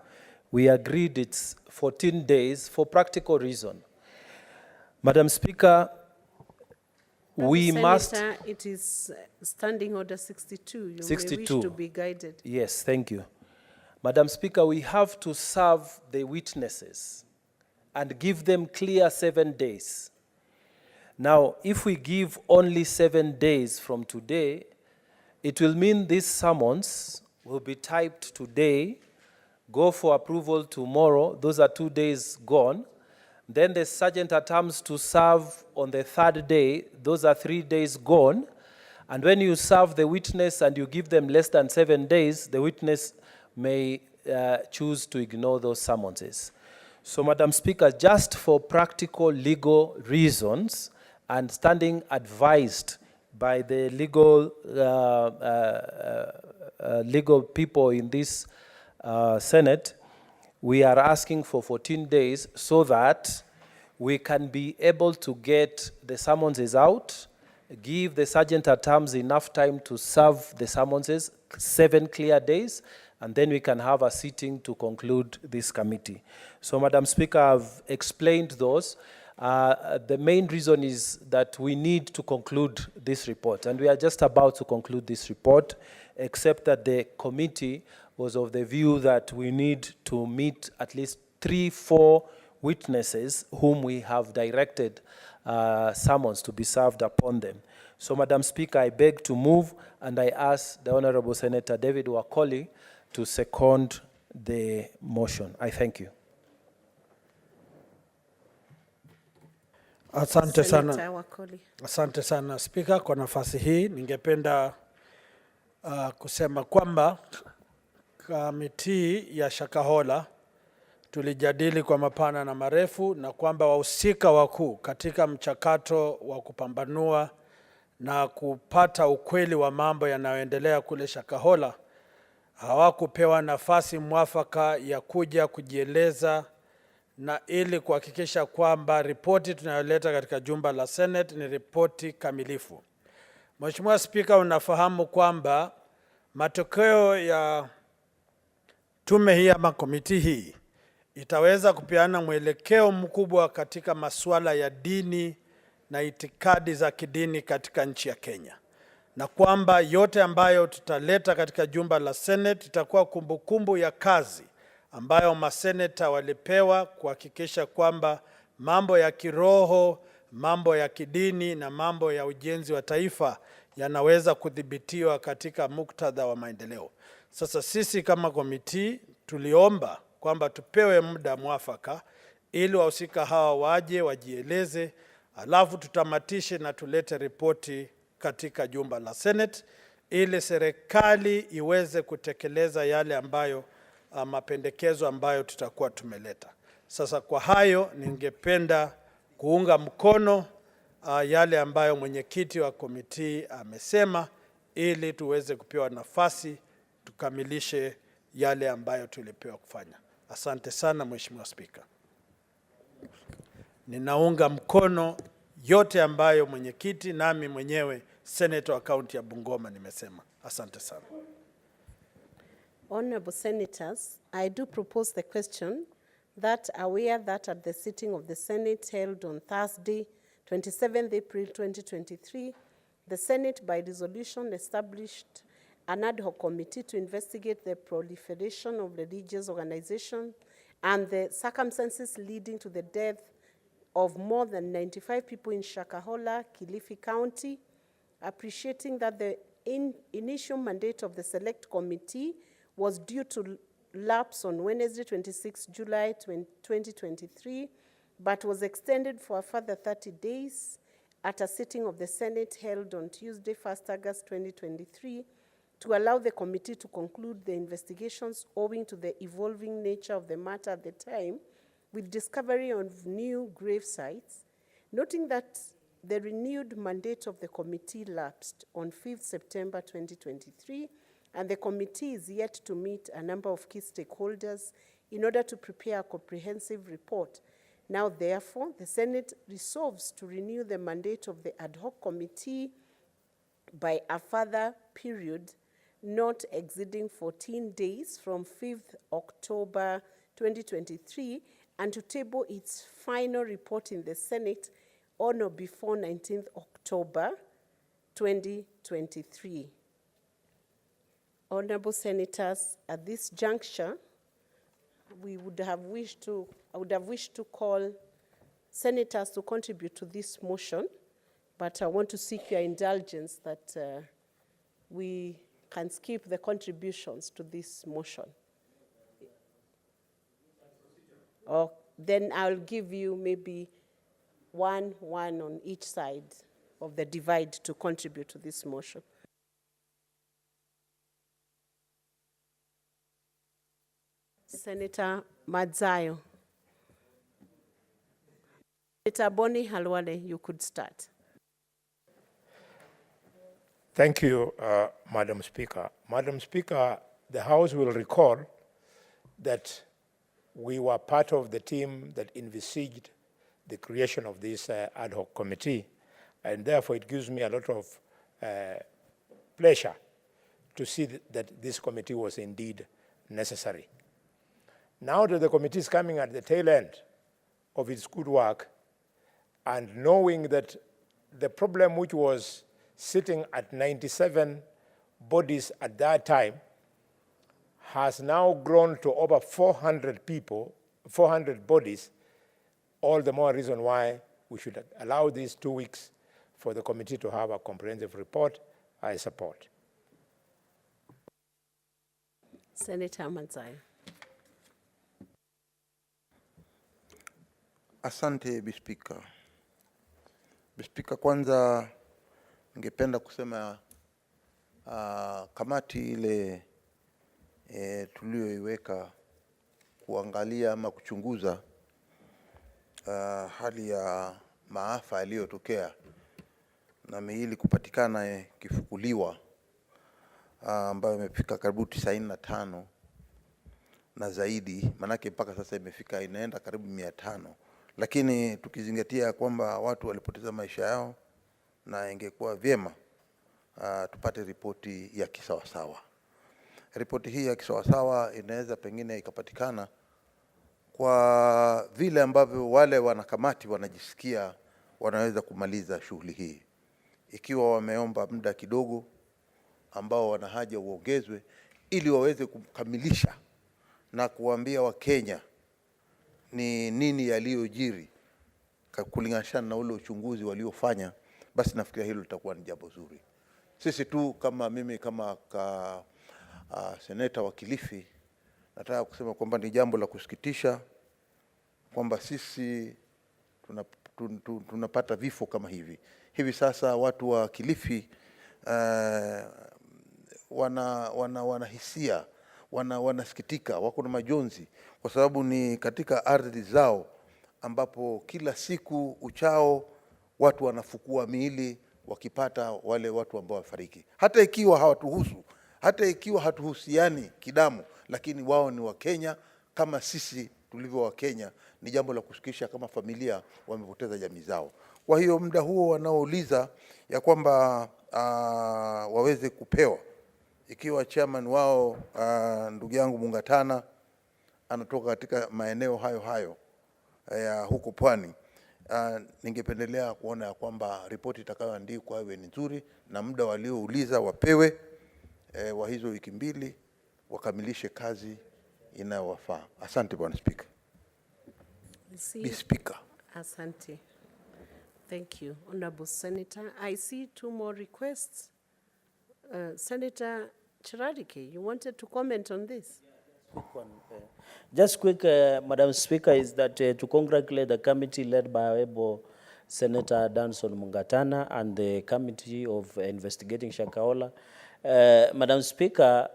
We agreed it's 14 days for practical reason. Madam Speaker, we must... Senator, it is Standing Order 62. You 62. may wish to be guided. Yes, thank you. Madam Speaker, we have to serve the witnesses and give them clear 7 days. Now, if we give only 7 days from today, it will mean these summons will be typed today, go for approval tomorrow. Those are 2 days gone. Then the sergeant attempts to serve on the 3rd day. Those are 3 days gone. And when you serve the witness and you give them less than 7 days, the witness may choose to ignore those summonses. So, Madam Speaker, just for practical legal reasons and standing advised by the legal people in this Senate, we are asking for 14 days so that we can be able to get the summonses out, give the sergeant at arms enough time to serve the summonses, 7 clear days, and then we can have a sitting to conclude this committee. So, Madam Speaker, I've explained those. The main reason is that we need to conclude this report, and we are just about to conclude this report, except that the committee was of the view that we need to meet at least 3-4 witnesses whom we have directed summons to be served upon them. So, Madam Speaker, I beg to move, and I ask the Honorable Senator David Wakoli to second the motion. I thank you. Asante sana. Senator Wakoli. Asante sana Speaker, kwa nafasi hii ningependa kusema kwamba kamiti ya Shakahola tulijadili kwa mapana na marefu, na kwamba wahusika wakuu katika mchakato wa kupambanua na kupata ukweli wa mambo yanayoendelea kule Shakahola hawakupewa nafasi mwafaka ya kuja kujieleza, na ili kuhakikisha kwamba ripoti tunayoleta katika jumba la Senate ni ripoti kamilifu. Mheshimiwa Spika, unafahamu kwamba matokeo ya tume hii ama komiti hii itaweza kupeana mwelekeo mkubwa katika masuala ya dini na itikadi za kidini katika nchi ya Kenya, na kwamba yote ambayo tutaleta katika jumba la Senate itakuwa kumbukumbu ya kazi ambayo maseneta walipewa kuhakikisha kwamba mambo ya kiroho, mambo ya kidini na mambo ya ujenzi wa taifa yanaweza kudhibitiwa katika muktadha wa maendeleo. Sasa sisi kama komiti tuliomba kwamba tupewe muda mwafaka ili wahusika hawa waje wajieleze, alafu tutamatishe na tulete ripoti katika jumba la Senate ili serikali iweze kutekeleza yale ambayo mapendekezo ambayo tutakuwa tumeleta. Sasa kwa hayo ningependa kuunga mkono yale ambayo mwenyekiti wa komiti amesema, ili tuweze kupewa nafasi tukamilishe yale ambayo tulipewa kufanya. Asante sana Mheshimiwa Spika. Ninaunga mkono yote ambayo mwenyekiti nami mwenyewe Senator wa kaunti ya Bungoma nimesema. Asante sana. Honorable Senators, I do propose the question that aware that at the sitting of the Senate held on Thursday, 27th April 2023, the Senate by resolution established an ad hoc committee to investigate the proliferation of religious organizations and the circumstances leading to the death of more than 95 people in Shakahola, Kilifi County, appreciating that the initial mandate of the select committee was due to lapse on Wednesday, 26 July 2023, but was extended for a further 30 days at a sitting of the Senate held on Tuesday, 1st August 2023, to allow the committee to conclude the investigations owing to the evolving nature of the matter at the time, with discovery of new grave sites, noting that the renewed mandate of the committee lapsed on 5th September 2023, and the committee is yet to meet a number of key stakeholders in order to prepare a comprehensive report. Now, therefore, the Senate resolves to renew the mandate of the ad hoc committee by a further period not exceeding 14 days from 5th October 2023, and to table its final report in the Senate on or before 19th October 2023. Honorable Senators, at this juncture, I would have wished to call senators to contribute to this motion, but I want to seek your indulgence that we can skip the contributions to this motion. Or then I'll give you maybe one on each side of the divide to contribute to this motion. Senator Madzayo. Senator Boni Halwale, you could start. Thank you, Madam Speaker. Madam Speaker, the House will recall that we were part of the team that envisaged the creation of this ad hoc committee, and therefore it gives me a lot of pleasure to see that this committee was indeed necessary. Now that the committee is coming at the tail end of its good work, and knowing that the problem which was sitting at 97 bodies at that time has now grown to over 400 people, 400 bodies, all the more reason why we should allow these 2 weeks for the committee to have a comprehensive report, I support. Senator Manzai. Asante Bispika. Bispika, kwanza ningependa kusema kamati ile tulioiweka kuangalia ama kuchunguza hali ya maafa yaliyotokea na miili kupatikana kifukuliwa ambayo imefika karibu 95 na zaidi, manake mpaka sasa imefika inaenda karibu 500, lakini tukizingatia kwamba watu walipoteza maisha yao, na ingekuwa vyema tupate ripoti ya kisawasawa. Ripoti hii ya kisawasawa inaweza pengine ikapatikana kwa vile ambavyo wale wanakamati wanajisikia wanaweza kumaliza shughuli hii. Ikiwa wameomba muda kidogo ambao wana haja uongezwe ili waweze kukamilisha na kuambia Wakenya ni nini yaliyojiri kulinganisha na ule uchunguzi waliofanya, basi nafikiria hilo litakuwa ni jambo zuri. Sisi tu kama mimi kama seneta wa Kilifi, nataka kusema kwamba ni jambo la kusikitisha kwamba sisi tunapata vifo kama hivi. Hivi sasa watu wa Kilifi wanahisia, wanasikitika, wako na majonzi kwa sababu ni katika ardhi zao ambapo kila siku uchao watu wanafukua miili wakipata wale watu ambao wafariki. Hata ikiwa hawatuhusu, hata ikiwa hatuhusiani kidamu, lakini wao ni Wakenya kama sisi tulivyo Wakenya. Ni jambo la kusikitisha kama familia wamepoteza jamii zao. Kwa hiyo muda huo wanaouliza ya kwamba waweze kupewa, ikiwa chairman wao ndugu yangu Tana anatoka katika maeneo hayo ya huko pwani, ningependelea kuona ya kwamba ripoti itakayoandikwa iwe ni nzuri na muda waliouliza wapewe wa hizo wiki 2 wakamilishe kazi inayowafaa. Asante Bwana Speaker. Speaker. Asante. Thank you, Honorable Senator. I see 2 more requests. Senator Chiradike, you wanted to comment on this? Quick one. Just quick, Madam Speaker, is that to congratulate the committee led by able Senator Danson Mungatana and the committee of investigating Shakahola. Madam Speaker,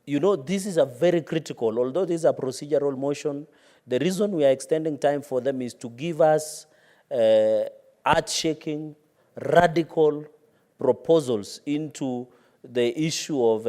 you know, this is a very critical, although this is a procedural motion, the reason we are extending time for them is to give us earth-shaking, radical proposals into the issue of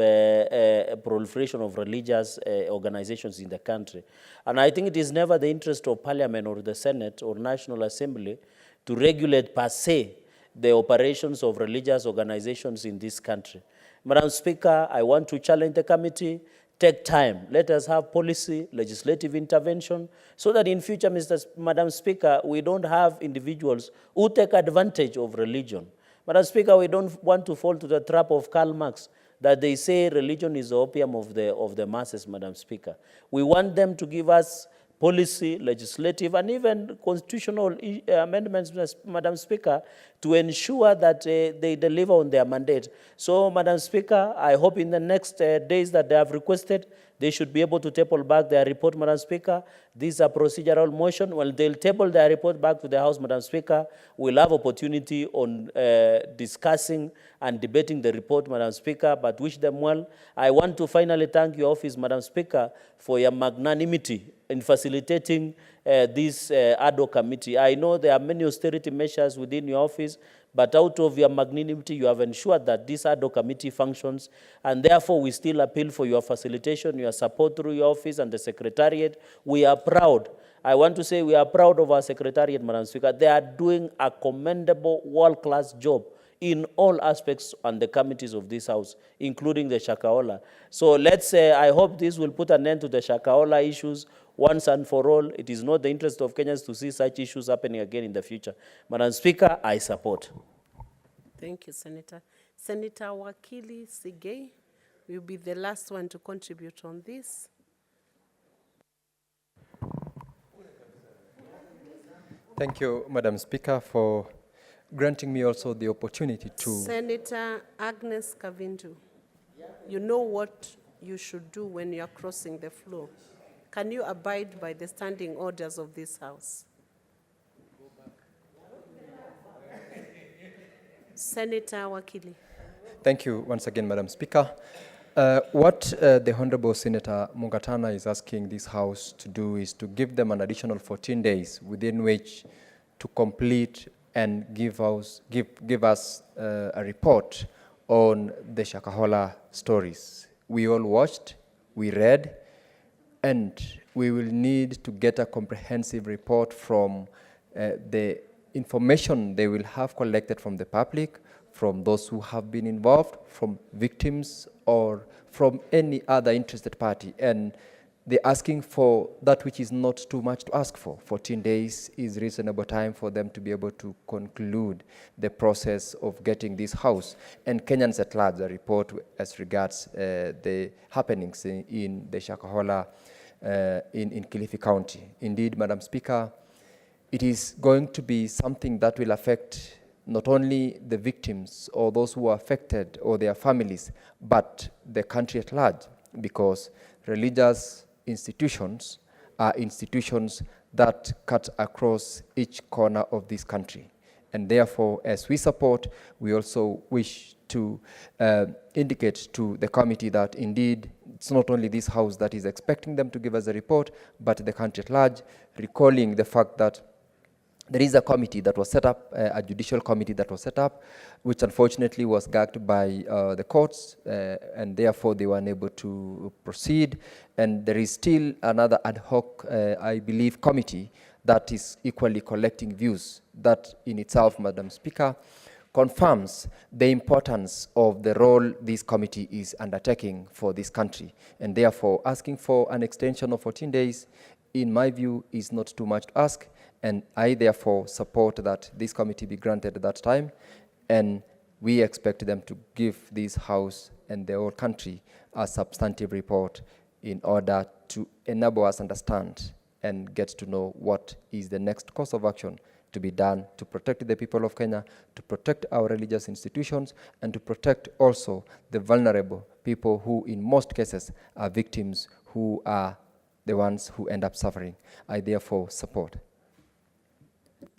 proliferation of religious organizations in the country. And I think it is never the interest of Parliament or the Senate or National Assembly to regulate per se the operations of religious organizations in this country. Madam Speaker, I want to challenge the committee, take time. Let us have policy, legislative intervention, so that in future, Madam Speaker, we don't have individuals who take advantage of religion. Madam Speaker, we don't want to fall to the trap of Karl Marx, that they say religion is the opium of the masses, Madam Speaker. We want them to give us policy, legislative, and even constitutional amendments, Madam Speaker, to ensure that they deliver on their mandate. So, Madam Speaker, I hope in the next days that they have requested, they should be able to table back their report, Madam Speaker. This is a procedural motion. Well, they'll table their report back to the House, Madam Speaker. We'll have opportunity on discussing and debating the report, Madam Speaker, but wish them well. I want to finally thank your office, Madam Speaker, for your magnanimity in facilitating this ad hoc committee. I know there are many austerity measures within your office, but out of your magnanimity, you have ensured that this ad hoc committee functions, and therefore we still appeal for your facilitation, your support through your office and the Secretariat. We are proud. I want to say we are proud of our Secretariat, Madam Speaker. They are doing a commendable, world-class job in all aspects on the committees of this House, including the Shakahola. So let's say, I hope this will put an end to the Shakahola issues once and for all. It is not the interest of Kenyans to see such issues happening again in the future. Madam Speaker, I support. Thank you, Senator. Senator Wakili Sigei will be the last one to contribute on this. Thank you, Madam Speaker, for granting me also the opportunity to... Senator Agnes Kavindu, you know what you should do when you are crossing the floor. Can you abide by the standing orders of this House? Senator Wakili. Thank you once again, Madam Speaker. What the Honorable Senator Tana is asking this House to do is to give them an additional 14 days within which to complete and give us a report on the Shakahola stories. We all watched, we read, and we will need to get a comprehensive report from the information they will have collected from the public, from those who have been involved, from victims, or from any other interested party. And they're asking for that which is not too much to ask for. 14 days is reasonable time for them to be able to conclude the process of getting this House and Kenyans at large a report as regards the happenings in the Shakahola in Kilifi County. Indeed, Madam Speaker, it is going to be something that will affect not only the victims or those who are affected or their families, but the country at large, because religious institutions are institutions that cut across each corner of this country. And therefore, as we support, we also wish to indicate to the committee that indeed it's not only this House that is expecting them to give us a report, but the country at large, recalling the fact that there is a committee that was set up, a judicial committee that was set up, which unfortunately was gagged by the courts, and therefore they were unable to proceed. And there is still another ad hoc, I believe, committee that is equally collecting views. That in itself, Madam Speaker, confirms the importance of the role this committee is undertaking for this country. And therefore, asking for an extension of 14 days, in my view, is not too much to ask. And I therefore support that this committee be granted that time, and we expect them to give this House and the whole country a substantive report in order to enable us understand and get to know what is the next course of action to be done to protect the people of Kenya, to protect our religious institutions, and to protect also the vulnerable people who in most cases are victims, who are the ones who end up suffering. I therefore support.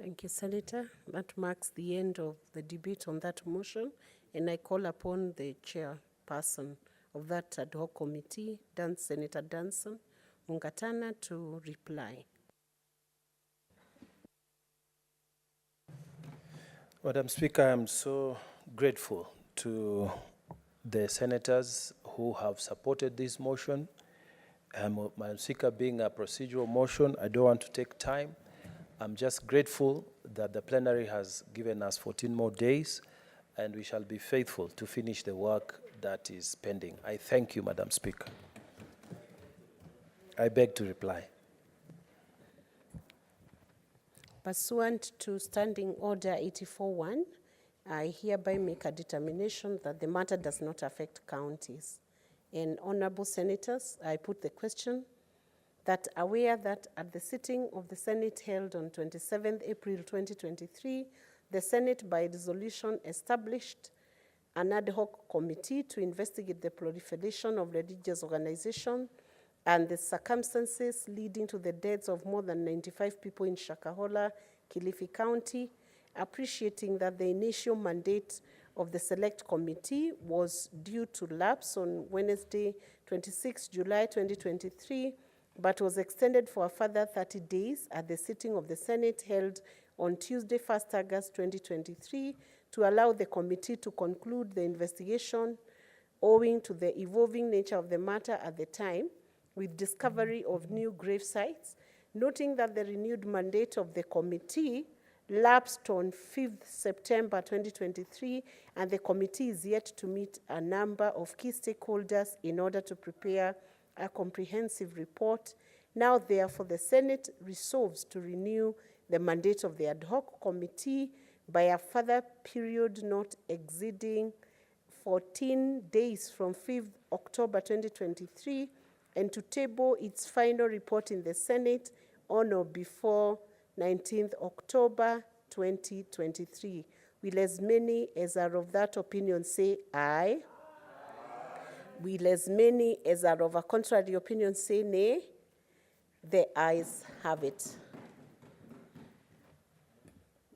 Thank you, Senator. That marks the end of the debate on that motion, and I call upon the chairperson of that ad hoc committee, Senator Danson Mungatana, to reply. Madam Speaker, I'm so grateful to the senators who have supported this motion. Madam Speaker, being a procedural motion, I don't want to take time. I'm just grateful that the plenary has given us 14 more days, and we shall be faithful to finish the work that is pending. I thank you, Madam Speaker. I beg to reply. Pursuant to Standing Order 84-1, I hereby make a determination that the matter does not affect counties. And honorable senators, I put the question that aware that at the sitting of the Senate held on 27th April 2023, the Senate by resolution established an ad hoc committee to investigate the proliferation of religious organizations and the circumstances leading to the deaths of more than 95 people in Shakahola, Kilifi County, appreciating that the initial mandate of the select committee was due to lapse on Wednesday, 26 July 2023, but was extended for a further 30 days at the sitting of the Senate held on Tuesday, 1st August 2023, to allow the committee to conclude the investigation owing to the evolving nature of the matter at the time, with discovery of new grave sites, noting that the renewed mandate of the committee lapsed on 5th September 2023, and the committee is yet to meet a number of key stakeholders in order to prepare a comprehensive report. Now, therefore, the Senate resolves to renew the mandate of the ad hoc committee by a further period not exceeding 14 days from 5th October 2023, and to table its final report in the Senate on or before 19th October 2023. Will as many as are of that opinion say aye? Will as many as are of a contrary opinion say nay? The ayes have it.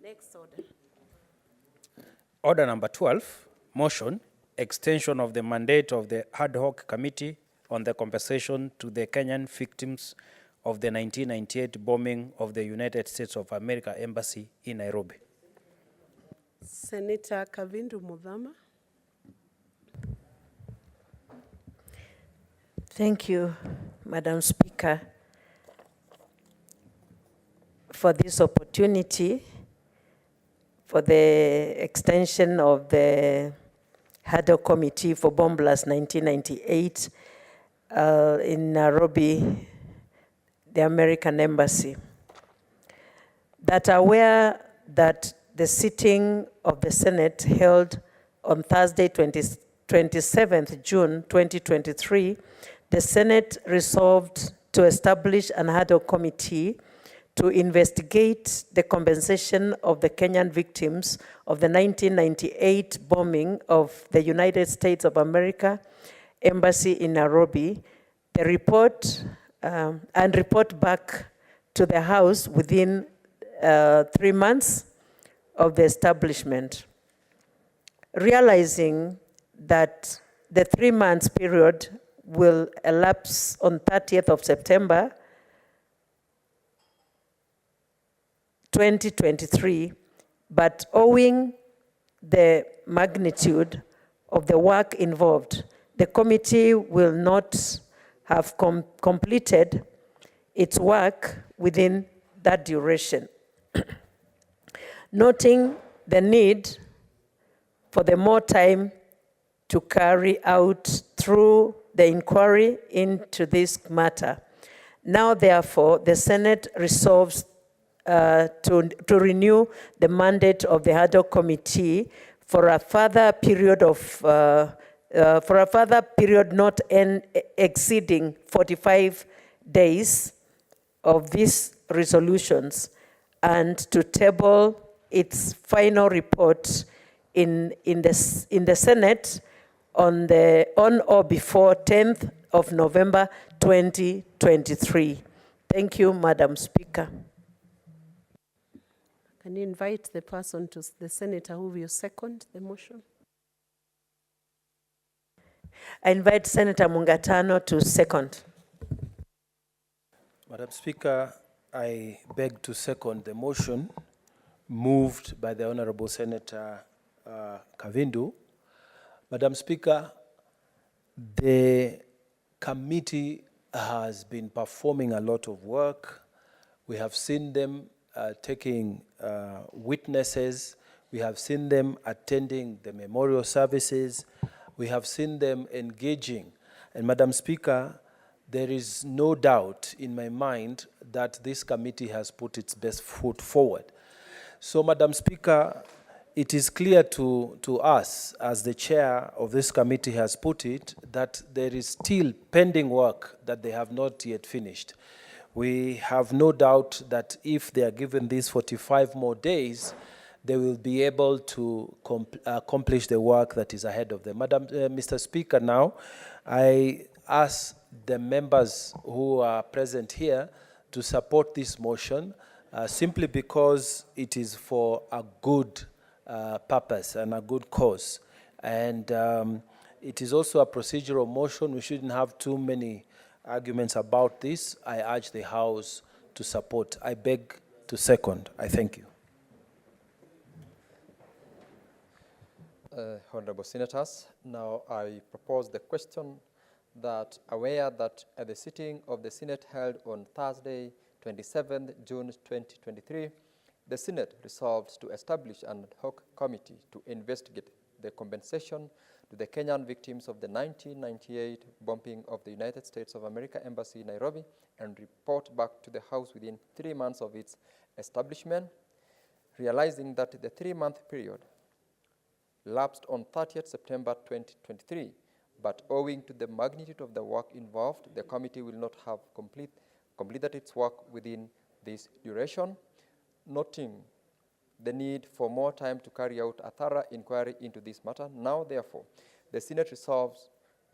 Next order. Order number 12, motion, extension of the mandate of the ad hoc committee on the compensation to the Kenyan victims of the 1998 bombing of the United States of America Embassy in Nairobi. Senator Kavindu Mudhama. Thank you, Madam Speaker, for this opportunity for the extension of the ad hoc committee for Bomb Blast 1998 in Nairobi, the American Embassy. That aware that the sitting of the Senate held on Thursday, 27th June 2023, the Senate resolved to establish an ad hoc committee to investigate the compensation of the Kenyan victims of the 1998 bombing of the United States of America Embassy in Nairobi. The report and report back to the House within 3 months of the establishment. Realizing that the 3 months period will elapse on 30th of September 2023, but owing the magnitude of the work involved, the committee will not have completed its work within that duration. Noting the need for the more time to carry out through the inquiry into this matter. Now, therefore, the Senate resolves to renew the mandate of the ad hoc committee for a further period of not exceeding 45 days of these resolutions, and to table its final report in the Senate on or before 10th of November 2023. Thank you, Madam Speaker. Can you invite the person to the senator who will second the motion? I invite Senator Mungatano to second. Madam Speaker, I beg to second the motion moved by the Honorable Senator Kavindu. Madam Speaker, the committee has been performing a lot of work. We have seen them taking witnesses. We have seen them attending the memorial services. We have seen them engaging. And Madam Speaker, there is no doubt in my mind that this committee has put its best foot forward. So, Madam Speaker, it is clear to us, as the chair of this committee has put it, that there is still pending work that they have not yet finished. We have no doubt that if they are given these 45 more days, they will be able to accomplish the work that is ahead of them. Mr. Speaker, now, I ask the members who are present here to support this motion simply because it is for a good purpose and a good cause. And it is also a procedural motion. We shouldn't have too many arguments about this, I urge the House to support. I beg to second. I thank you. Honorable Senators, now I propose the question that aware that at the sitting of the Senate held on Thursday, 27th June 2023, the Senate resolved to establish an ad hoc committee to investigate the compensation to the Kenyan victims of the 1998 bombing of the United States of America Embassy in Nairobi and report back to the House within 3 months of its establishment, realizing that the 3-month period lapsed on 30th September 2023, but owing to the magnitude of the work involved, the committee will not have completed its work within this duration, noting the need for more time to carry out a thorough inquiry into this matter. Now, therefore, the Senate resolves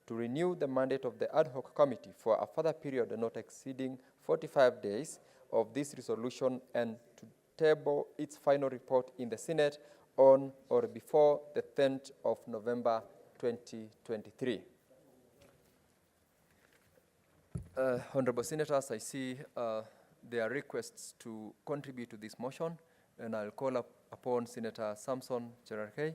to renew the mandate of the ad hoc committee for a further period not exceeding 45 days of this resolution and to table its final report in the Senate on or before the 10th of November 2023. Honorable Senators, I see there are requests to contribute to this motion, and I'll call upon Senator Samson Cherargei.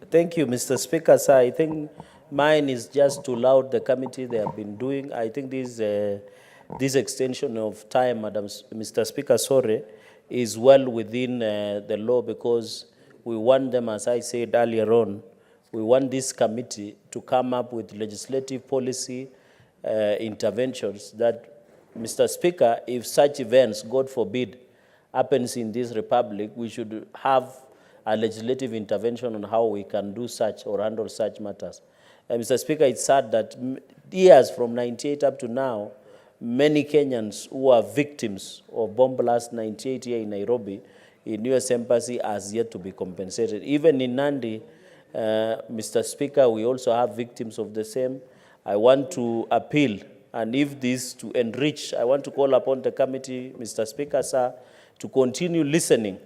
Thank you, Mr. Speaker. Sir, I think mine is just to laud the committee they have been doing. I think this extension of time, Mr. Speaker, sorry, is well within the law, because we want them, as I said earlier on, we want this committee to come up with legislative policy interventions that, Mr. Speaker, if such events, God forbid, happens in this republic, we should have a legislative intervention on how we can do such or handle such matters. Mr. Speaker, it's sad that years from 98 up to now, many Kenyans who are victims of bomb blast 98 here in Nairobi, in U.S. Embassy, has yet to be compensated. Even in Nandi, Mr. Speaker, we also have victims of the same. I want to appeal, and if this to enrich, I want to call upon the committee, Mr. Speaker, sir, to continue listening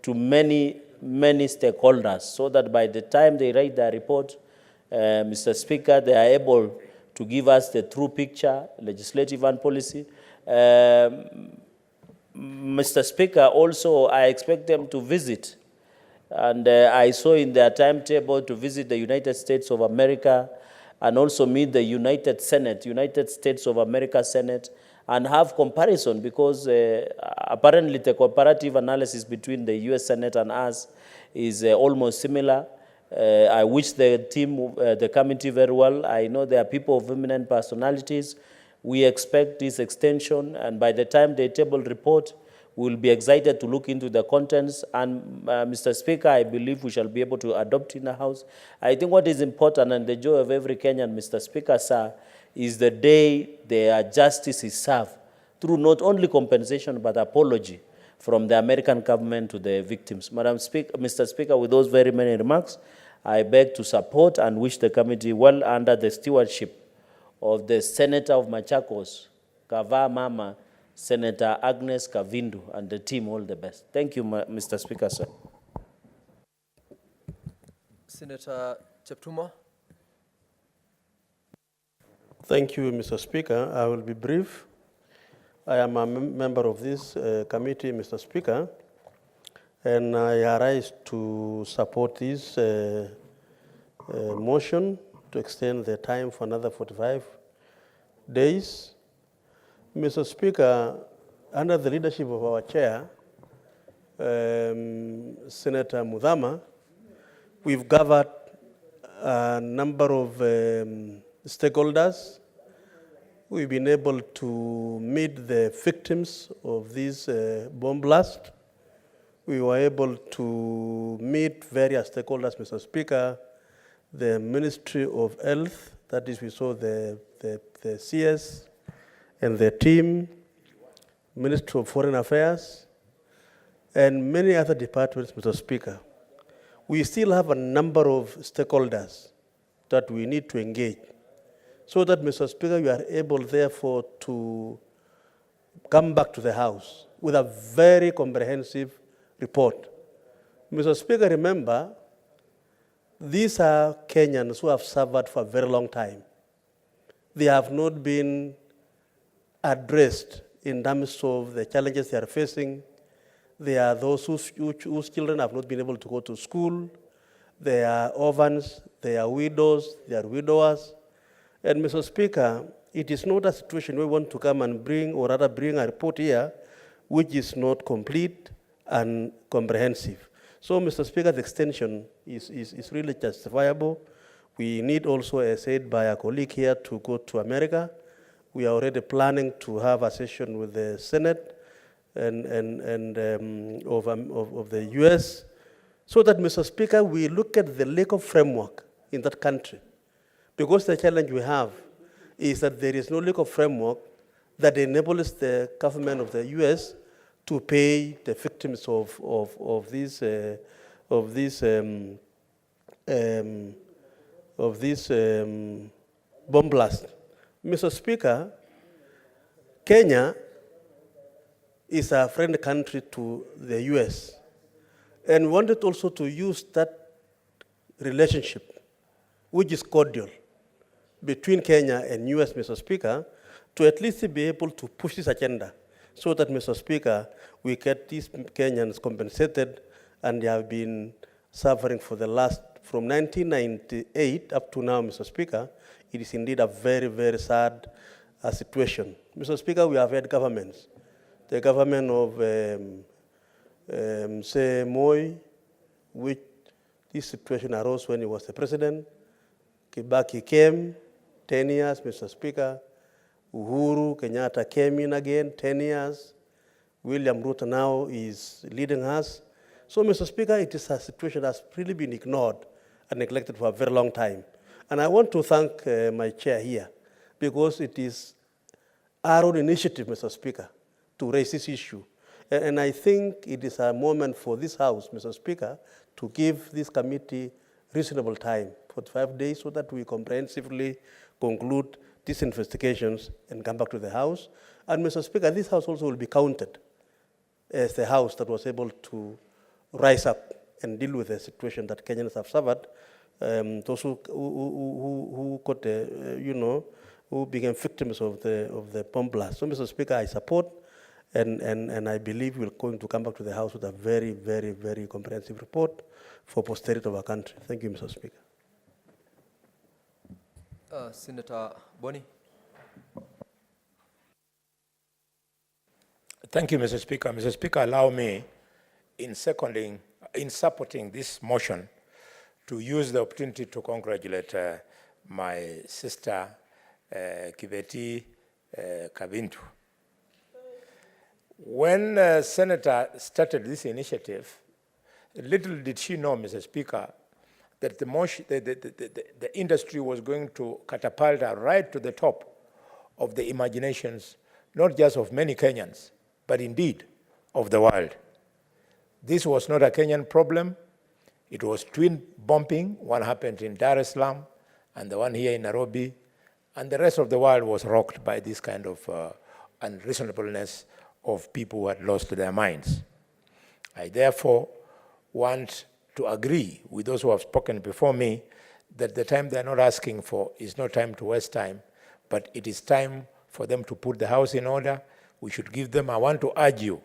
to many stakeholders, so that by the time they write their report, Mr. Speaker, they are able to give us the true picture, legislative and policy. Mr. Speaker, also I expect them to visit, and I saw in their timetable to visit the United States of America and also meet the United States of America Senate, and have comparison, because apparently the comparative analysis between the U.S. Senate and us is almost similar. I wish the team, the committee very well. I know they are people of eminent personalities. We expect this extension, and by the time they table report, we'll be excited to look into the contents. And Mr. Speaker, I believe we shall be able to adopt in the House. I think what is important, and the joy of every Kenyan, Mr. Speaker, sir, is the day their justice is served through not only compensation but apology from the American government to the victims. Mr. Speaker, with those very many remarks, I beg to support and wish the committee well under the stewardship of the Senator of Machakos, Kava Mama, Senator Agnes Kavindu, and the team all the best. Thank you, Mr. Speaker, sir. Senator Cheptumo. Thank you, Mr. Speaker. I will be brief. I am a member of this committee, Mr. Speaker, and I arise to support this motion to extend the time for another 45 days. Mr. Speaker, under the leadership of our chair, Senator Mudhama, we've gathered a number of stakeholders. We've been able to meet the victims of this bomb blast. We were able to meet various stakeholders, Mr. Speaker, the Ministry of Health, that is, we saw the CS and the team, Ministry of Foreign Affairs, and many other departments, Mr. Speaker. We still have a number of stakeholders that we need to engage, so that, Mr. Speaker, you are able, therefore, to come back to the House with a very comprehensive report. Mr. Speaker, remember, These are Kenyans who have suffered for a very long time. They have not been addressed in terms of the challenges they are facing. There are those whose children have not been able to go to school. They are orphans, they are widows, they are widowers. And Mr. Speaker, it is not a situation we want to come and bring, or rather bring a report here, which is not complete and comprehensive. So, Mr. Speaker, the extension is really justifiable. We need also, as said by a colleague here, to go to America. We are already planning to have a session with the Senate and of the US, so that, Mr. Speaker, we look at the legal framework in that country. Because the challenge we have is that there is no legal framework that enables the government of the US to pay the victims of these bomb blasts. Mr. Speaker, Kenya is a friend country to the US, and wanted also to use that relationship, which is cordial, between Kenya and US, Mr. Speaker, to at least be able to push this agenda, so that, Mr. Speaker, we get these Kenyans compensated, and they have been suffering for the last, from 1998 up to now, Mr. Speaker. It is indeed a very, very sad situation. Mr. Speaker, we have had governments. The government of, say, Moi, which this situation arose when he was the president. Kibaki came, 10 years, Mr. Speaker. Uhuru Kenyatta came in again, 10 years. William Ruto now is leading us. So, Mr. Speaker, it is a situation that has really been ignored and neglected for a very long time. And I want to thank my chair here, because it is our own initiative, Mr. Speaker, to raise this issue. And I think it is a moment for this House, Mr. Speaker, to give this committee reasonable time, 45 days, so that we comprehensively conclude these investigations and come back to the House. And, Mr. Speaker, this House also will be counted as the House that was able to rise up and deal with the situation that Kenyans have suffered. Those who got, who became victims of the bomb blast. So, Mr. Speaker, I support, and I believe we're going to come back to the House with a very, very, very comprehensive report for posterity of our country. Thank you, Mr. Speaker. Senator Boni. Thank you, Mr. Speaker. Mr. Speaker, allow me, in supporting this motion, to use the opportunity to congratulate my sister, Kibeti Kabintu. When Senator started this initiative, little did she know, Mr. Speaker, that the industry was going to catapult her right to the top of the imaginations, not just of many Kenyans, but indeed of the world. This was not a Kenyan problem. It was twin bombing. One happened in Dar es Salaam and the one here in Nairobi. And the rest of the world was rocked by this kind of unreasonableness of people who had lost their minds. I therefore want to agree with those who have spoken before me that the time they're not asking for is not time to waste time, but it is time for them to put the house in order. We should give them, I want to urge you,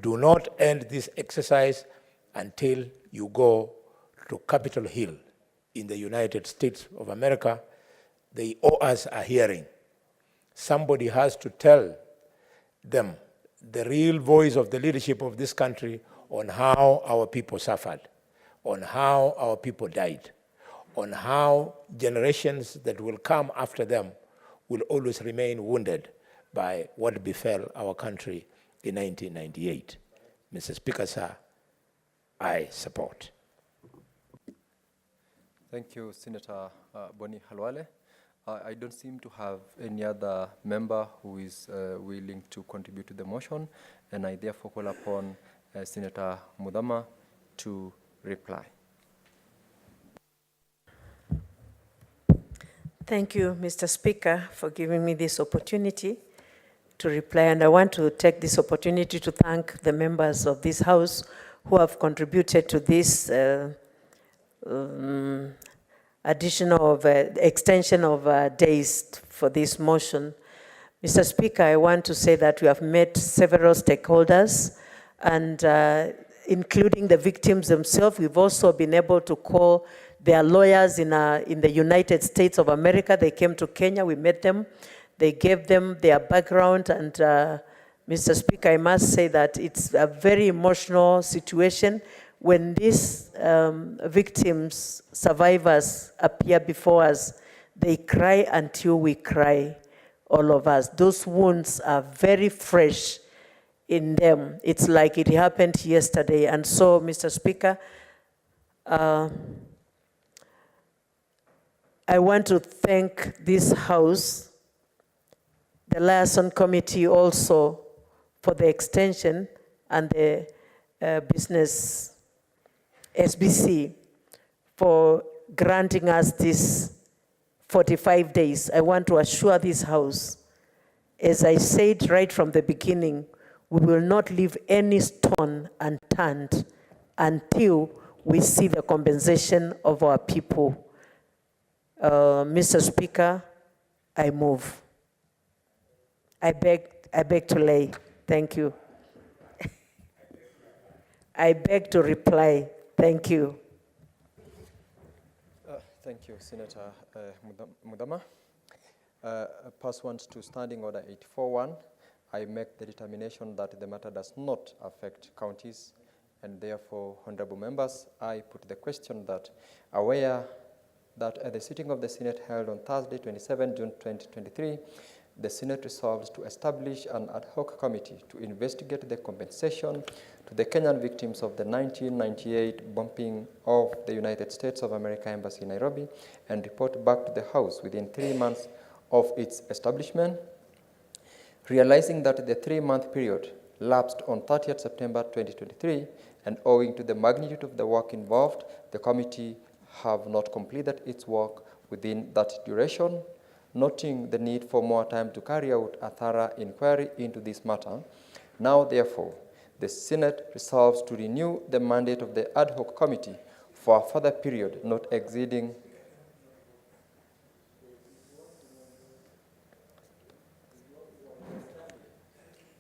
do not end this exercise until you go to Capitol Hill in the United States of America. They owe us a hearing. Somebody has to tell them the real voice of the leadership of this country on how our people suffered, on how our people died, on how generations that will come after them will always remain wounded by what befell our country in 1998. Mr. Speaker, sir, I support. Thank you, Senator Boni Halwale. I don't seem to have any other member who is willing to contribute to the motion, and I therefore call upon Senator Mudama to reply. Thank you, Mr. Speaker, for giving me this opportunity to reply. And I want to take this opportunity to thank the members of this House who have contributed to this extension of days for this motion. Mr. Speaker, I want to say that we have met several stakeholders, and including the victims themselves. We've also been able to call their lawyers in the United States of America. They came to Kenya, we met them. They gave them their background, and Mr. Speaker, I must say that it's a very emotional situation when these victims, survivors appear before us. They cry until we cry, all of us. Those wounds are very fresh in them. It's like it happened yesterday. And so, Mr. Speaker, I want to thank this House, the Liaison Committee also, for the extension, and the Business SBC for granting us this 45 days. I want to assure this House, as I said right from the beginning, we will not leave any stone unturned until we see the compensation of our people. Mr. Speaker, I move. I beg to lay. Thank you. I beg to reply. Thank you. Thank you, Senator Mudama. Pursuant to Standing Order 841, I make the determination that the matter does not affect counties, and therefore, honorable members, I put the question that, aware that at the sitting of the Senate held on Thursday, 27 June 2023, the Senate resolved to establish an ad hoc committee to investigate the compensation to the Kenyan victims of the 1998 bombing of the United States of America Embassy in Nairobi, and report back to the House within 3 months of its establishment. Realizing that the 3-month period lapsed on 30th September 2023, and owing to the magnitude of the work involved, the committee have not completed its work within that duration. Noting the need for more time to carry out a thorough inquiry into this matter, now therefore, the Senate resolves to renew the mandate of the ad hoc committee for a further period not exceeding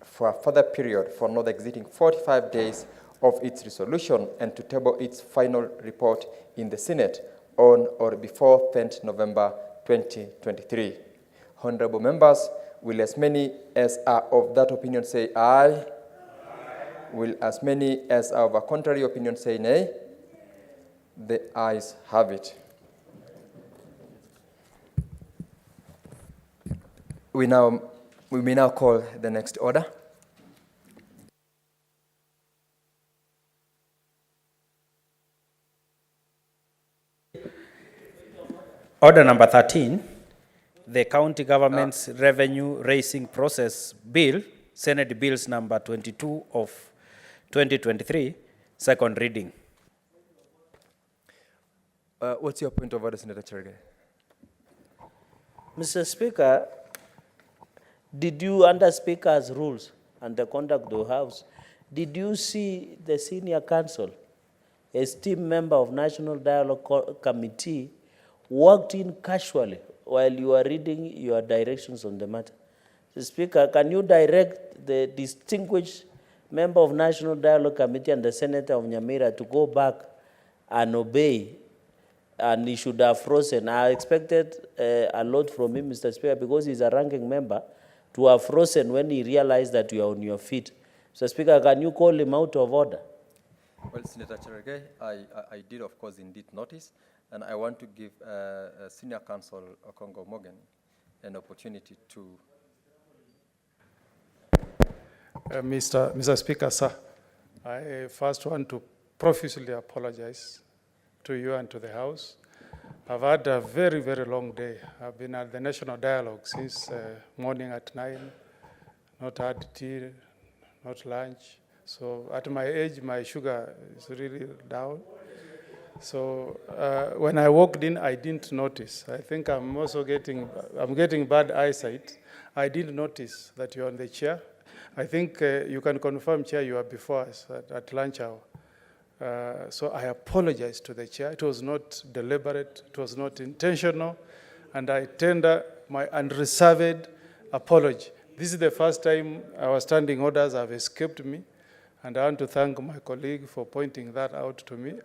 for a further period for not exceeding 45 days of its resolution, and to table its final report in the Senate on or before 10th November 2023. Honorable members, will as many as are of that opinion say aye? Aye. Will as many as are of a contrary opinion say nay? The ayes have it. We may now call the next order. Order number 13, the County Government's Revenue Raising Process Bill, Senate Bills number 22 of 2023, second reading. What's your point of order, Senator Cherge? Mr. Speaker, did you, under Speaker's rules and the conduct of the House, did you see the senior counsel, esteemed member of National Dialogue Committee, walked in casually while you were reading your directions on the matter? Mr. Speaker, can you direct the distinguished member of National Dialogue Committee and the Senator of Nyamira to go back and obey, and he should have frozen? I expected a lot from him, Mr. Speaker, because he's a ranking member, to have frozen when he realized that you are on your feet. Mr. Speaker, can you call him out of order? Well, Senator Cherge, I did, of course, indeed notice, and I want to give Senior Counsel Okongo Morgan an opportunity to. Mr. Speaker, sir, I first want to profusely apologize to you and to the House. I've had a very, very long day. I've been at the National Dialogue since morning at 9, not had tea, not lunch. So at my age, my sugar is really down. So when I walked in, I didn't notice. I think I'm also getting bad eyesight. I didn't notice that you're on the chair. I think you can confirm, Chair, you are before us at lunch hour. So I apologize to the chair. It was not deliberate, it was not intentional, and I tender my unreserved apology. This is the first time our standing orders have escaped me, and I want to thank my colleague for pointing that out to me.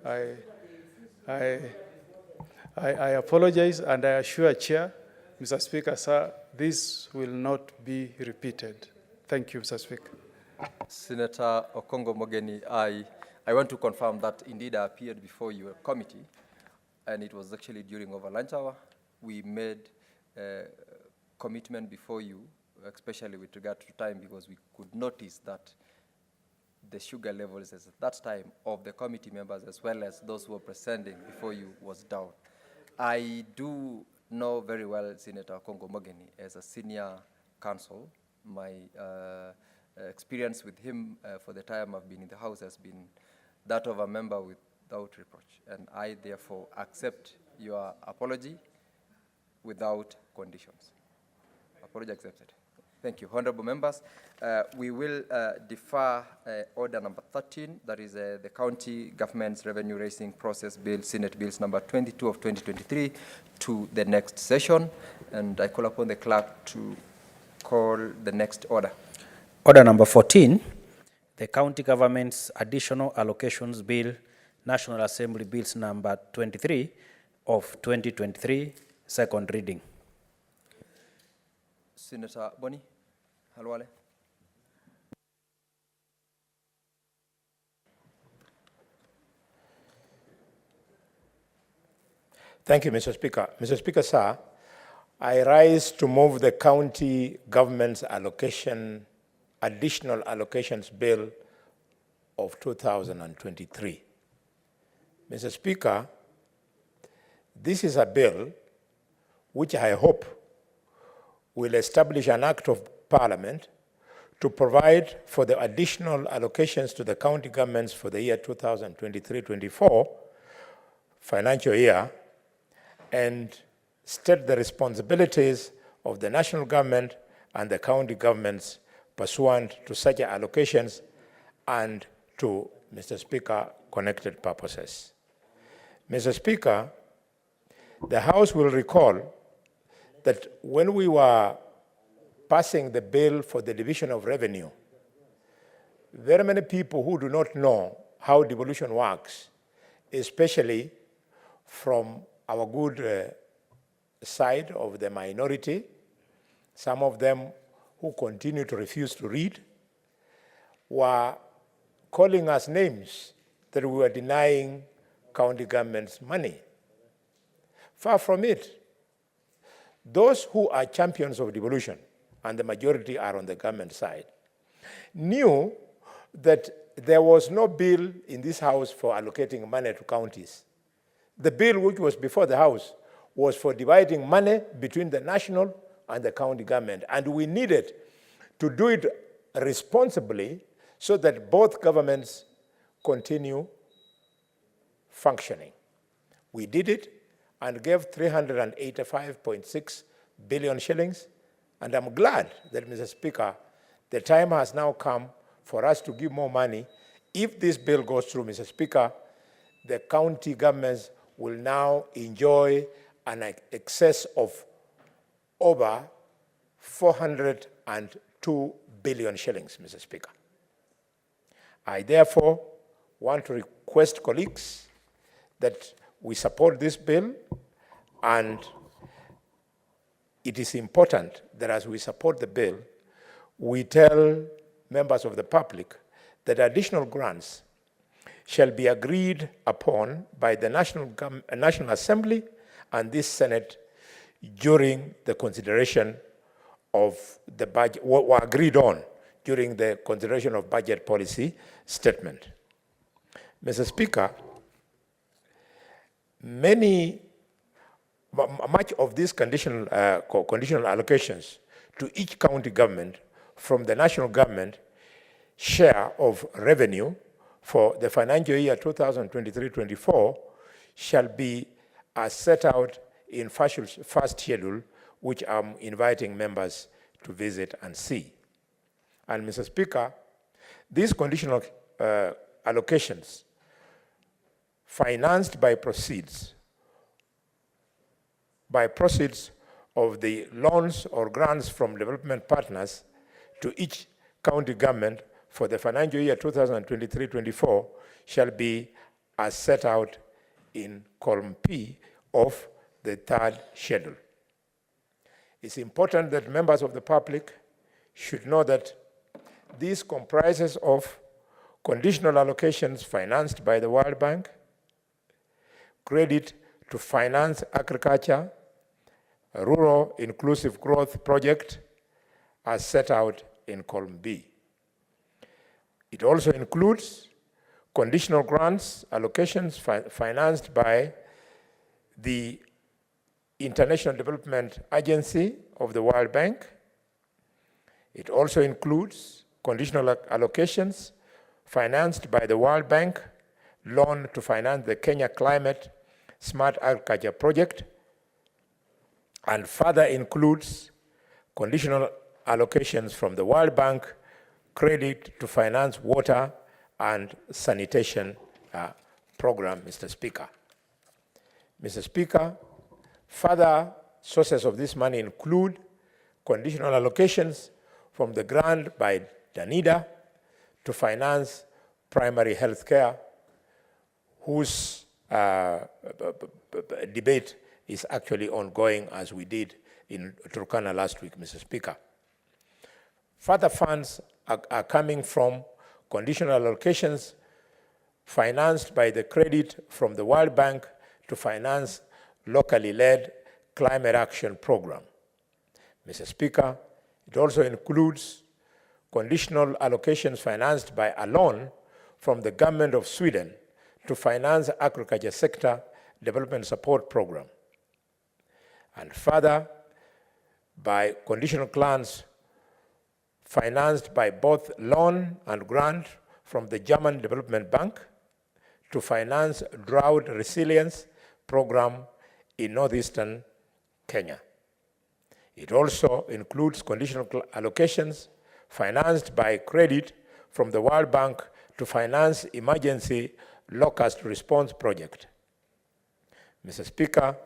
I apologize, and I assure Chair, Mr. Speaker, sir, this will not be repeated. Thank you, Mr. Speaker. Senator Okongo Mogeni, I want to confirm that indeed I appeared before your committee, and it was actually during our lunch hour. We made a commitment before you, especially with regard to time, because we could notice that the sugar levels at that time of the committee members as well as those who were presenting before you was down. I do know very well Senator Okongo Mogeni as a senior counsel. My experience with him for the time I've been in the House has been that of a member without reproach. And I therefore accept your apology without conditions. Apology accepted. Thank you. Honorable members, we will defer order number 13, that is the County Government's Revenue Raising Process Bill, Senate Bills number 22 of 2023, to the next session. And I call upon the clerk to call the next order. Order number 14, the County Government's Additional Allocations Bill, National Assembly Bills number 23 of 2023, second reading. Senator Boni Halwale. Thank you, Mr. Speaker. Mr. Speaker, sir, I rise to move the County Government's Additional Allocations Bill of 2023. Mr. Speaker, this is a bill which I hope will establish an act of Parliament to provide for the additional allocations to the county governments for the year 2023-24 financial year, and state the responsibilities of the national government and the county governments pursuant to such allocations and to, Mr. Speaker, connected purposes. Mr. Speaker, the House will recall that when we were passing the bill for the division of revenue, very many people who do not know how devolution works, especially from our good side of the minority, some of them who continue to refuse to read, were calling us names that we were denying county governments money. Far from it. Those who are champions of devolution, and the majority are on the government side, knew that there was no bill in this House for allocating money to counties. The bill which was before the House was for dividing money between the national and the county government, and we needed to do it responsibly so that both governments continue functioning. We did it and gave 385.6 billion shillings, and I'm glad that, Mr. Speaker, the time has now come for us to give more money. If this bill goes through, Mr. Speaker, the county governments will now enjoy an excess of over 402 billion shillings, Mr. Speaker. I therefore want to request colleagues that we support this bill, and it is important that as we support the bill, we tell members of the public that additional grants shall be agreed upon by the National Assembly and this Senate during the consideration of the budget, what were agreed on during the consideration of budget policy statement. Mr. Speaker, much of these conditional allocations to each county government from the national government share of revenue for the financial year 2023-24 shall be as set out in first schedule, which I'm inviting members to visit and see. And Mr. Speaker, these conditional allocations financed by proceeds of the loans or grants from development partners to each county government for the financial year 2023-24 shall be as set out in column P of the third schedule. It's important that members of the public should know that this comprises of conditional allocations financed by the World Bank, credit to finance agriculture, a rural inclusive growth project as set out in column B. It also includes conditional grants, allocations financed by the International Development Agency of the World Bank. It also includes conditional allocations financed by the World Bank, loan to finance the Kenya Climate Smart Agriculture Project, and further includes conditional allocations from the World Bank, credit to finance water and sanitation program, Mr. Speaker. Mr. Speaker, further sources of this money include conditional allocations from the grant by DANIDA to finance primary health care, whose debate is actually ongoing, as we did in Turkana last week, Mr. Speaker. Further funds are coming from conditional allocations financed by the credit from the World Bank to finance locally led climate action program. Mr. Speaker, it also includes conditional allocations financed by a loan from the government of Sweden to finance agriculture sector development support program. And further, by conditional grants financed by both loan and grant from the German Development Bank to finance drought resilience program in northeastern Kenya. It also includes conditional allocations financed by credit from the World Bank to finance emergency locust response project. Mr. Speaker,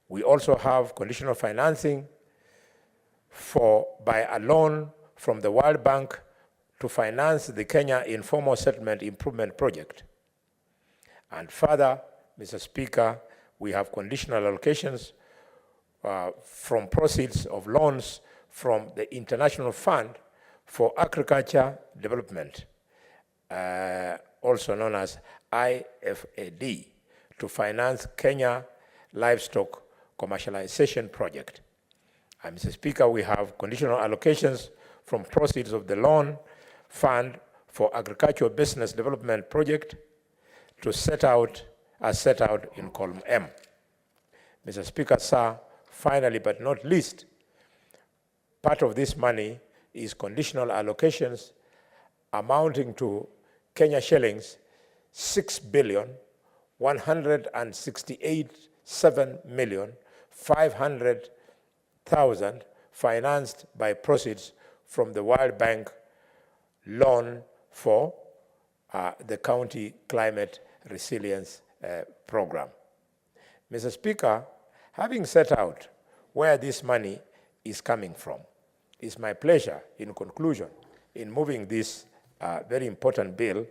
we also have conditional financing by a loan from the World Bank to finance the Kenya Informal Settlement Improvement Project. And further, Mr. Speaker, we have conditional allocations from proceeds of loans from the International Fund for Agriculture Development, also known as IFAD, to finance Kenya Livestock Commercialization Project. And Mr. Speaker, we have conditional allocations from proceeds of the Loan Fund for Agricultural Business Development Project to set out in column M. Mr. Speaker, sir, finally but not least, part of this money is conditional allocations amounting to Kenya shillings 6,168,700,500,000 financed by proceeds from the World Bank loan for the county climate resilience program. Mr. Speaker, having set out where this money is coming from, it's my pleasure, in conclusion, in moving this very important bill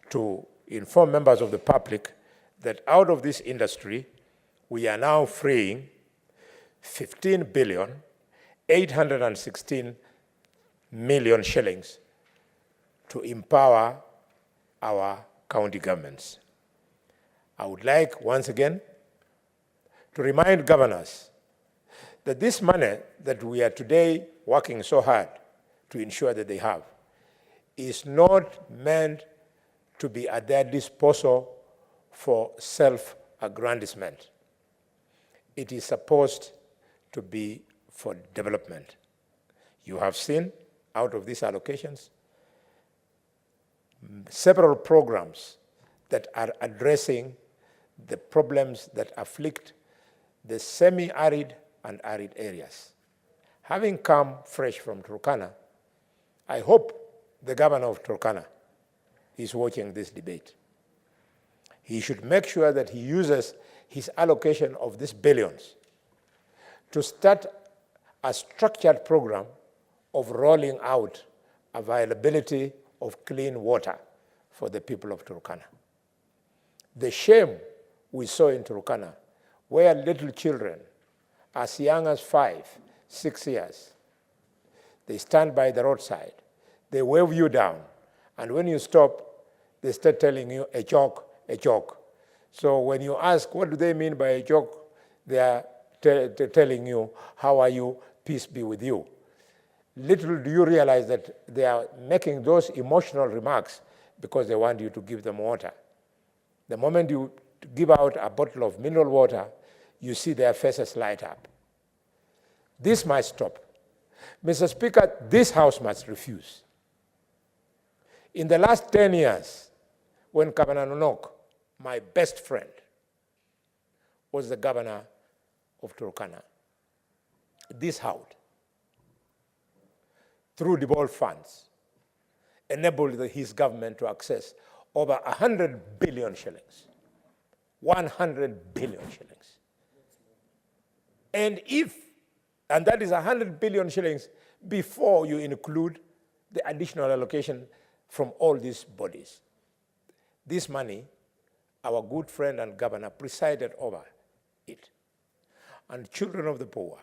to inform members of the public that out of this industry, we are now freeing 15,816,000,000 shillings to empower our county governments. I would like, once again, to remind governors that this money that we are today working so hard to ensure that they have is not meant to be at their disposal for self-aggrandizement. It is supposed to be for development. You have seen, out of these allocations, several programs that are addressing the problems that afflict the semi-arid and arid areas. Having come fresh from Turkana, I hope the governor of Turkana is watching this debate. he should make sure that he uses his allocation of these billions to start a structured program of rolling out availability of clean water for the people of Turkana. The shame we saw in Turkana, where little children, as young as 5, 6 years, they stand by the roadside, they wave you down, and when you stop, they start telling you a joke, a joke. So when you ask what do they mean by a joke, they are telling you, how are you, peace be with you. Little do you realize that they are making those emotional remarks because they want you to give them water. The moment you give out a bottle of mineral water, you see their faces light up. This must stop. Mr. Speaker, this House must refuse. In the last 10 years, when Governor Nonok, my best friend, was the governor of Turkana, this House, through devolved funds, enabled his government to access over 100 billion shillings. 100 billion shillings. And that is 100 billion shillings before you include the additional allocation from all these bodies. This money, our good friend and governor presided over it. And children of the poor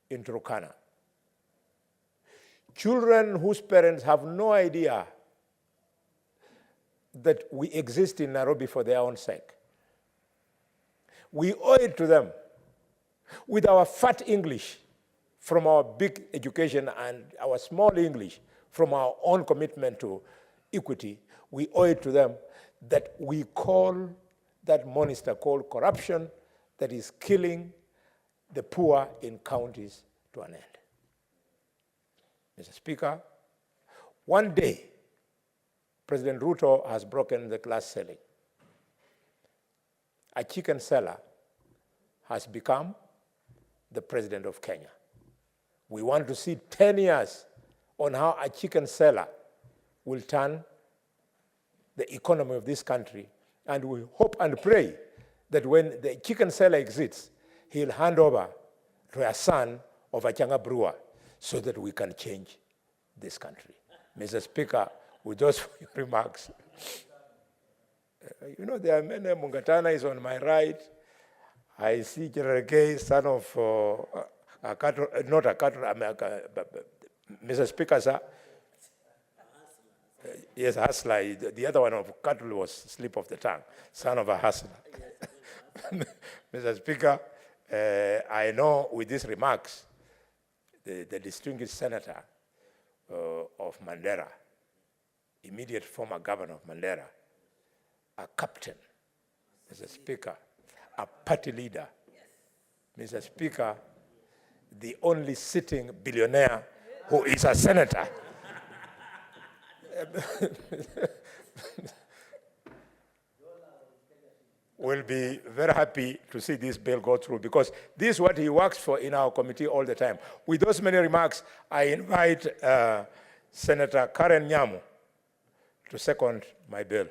in Turkana, children whose parents have no idea that we exist in Nairobi for their own sake. We owe it to them. With our fat English from our big education and our small English from our own commitment to equity, we owe it to them that we call that monster called corruption that is killing the poor in counties to an end. Mr. Speaker, one day, President Ruto has broken the glass ceiling. A chicken seller has become the president of Kenya. We want to see 10 years on how a chicken seller will turn the economy of this country, and we hope and pray that when the chicken seller exits, he'll hand over to a son of a Changa brewer so that we can change this country. Mr. Speaker, with those remarks, you know, there are many. Mungatana is on my right. I see General Gay, son of Mr. Speaker, sir. Yes, hustler. The other one of cattle was slip of the tongue, son of a hustler. Mr. Speaker, I know with these remarks, the distinguished senator of Mandera, immediate former governor of Mandera, a captain, Mr. Speaker, a party leader, Mr. Speaker, the only sitting billionaire who is a senator. Will be very happy to see this bill go through, because this is what he works for in our committee all the time. With those many remarks, I invite Senator Karen Nyamu to second my bill.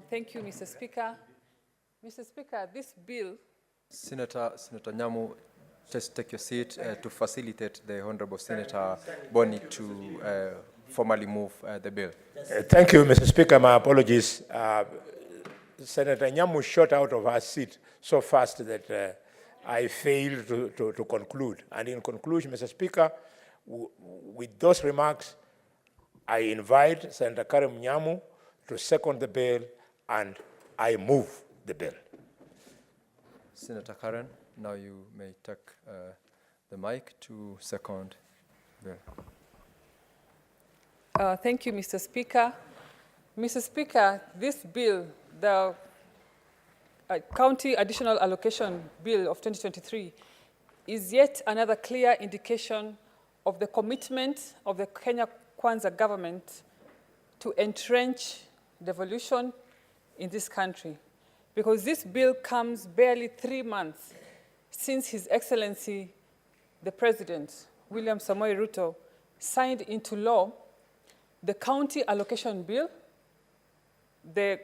Thank you, Mr. Speaker. Mr. Speaker, this bill... Senator Nyamu, just take your seat to facilitate the Honorable Senator Boni to formally move the bill. Thank you, Mr. Speaker. My apologies. Senator Nyamu shot out of her seat so fast that I failed to conclude. And in conclusion, Mr. Speaker, with those remarks, I invite Senator Karen Nyamu to second the bill, and I move the bill. Senator Karen, now you may take the mic to second the bill. Thank you, Mr. Speaker. Mr. Speaker, this bill, the County Additional Allocation Bill of 2023, is yet another clear indication of the commitment of the Kenya Kwanza government to entrench devolution in this country, because this bill comes barely 3 months since His Excellency, the President, William Samoei Ruto signed into law the county allocation bill, the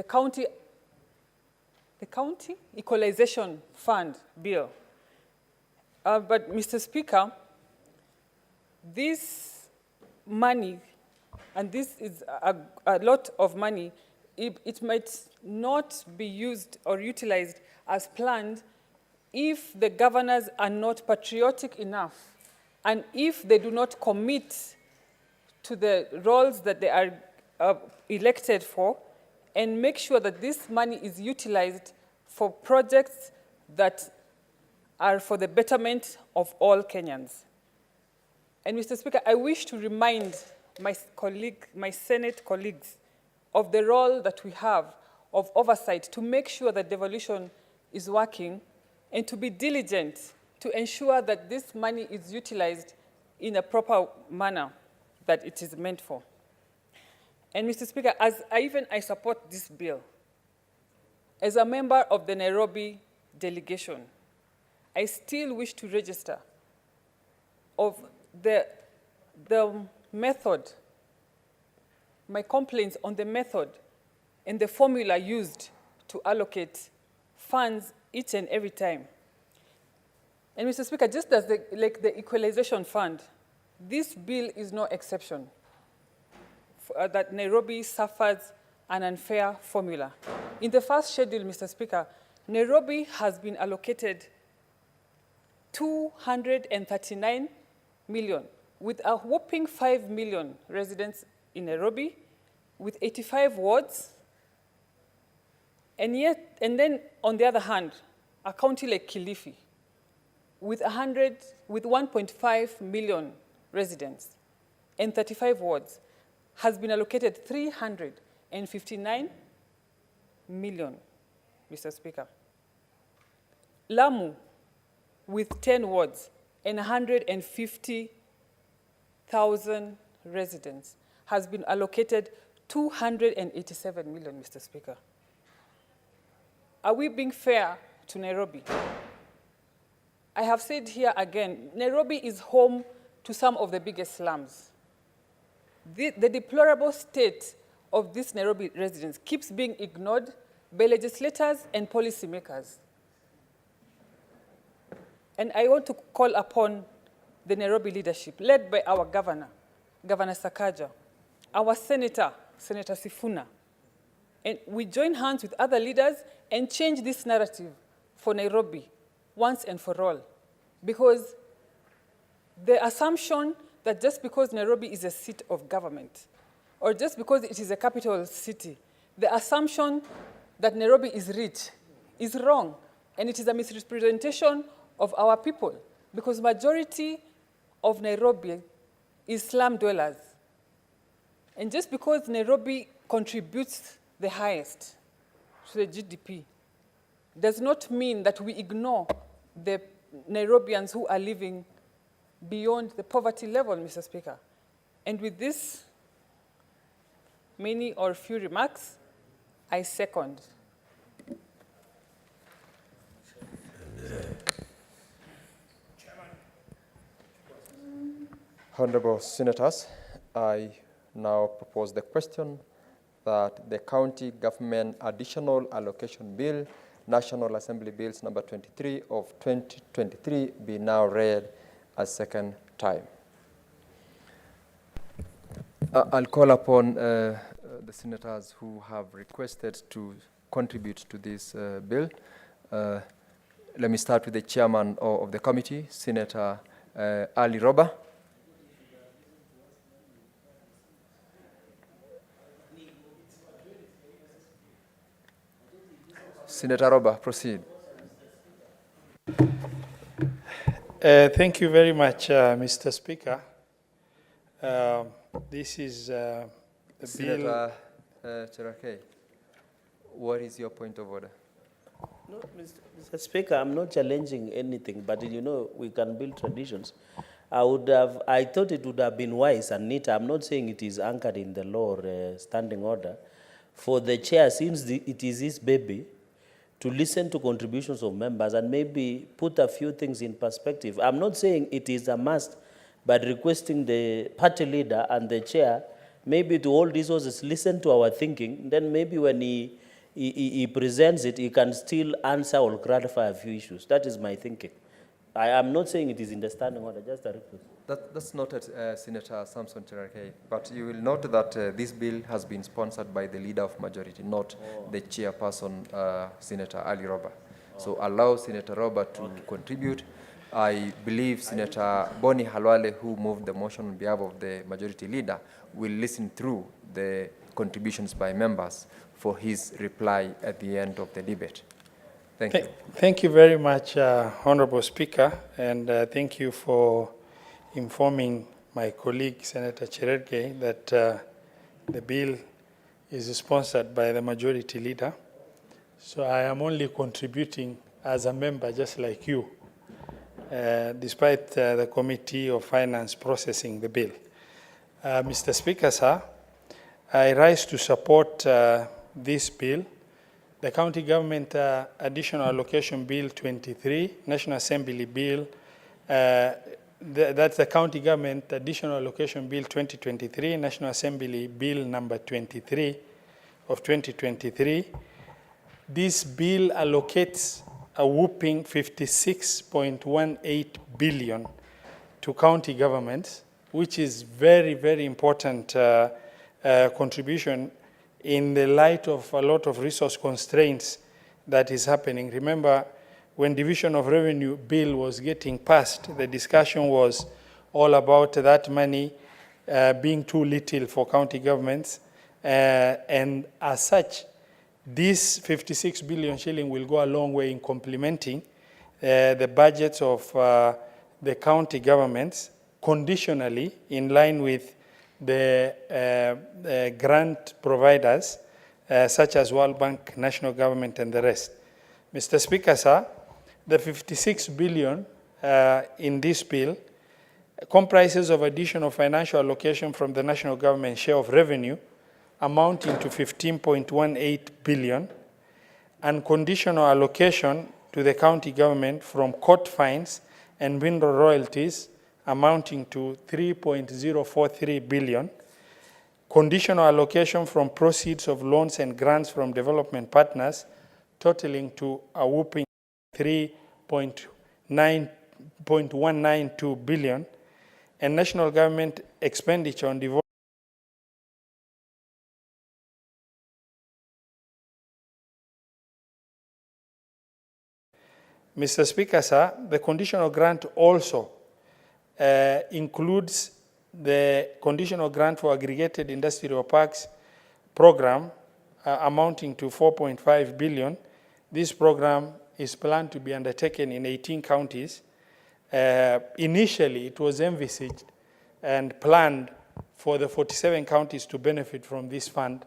county equalization fund bill. But Mr. Speaker, this money, and this is a lot of money, it might not be used or utilized as planned if the governors are not patriotic enough and if they do not commit to the roles that they are elected for and make sure that this money is utilized for projects that are for the betterment of all Kenyans. And Mr. Speaker, I wish to remind my Senate colleagues of the role that we have of oversight to make sure that devolution is working and to be diligent to ensure that this money is utilized in a proper manner that it is meant for. And Mr. Speaker, as I support this bill, as a member of the Nairobi delegation, I still wish to register of the method, my complaints on the method and the formula used to allocate funds each and every time. And Mr. Speaker, just as like the equalization fund, this bill is no exception that Nairobi suffers an unfair formula. In the first schedule, Mr. Speaker, Nairobi has been allocated 239 million, with a whopping 5 million residents in Nairobi, with 85 wards, and then on the other hand, a county like Kilifi, with 1.5 million residents and 35 wards, has been allocated 359 million, Mr. Speaker. Lamu, with 10 wards and 150,000 residents, has been allocated 287 million, Mr. Speaker. Are we being fair to Nairobi? I have said here again, Nairobi is home to some of the biggest slums. The deplorable state of these Nairobi residents keeps being ignored by legislators and policymakers. And I want to call upon the Nairobi leadership, led by our governor, Governor Sakaja, our senator, Senator Sifuna, and we join hands with other leaders and change this narrative for Nairobi once and for all. Because the assumption that just because Nairobi is a seat of government, or just because it is a capital city, the assumption that Nairobi is rich is wrong, and it is a misrepresentation of our people, because majority of Nairobi is slum dwellers. And just because Nairobi contributes the highest to the GDP does not mean that we ignore the Nairobians who are living beyond the poverty level, Mr. Speaker. And with this many or few remarks, I second. Honorable Senators, I now propose the question that the County Government Additional Allocation Bill, National Assembly Bills number 23 of 2023 be now read a second time. I'll call upon the senators who have requested to contribute to this bill. Let me start with the chairman of the committee, Senator Ali Roba. Senator Roba, proceed. Thank you very much, Mr. Speaker. This is the Senator Cherargei, what is your point of order? No, Mr. Speaker, I'm not challenging anything, but you know, we can build traditions. I thought it would have been wise and neat. I'm not saying it is anchored in the law or standing order for the chair, since it is his baby, to listen to contributions of members and maybe put a few things in perspective. I'm not saying it is a must, but requesting the party leader and the chair maybe to hold resources, listen to our thinking, then maybe when he presents it, he can still answer or clarify a few issues. That is my thinking. I am not saying it is in the standing order, just a request. That's noted, Senator Samson Cherargei, but you will note that this bill has been sponsored by the leader of majority, not the chairperson, Senator Ali Roba. So allow Senator Roba to contribute. I believe Senator Boni Halwale, who moved the motion on behalf of the majority leader, will listen through the contributions by members for his reply at the end of the debate. Thank you. Thank you very much, Honorable Speaker, and thank you for informing my colleague, Senator Cherargei, that the bill is sponsored by the majority leader. So I am only contributing as a member, just like you, despite the Committee of Finance processing the bill. Mr. Speaker, sir, I rise to support this bill. The County Government Additional Allocation Bill 23, National Assembly Bill, that's the County Government Additional Allocation Bill 2023, National Assembly Bill number 23 of 2023. This bill allocates a whopping 56.18 billion to county governments, which is very, very important contribution in the light of a lot of resource constraints that is happening. Remember, when Division of Revenue bill was getting passed, the discussion was all about that money being too little for county governments. And as such, this 56 billion shilling will go a long way in complementing the budgets of the county governments conditionally in line with the grant providers such as World Bank, national government, and the rest. Mr. Speaker, sir, the 56 billion in this bill comprises of additional financial allocation from the national government share of revenue amounting to 15.18 billion and conditional allocation to the county government from court fines and mineral royalties amounting to 3.043 billion, conditional allocation from proceeds of loans and grants from development partners totaling to a whopping 3.192 billion, and national government expenditure on development. Mr. Speaker, sir, the conditional grant also includes the conditional grant for aggregated industrial parks program amounting to 4.5 billion. This program is planned to be undertaken in 18 counties. Initially, it was envisaged and planned for the 47 counties to benefit from this fund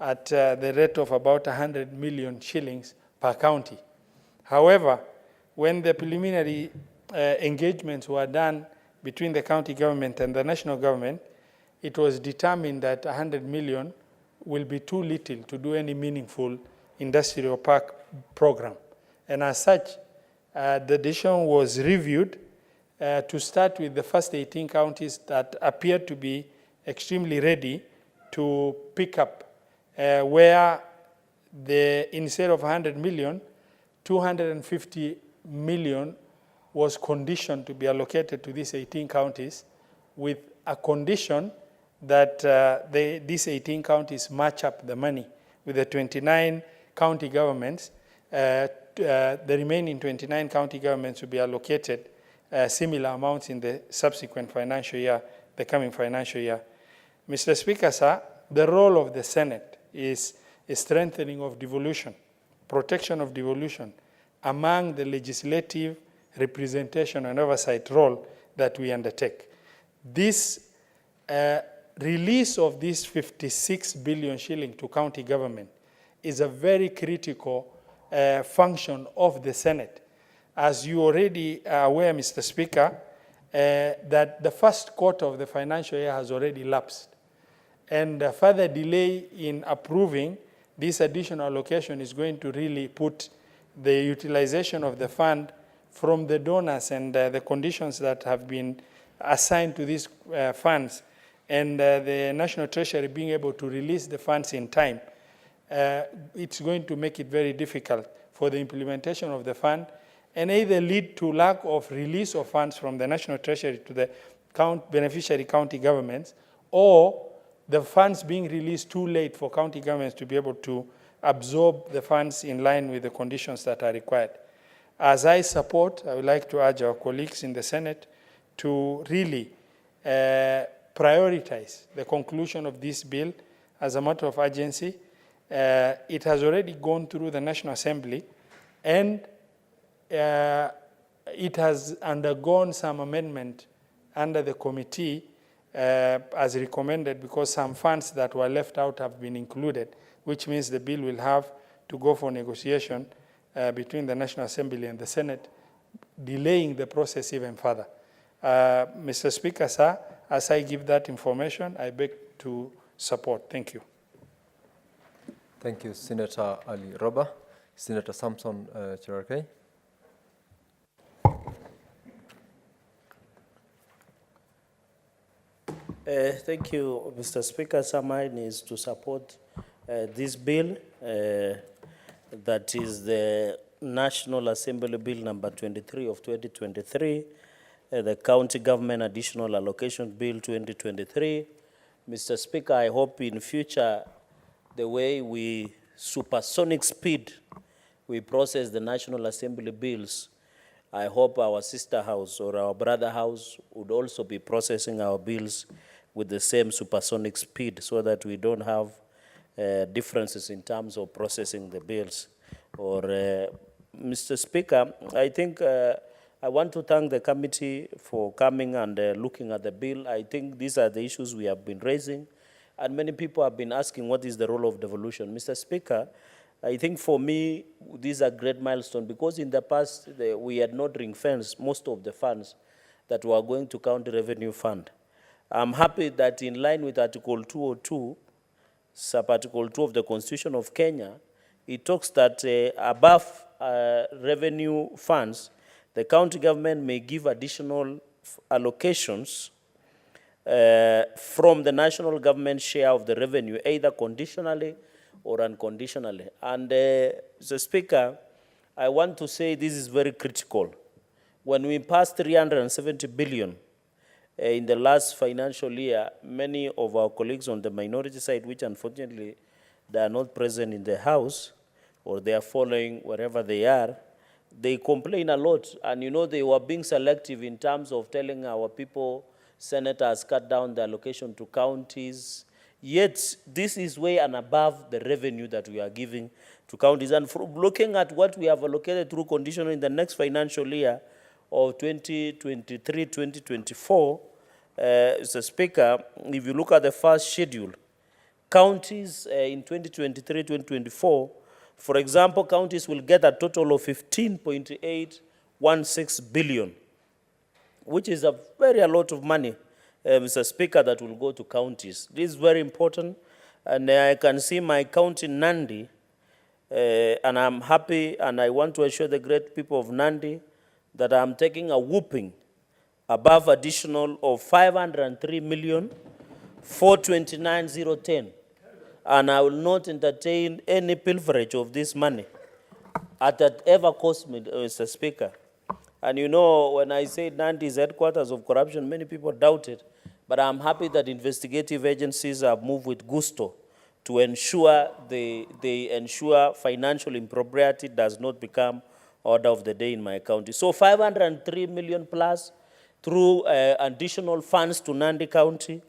at the rate of about 100 million shillings per county. However, when the preliminary engagements were done between the county government and the national government, it was determined that 100 million will be too little to do any meaningful industrial park program. And as such, the decision was reviewed to start with the first 18 counties that appeared to be extremely ready to pick up, where instead of 100 million, 250 million was conditioned to be allocated to these 18 counties with a condition that these 18 counties match up the money with the 29 county governments. The remaining 29 county governments will be allocated similar amounts in the subsequent financial year, the coming financial year. Mr. Speaker, sir, the role of the Senate is a strengthening of devolution, protection of devolution among the legislative representation and oversight role that we undertake. This release of this 56 billion shilling to county government is a very critical function of the Senate. As you already are aware, Mr. Speaker, that the first quarter of the financial year has already lapsed. And further delay in approving this additional allocation is going to really put the utilization of the fund from the donors and the conditions that have been assigned to these funds, and the National Treasury being able to release the funds in time, it's going to make it very difficult for the implementation of the fund, and either lead to lack of release of funds from the National Treasury to the beneficiary county governments, or the funds being released too late for county governments to be able to absorb the funds in line with the conditions that are required. As I would like to urge our colleagues in the Senate to really prioritize the conclusion of this bill as a matter of urgency. It has already gone through the National Assembly, and it has undergone some amendment under the committee as recommended, because some funds that were left out have been included, which means the bill will have to go for negotiation between the National Assembly and the Senate, delaying the process even further. Mr. Speaker, sir, as I give that information, I beg to support. Thank you. Thank you, Senator Ali Roba. Senator Samson Cherargei. Thank you, Mr. Speaker. Mine is to support this bill, that is the National Assembly Bill number 23 of 2023, the County Government Additional Allocation Bill 2023. Mr. Speaker, I hope in future the way we supersonic speed we process the National Assembly bills, I hope our sister house or our brother house would also be processing our bills with the same supersonic speed, so that we don't have differences in terms of processing the bills. Or, Mr. Speaker, I think I want to thank the committee for coming and looking at the bill. I think these are the issues we have been raising, and many people have been asking what is the role of devolution. Mr. Speaker, I think for me, these are great milestones, because in the past, we had not ring-fenced most of the funds that were going to County Revenue Fund. I'm happy that in line with Article 202, sub-Article 2 of the Constitution of Kenya, it talks that above revenue funds, the county government may give additional allocations from the national government share of the revenue, either conditionally or unconditionally. And Mr. Speaker, I want to say this is very critical. When we passed 370 billion in the last financial year, many of our colleagues on the minority side, which unfortunately they are not present in the House, or they are following wherever they are, they complain a lot. And you know, they were being selective in terms of telling our people, senators cut down the allocation to counties. Yet, this is way and above the revenue that we are giving to counties. And from looking at what we have allocated through conditional in the next financial year of 2023-2024, Mr. Speaker, if you look at the first schedule, counties in 2023-2024, for example, counties will get a total of 15.816 billion, which is a lot of money, Mr. Speaker, that will go to counties. This is very important, and I can see my county, Nandi, and I'm happy, and I want to assure the great people of Nandi that I'm taking a whooping above additional of 503,429,010, and I will not entertain any pilferage of this money at that ever cost me, Mr. Speaker. And you know, when I say Nandi is headquarters of corruption, many people doubt it. But I'm happy that investigative agencies have moved with gusto to ensure they ensure financial impropriety does not become order of the day in my county. So 503 million plus through additional funds to Nandi County.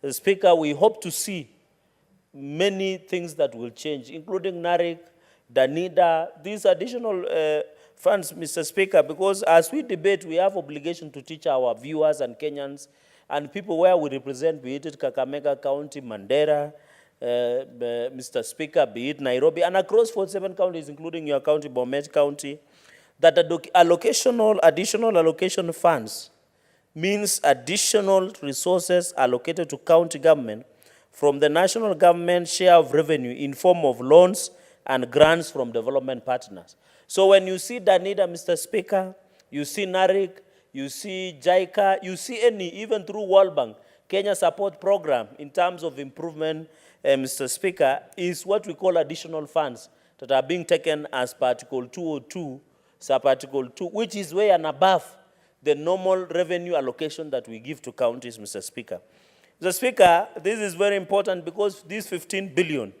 Speaker, we hope to see many things that will change, including Narik, Danida, these additional funds, Mr. Speaker, because as we debate, we have obligation to teach our viewers and Kenyans and people where we represent, be it Kakamega County, Mandera, Mr. Speaker, be it Nairobi, and across 47 counties, including your county, Bomet County, that additional allocation funds means additional resources allocated to county government from the national government share of revenue in form of loans and grants from development partners. So when you see Danida, Mr. Speaker, you see NARIC, you see JICA, you see any, even through World Bank, Kenya Support Program in terms of improvement, Mr. Speaker, is what we call additional funds that are being taken as per Article 202, sub-Article 2, which is way and above the normal revenue allocation that we give to counties, Mr. Speaker. Mr. Speaker, this is very important because these 15 billion,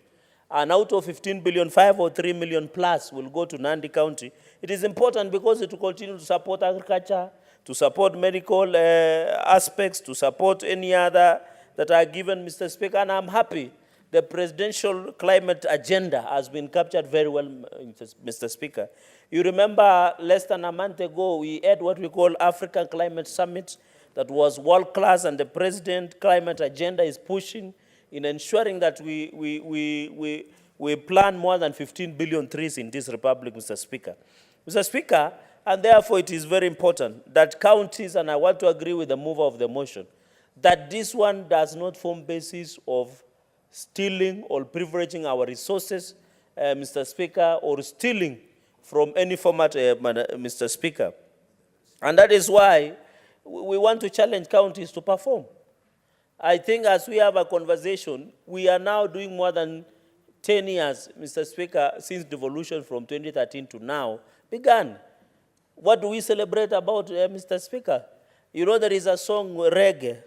and out of 15 billion, 5 or 3 million plus will go to Nandi County. It is important because it will continue to support agriculture, to support medical aspects, to support any other that are given, Mr. Speaker, and I'm happy the presidential climate agenda has been captured very well, Mr. Speaker. You remember less than a month ago, we had what we call African Climate Summit that was world-class, and the president climate agenda is pushing in ensuring that we plant more than 15 billion trees in this republic, Mr. Speaker. Mr. Speaker, and therefore it is very important that counties, and I want to agree with the mover of the motion, that this one does not form basis of stealing or privileging our resources, Mr. Speaker, or stealing from any format, Mr. Speaker. And that is why we want to challenge counties to perform. I think as we have a conversation, we are now doing more than 10 years, Mr. Speaker, since devolution from 2013 to now began. What do we celebrate about, Mr. Speaker? You know, there is a song, reggae,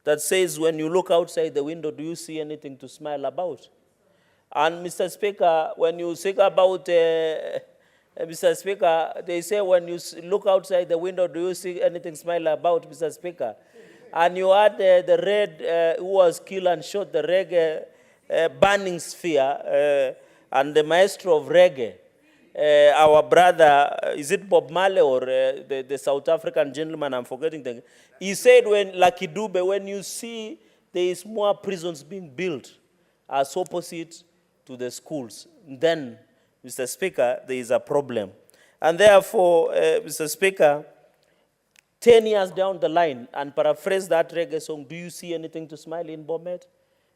that says, when you look outside the window, do you see anything to smile about? And Mr. Speaker, when you speak about, Mr. Speaker, they say when you look outside the window, do you see anything to smile about, Mr. Speaker? And you had the red who was killed and shot, the reggae burning sphere, and the maestro of reggae, our brother, is it Bob Marley or the South African gentleman, I'm forgetting the name. He said, when Lucky Dube, when you see there is more prisons being built as opposite to the schools, then, Mr. Speaker, there is a problem. And therefore, Mr. Speaker, 10 years down the line, and paraphrase that reggae song, do you see anything to smile in Bomet?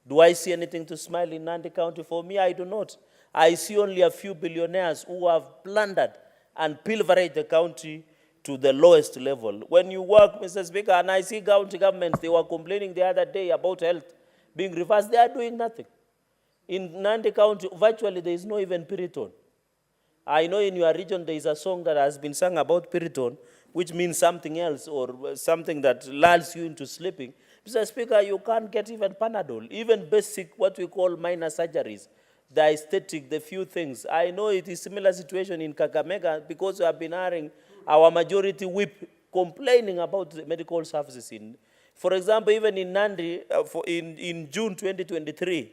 Do I see anything to smile in Nandi County? For me, I do not. I see only a few billionaires who have plundered and pilfered the county to the lowest level. When you work, Mr. Speaker, and I see county governments, they were complaining the other day about health being reversed. They are doing nothing. In Nandi County, virtually there is no even Piriton. I know in your region there is a song that has been sung about Piriton, which means something else or something that lulls you into sleeping. Mr. Speaker, you can't get even Panadol, even basic, what we call minor surgeries, the aesthetic, the few things. I know it is similar situation in Kakamega because we have been hearing our majority whip complaining about the medical services. For example, even in Nandi, in June 2023,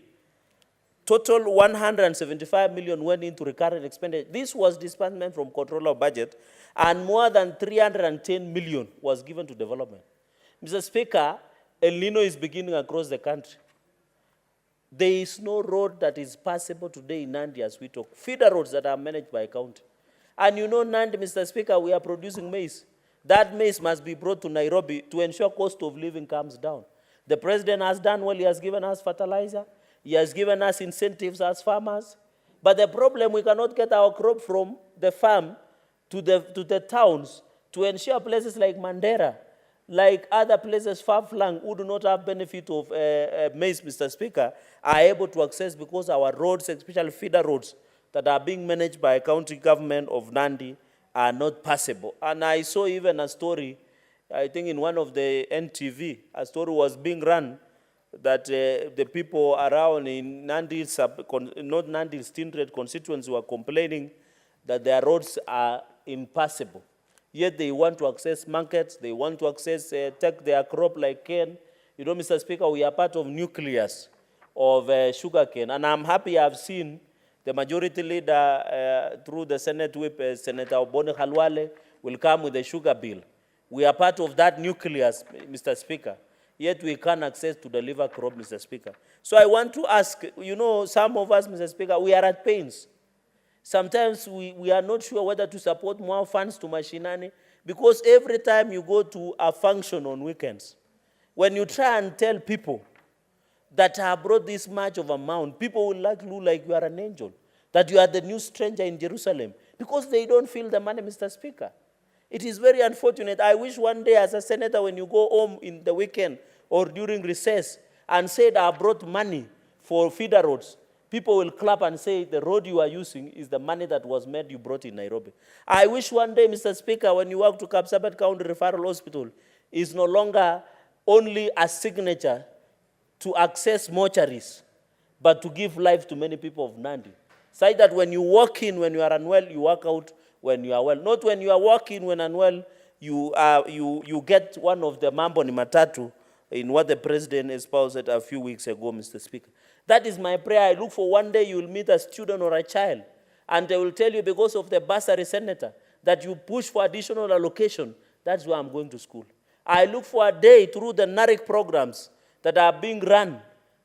total 175 million went into recurrent expenditure. This was disbursement from controller of budget, and more than 310 million was given to development. Mr. Speaker, El Nino is beginning across the country. There is no road that is passable today in Nandi as we talk. Feeder roads that are managed by county. And you know, Nandi, Mr. Speaker, we are producing maize. That maize must be brought to Nairobi to ensure cost of living comes down. The president has done well. He has given us fertilizer. He has given us incentives as farmers. But the problem, we cannot get our crop from the farm to the towns to ensure places like Mandera, like other places far-flung who do not have benefit of maize, Mr. Speaker, are able to access because our roads, especially feeder roads that are being managed by county government of Nandi, are not passable. And I saw even a story, I think in one of the NTV, a story was being run that the people around in Nandi, not Nandi, Stindred constituency were complaining that their roads are impassable. Yet they want to access markets, they want to access, take their crop like cane. You know, Mr. Speaker, we are part of nucleus of sugarcane. And I'm happy I've seen the majority leader through the Senate whip, Senator Obone Khalwale, will come with a sugar bill. We are part of that nucleus, Mr. Speaker. Yet we can't access to deliver crop, Mr. Speaker. So I want to ask, you know, some of us, Mr. Speaker, we are at pains. Sometimes we are not sure whether to support more funds to mashinani, because every time you go to a function on weekends, when you try and tell people that I brought this much of amount, people will look like you are an angel, that you are the new stranger in Jerusalem. because they don't feel the money, Mr. Speaker. It is very unfortunate. I wish one day as a senator, when you go home in the weekend or during recess and said, I brought money for feeder roads, people will clap and say, the road you are using is the money that was made you brought in Nairobi. I wish one day, Mr. Speaker, when you walk to Kapsabet County Referral Hospital, is no longer only a signature to access mortuaries, but to give life to many people of Nandi. So that when you walk in when you are unwell, you walk out when you are well. Not when you are walking when unwell, you get one of the mambo ni matatu in what the president espoused a few weeks ago, Mr. Speaker. That is my prayer. I look for one day you will meet a student or a child, and they will tell you because of the bursary senator that you push for additional allocation. That's why I'm going to school. I look for a day through the NARIC programs that are being run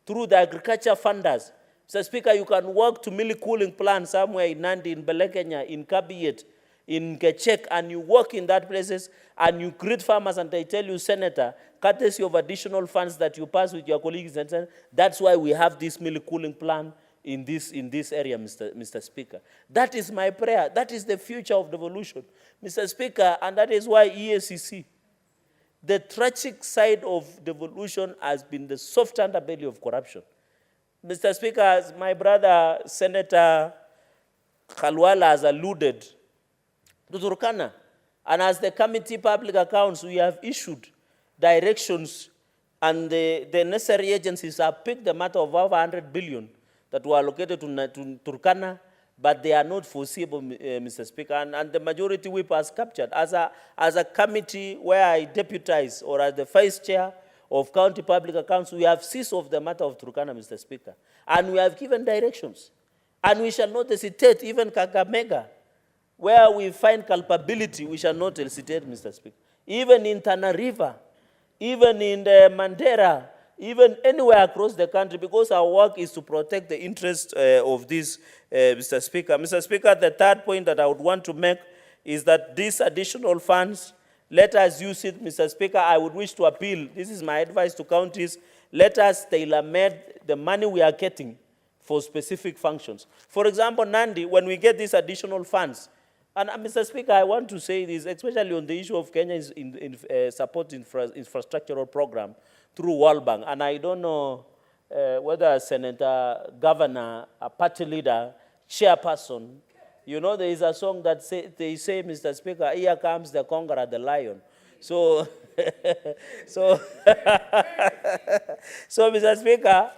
through the agriculture funders. Mr. Speaker, you can walk to milk cooling plant somewhere in Nandi, in Belekenya, in Kabiyet, in Gechek, and you walk in that places and you greet farmers and they tell you, Senator, courtesy of additional funds that you pass with your colleagues, and that's why we have this milk cooling plant in this area, Mr. Speaker. That is my prayer. That is the future of devolution, Mr. Speaker, and that is why EACC, the tragic side of devolution has been the soft underbelly of corruption. Mr. Speaker, as my brother Senator Khalwala has alluded to Turkana, and as the Committee Public Accounts, we have issued directions, and the necessary agencies have picked the matter of over 100 billion that were allocated to Turkana, but they are not foreseeable, Mr. Speaker, and the majority whip has captured. As a committee where I deputize, or as the vice chair of County Public Accounts, we have ceased of the matter of Turkana, Mr. Speaker, and we have given directions. And we shall not hesitate, even Kakamega, where we find culpability, we shall not hesitate, Mr. Speaker. Even in Tana River, even in the Mandera, even anywhere across the country, because our work is to protect the interests of this, Mr. Speaker. Mr. Speaker, the third point that I would want to make is that these additional funds, let us use it, Mr. Speaker. I would wish to appeal, this is my advice to counties, let us tailor-made the money we are getting for specific functions. For example, Nandi, when we get these additional funds, and Mr. Speaker, I want to say this, especially on the issue of Kenya's support infrastructural program through World Bank, and I don't know whether Senator, Governor, a party leader, chairperson, you know, there is a song that they say, Mr. Speaker, here comes the conqueror, the lion. So, so Mr. Speaker,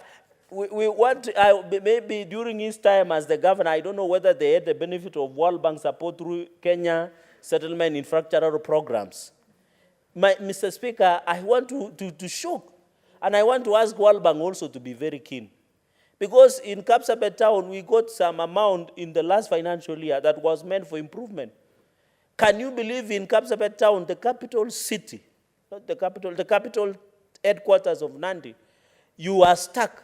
we want to, maybe during his time as the governor, I don't know whether they had the benefit of World Bank support through Kenya settlement infrastructural programs. Mr. Speaker, I want to show, and I want to ask World Bank also to be very keen. Because in Kapsabet town, we got some amount in the last financial year that was meant for improvement. Can you believe in Kapsabet town, the capital city, not the capital headquarters of Nandi, you are stuck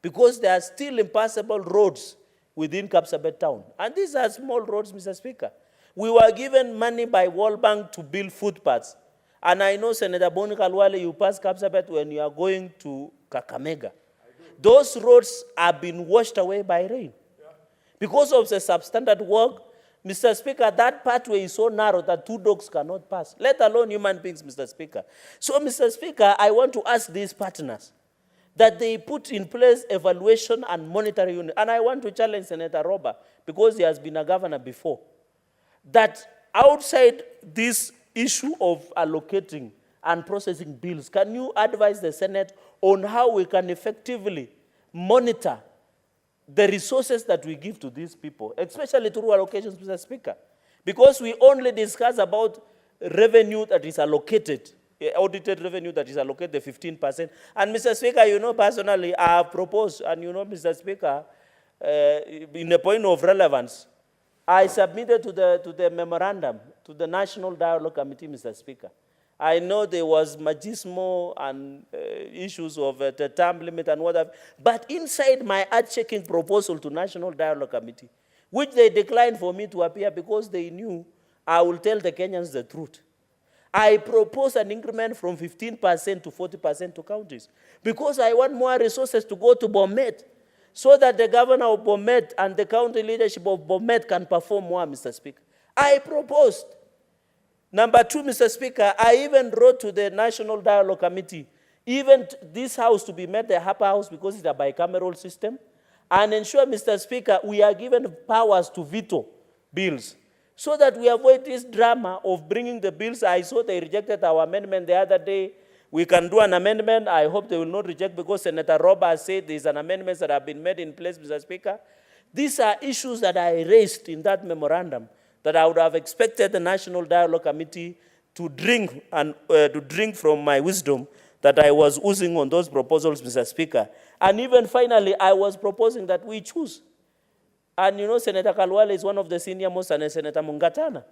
because there are still impassable roads within Kapsabet town. And these are small roads, Mr. Speaker. We were given money by World Bank to build footpaths. And I know, Senator Boni Khalwale, you pass Kapsabet when you are going to Kakamega. Those roads have been washed away by rain. Because of the substandard work, Mr. Speaker, that pathway is so narrow that two dogs cannot pass, let alone human beings, Mr. Speaker. So, Mr. Speaker, I want to ask these partners that they put in place evaluation and monitoring unit. And I want to challenge Senator Roba, because he has been a governor before, that outside this issue of allocating and processing bills, can you advise the Senate on how we can effectively monitor the resources that we give to these people, especially through allocations, Mr. Speaker? Because we only discuss about revenue that is allocated, audited revenue that is allocated, the 15%. And Mr. Speaker, you know, personally, I have proposed, and you know, Mr. Speaker, in a point of relevance, I submitted to the memorandum, to the National Dialogue Committee, Mr. Speaker. I know there was machismo and issues of the term limit and whatever, but inside my earth-shaking proposal to National Dialogue Committee, which they declined for me to appear because they knew I will tell the Kenyans the truth, I propose an increment from 15% to 40% to counties, because I want more resources to go to Bomet. so that the governor of Bomet and the county leadership of Bomet can perform more, Mr. Speaker. I proposed. Number two, Mr. Speaker, I even wrote to the National Dialogue Committee, even this house to be made the upper house because it's a bicameral system, and ensure, Mr. Speaker, we are given powers to veto bills so that we avoid this drama of bringing the bills. I saw they rejected our amendment the other day. We can do an amendment. I hope they will not reject because Senator Roberts said there's an amendment that have been made in place, Mr. Speaker. These are issues that I raised in that memorandum that I would have expected the National Dialogue Committee to drink from my wisdom that I was oozing on those proposals, Mr. Speaker. And even finally, I was proposing that we choose. And you know, Senator Kalwale is one of the senior most, and Senator Mungatana.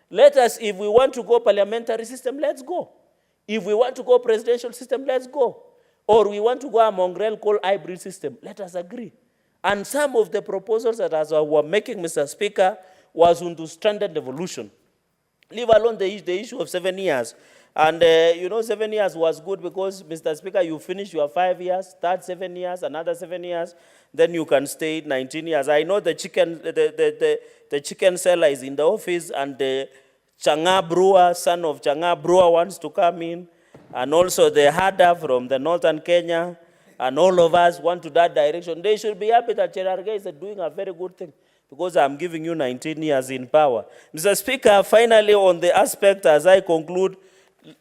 Let us, if we want to go parliamentary system, let's go. If we want to go presidential system, let's go. Or we want to go a mongrel called hybrid system, let us agree. And some of the proposals that I were making, Mr. Speaker, was into standard evolution. Leave alone the issue of 7 years. And, you know, 7 years was good because, Mr. Speaker, you finish your 5 years, start 7 years, another 7 years, then you can stay 19 years. I know the chicken seller is in the office, and the Changa brewer, son of Changa brewer, wants to come in, and also the herder from the northern Kenya, and all of us want to that direction. They should be happy that Cherargei is doing a very good thing, because I'm giving you 19 years in power. Mr. Speaker, finally, on the aspect, as I conclude,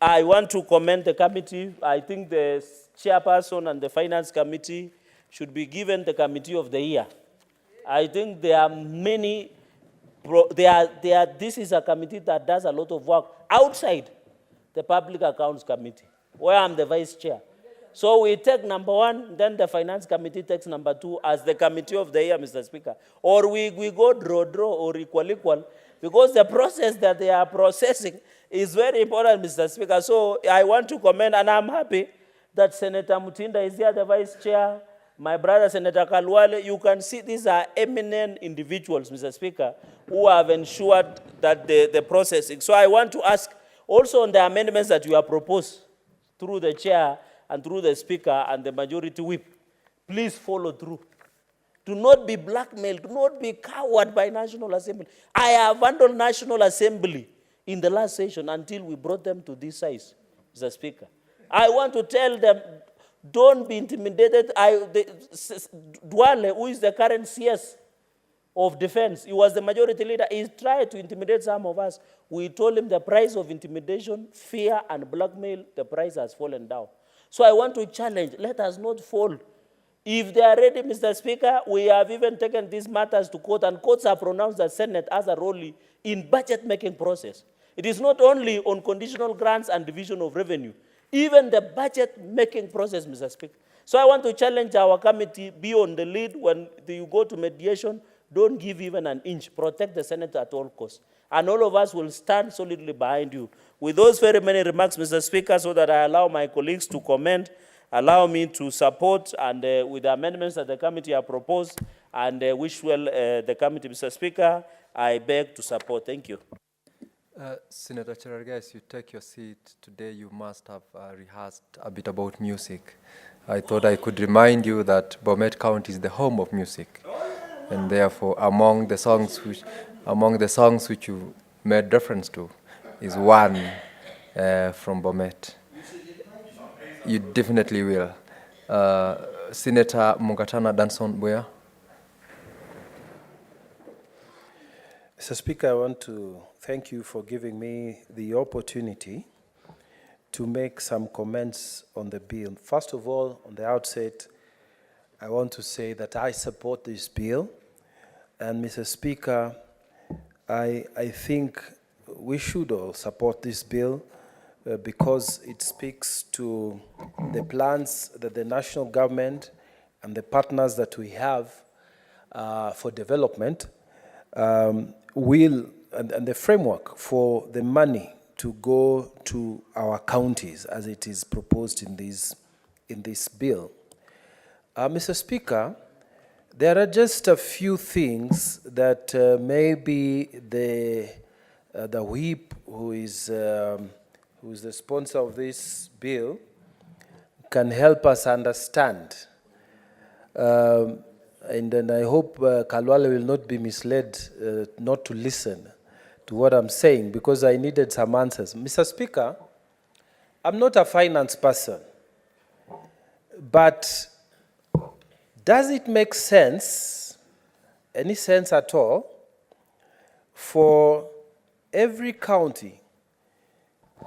I want to commend the committee. I think the chairperson and the finance committee should be given the committee of the year. I think there are many, this is a committee that does a lot of work outside the Public Accounts Committee, where I'm the vice chair. So we take number one, then the finance committee takes number two as the committee of the year, Mr. Speaker. Or we go draw or equal, because the process that they are processing is very important, Mr. Speaker. So I want to commend, and I'm happy that Senator Mutinda is here, the vice chair, my brother Senator Kalwale. You can see these are eminent individuals, Mr. Speaker, who have ensured that the processing. So I want to ask also on the amendments that you have proposed through the chair and through the speaker and the majority whip, please follow through. Do not be blackmailed, do not be cowed by National Assembly. I have handled National Assembly in the last session until we brought them to this size, Mr. Speaker. I want to tell them, don't be intimidated. Duale, who is the current CS of Defense, he was the majority leader. He tried to intimidate some of us. We told him the price of intimidation, fear, and blackmail, the price has fallen down. So I want to challenge, let us not fall. If they are ready, Mr. Speaker, we have even taken these matters to court, and courts have pronounced the Senate as a role in budget-making process. It is not only on conditional grants and division of revenue, even the budget-making process, Mr. Speaker. So I want to challenge our committee, be on the lead when you go to mediation. Don't give even an inch. Protect the Senate at all costs. And all of us will stand solidly behind you. With those very many remarks, Mr. Speaker, so that I allow my colleagues to comment, allow me to support, and with the amendments that the committee have proposed, and wish well the committee, Mr. Speaker, I beg to support. Thank you. Senator Cherargei, as you take your seat today, you must have rehearsed a bit about music. I thought I could remind you that Bomet County is the home of music, and therefore among the songs which you made reference to is one from Bomet. You definitely will. Senator Mungatana Danson Boya. Mr. Speaker, I want to thank you for giving me the opportunity to make some comments on the bill. First of all, on the outset, I want to say that I support this bill. And Mr. Speaker, I think we should all support this bill because it speaks to the plans that the national government and the partners that we have for development and the framework for the money to go to our counties as it is proposed in this bill. Mr. Speaker, there are just a few things that maybe the whip, who is the sponsor of this bill, can help us understand. and then I hope Kalwale will not be misled not to listen to what I'm saying, because I needed some answers. Mr. Speaker, I'm not a finance person, but does it make sense, any sense at all, for every county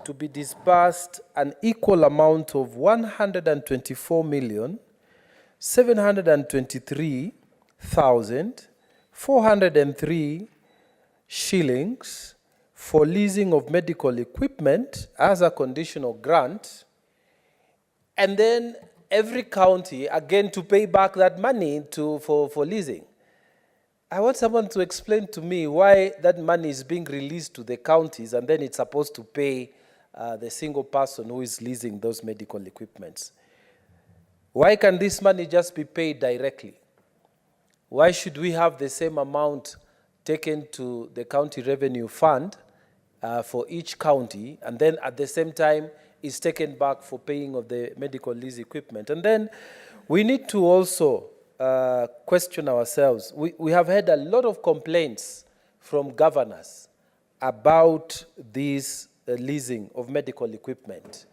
to be disbursed an equal amount of 124,723,403 shillings for leasing of medical equipment as a conditional grant, and then every county again to pay back that money for leasing? I want someone to explain to me why that money is being released to the counties and then it's supposed to pay the single person who is leasing those medical equipments. Why can this money just be paid directly? Why should we have the same amount taken to the county revenue fund for each county, and then at the same time is taken back for paying of the medical lease equipment? And then we need to also question ourselves. We have had a lot of complaints from governors about this leasing of medical equipment.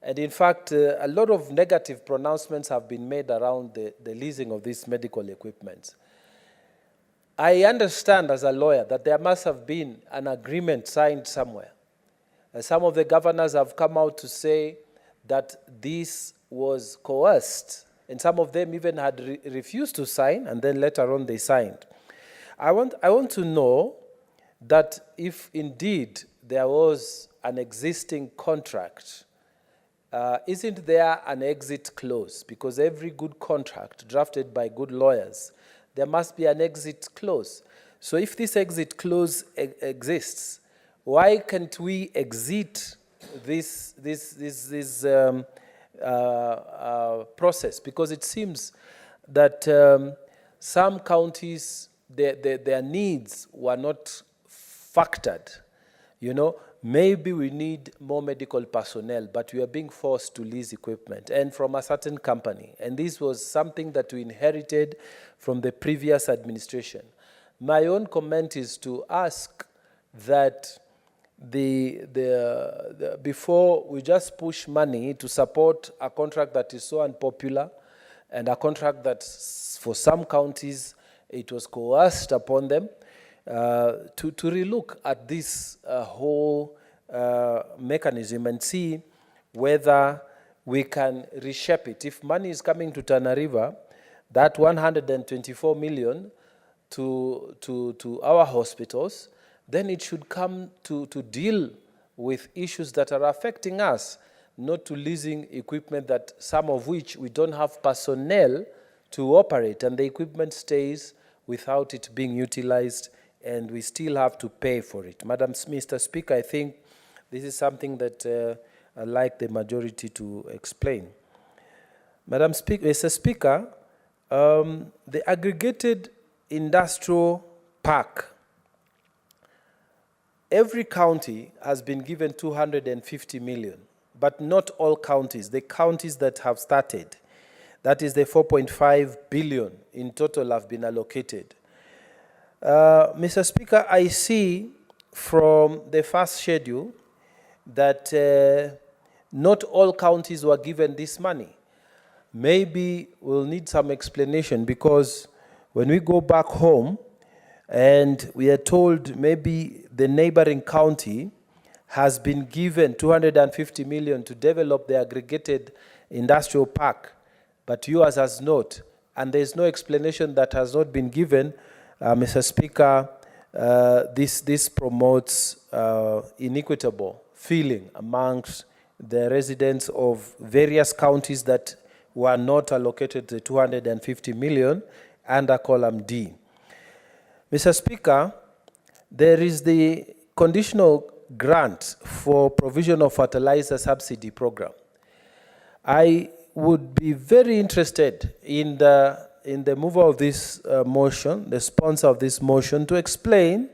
And in fact, a lot of negative pronouncements have been made around the leasing of this medical equipment. I understand as a lawyer that there must have been an agreement signed somewhere. Some of the governors have come out to say that this was coerced, and some of them even had refused to sign, and then later on they signed. I want to know that if indeed there was an existing contract, isn't there an exit clause? Because every good contract drafted by good lawyers, there must be an exit clause. So if this exit clause exists, why can't we exit this process? Because it seems that some counties, their needs were not factored. You know, maybe we need more medical personnel, but we are being forced to lease equipment, and from a certain company. And this was something that we inherited from the previous administration. My own comment is to ask that before we just push money to support a contract that is so unpopular, and a contract that for some counties it was coerced upon them, to relook at this whole mechanism and see whether we can reshape it. If money is coming to Tana River, that 124 million to our hospitals, then it should come to deal with issues that are affecting us, not to leasing equipment that some of which we don't have personnel to operate, and the equipment stays without it being utilized, and we still have to pay for it. Mr. Speaker, I think this is something that I'd like the majority to explain. Mr. Speaker, the aggregated industrial park, every county has been given 250 million, but not all counties. The counties that have started, that is the 4.5 billion in total, have been allocated. Mr. Speaker, I see from the first schedule that not all counties were given this money. Maybe we'll need some explanation, because when we go back home and we are told maybe the neighboring county has been given 250 million to develop the aggregated industrial park, but yours has not, and there's no explanation that has not been given, Mr. Speaker, this promotes inequitable feeling amongst the residents of various counties that were not allocated the 250 million under column D. Mr. Speaker, there is the conditional grant for provision of fertilizer subsidy program. I would be very interested in the mover of this motion, the sponsor of this motion, to explain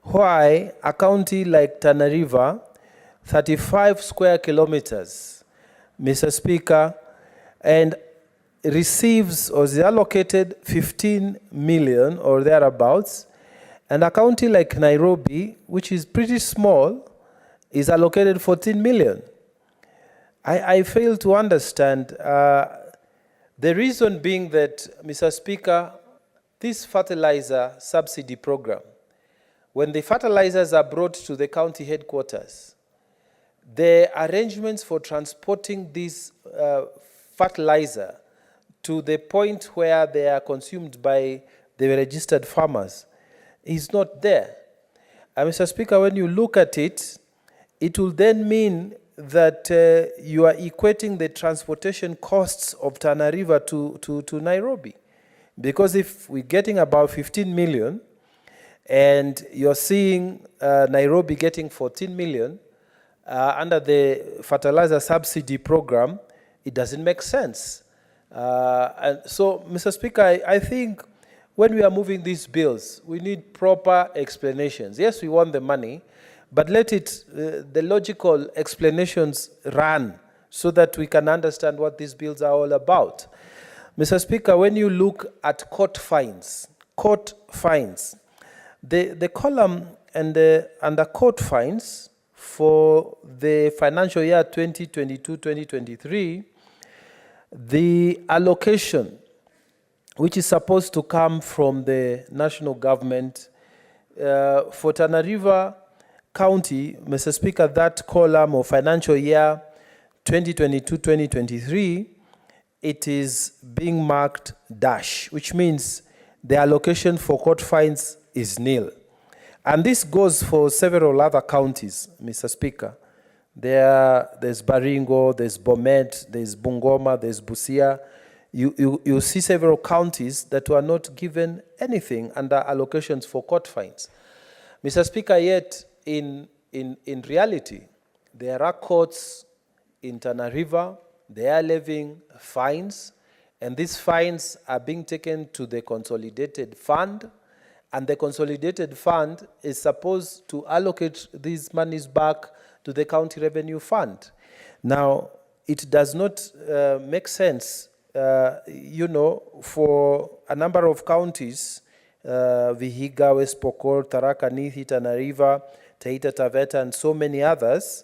why a county like Tana River, 35 square kilometers, Mr. Speaker, and receives or is allocated 15 million or thereabouts, and a county like Nairobi, which is pretty small, is allocated 14 million. I fail to understand. The reason being that, Mr. Speaker, this fertilizer subsidy program, when the fertilizers are brought to the county headquarters, the arrangements for transporting this fertilizer to the point where they are consumed by the registered farmers is not there. Mr. Speaker, when you look at it, it will then mean that you are equating the transportation costs of Tana River to Nairobi. Because if we're getting about 15 million and you're seeing Nairobi getting 14 million under the fertilizer subsidy program, it doesn't make sense. And so, Mr. Speaker, I think when we are moving these bills, we need proper explanations. Yes, we want the money, but let the logical explanations run so that we can understand what these bills are all about. Mr. Speaker, when you look at court fines, the column under court fines for the financial year 2022-2023, the allocation, which is supposed to come from the national government for Tana River County, Mr. Speaker, that column of financial year 2022-2023, it is being marked dash, which means the allocation for court fines is nil. And this goes for several other counties, Mr. Speaker. There's Baringo, there's Bomet, there's Bungoma, there's Busia. You see several counties that were not given anything under allocations for court fines. Mr. Speaker, yet in reality, there are courts in Tana River, they are levying fines, and these fines are being taken to the consolidated fund, and the consolidated fund is supposed to allocate these monies back to the county revenue fund. Now, it does not make sense, for a number of counties, Vihiga, West Pokot, Tharaka Nithi, Tana River, Taita Taveta, and so many others,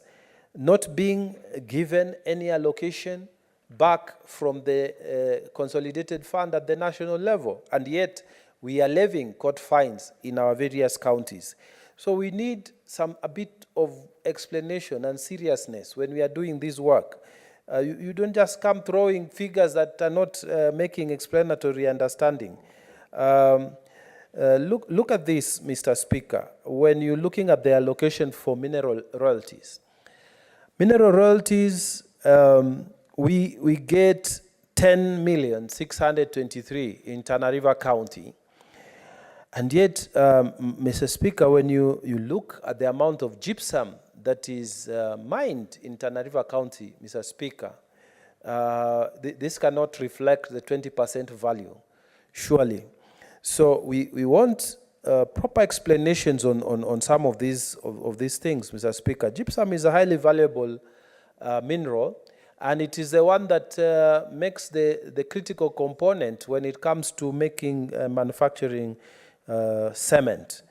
not being given any allocation back from the consolidated fund at the national level. And yet, we are levying court fines in our various counties. So we need a bit of explanation and seriousness when we are doing this work. You don't just come throwing figures that are not making explanatory understanding. Look at this, Mr. Speaker, when you're looking at the allocation for mineral royalties. Mineral royalties, we get 10,623,000 in Tana River County. And yet, Mr. Speaker, when you look at the amount of gypsum that is mined in Tana River County, Mr. Speaker, this cannot reflect the 20% value, surely. So we want proper explanations on some of these things, Mr. Speaker. Gypsum is a highly valuable mineral, and it is the one that makes the critical component when it comes to making manufacturing cement.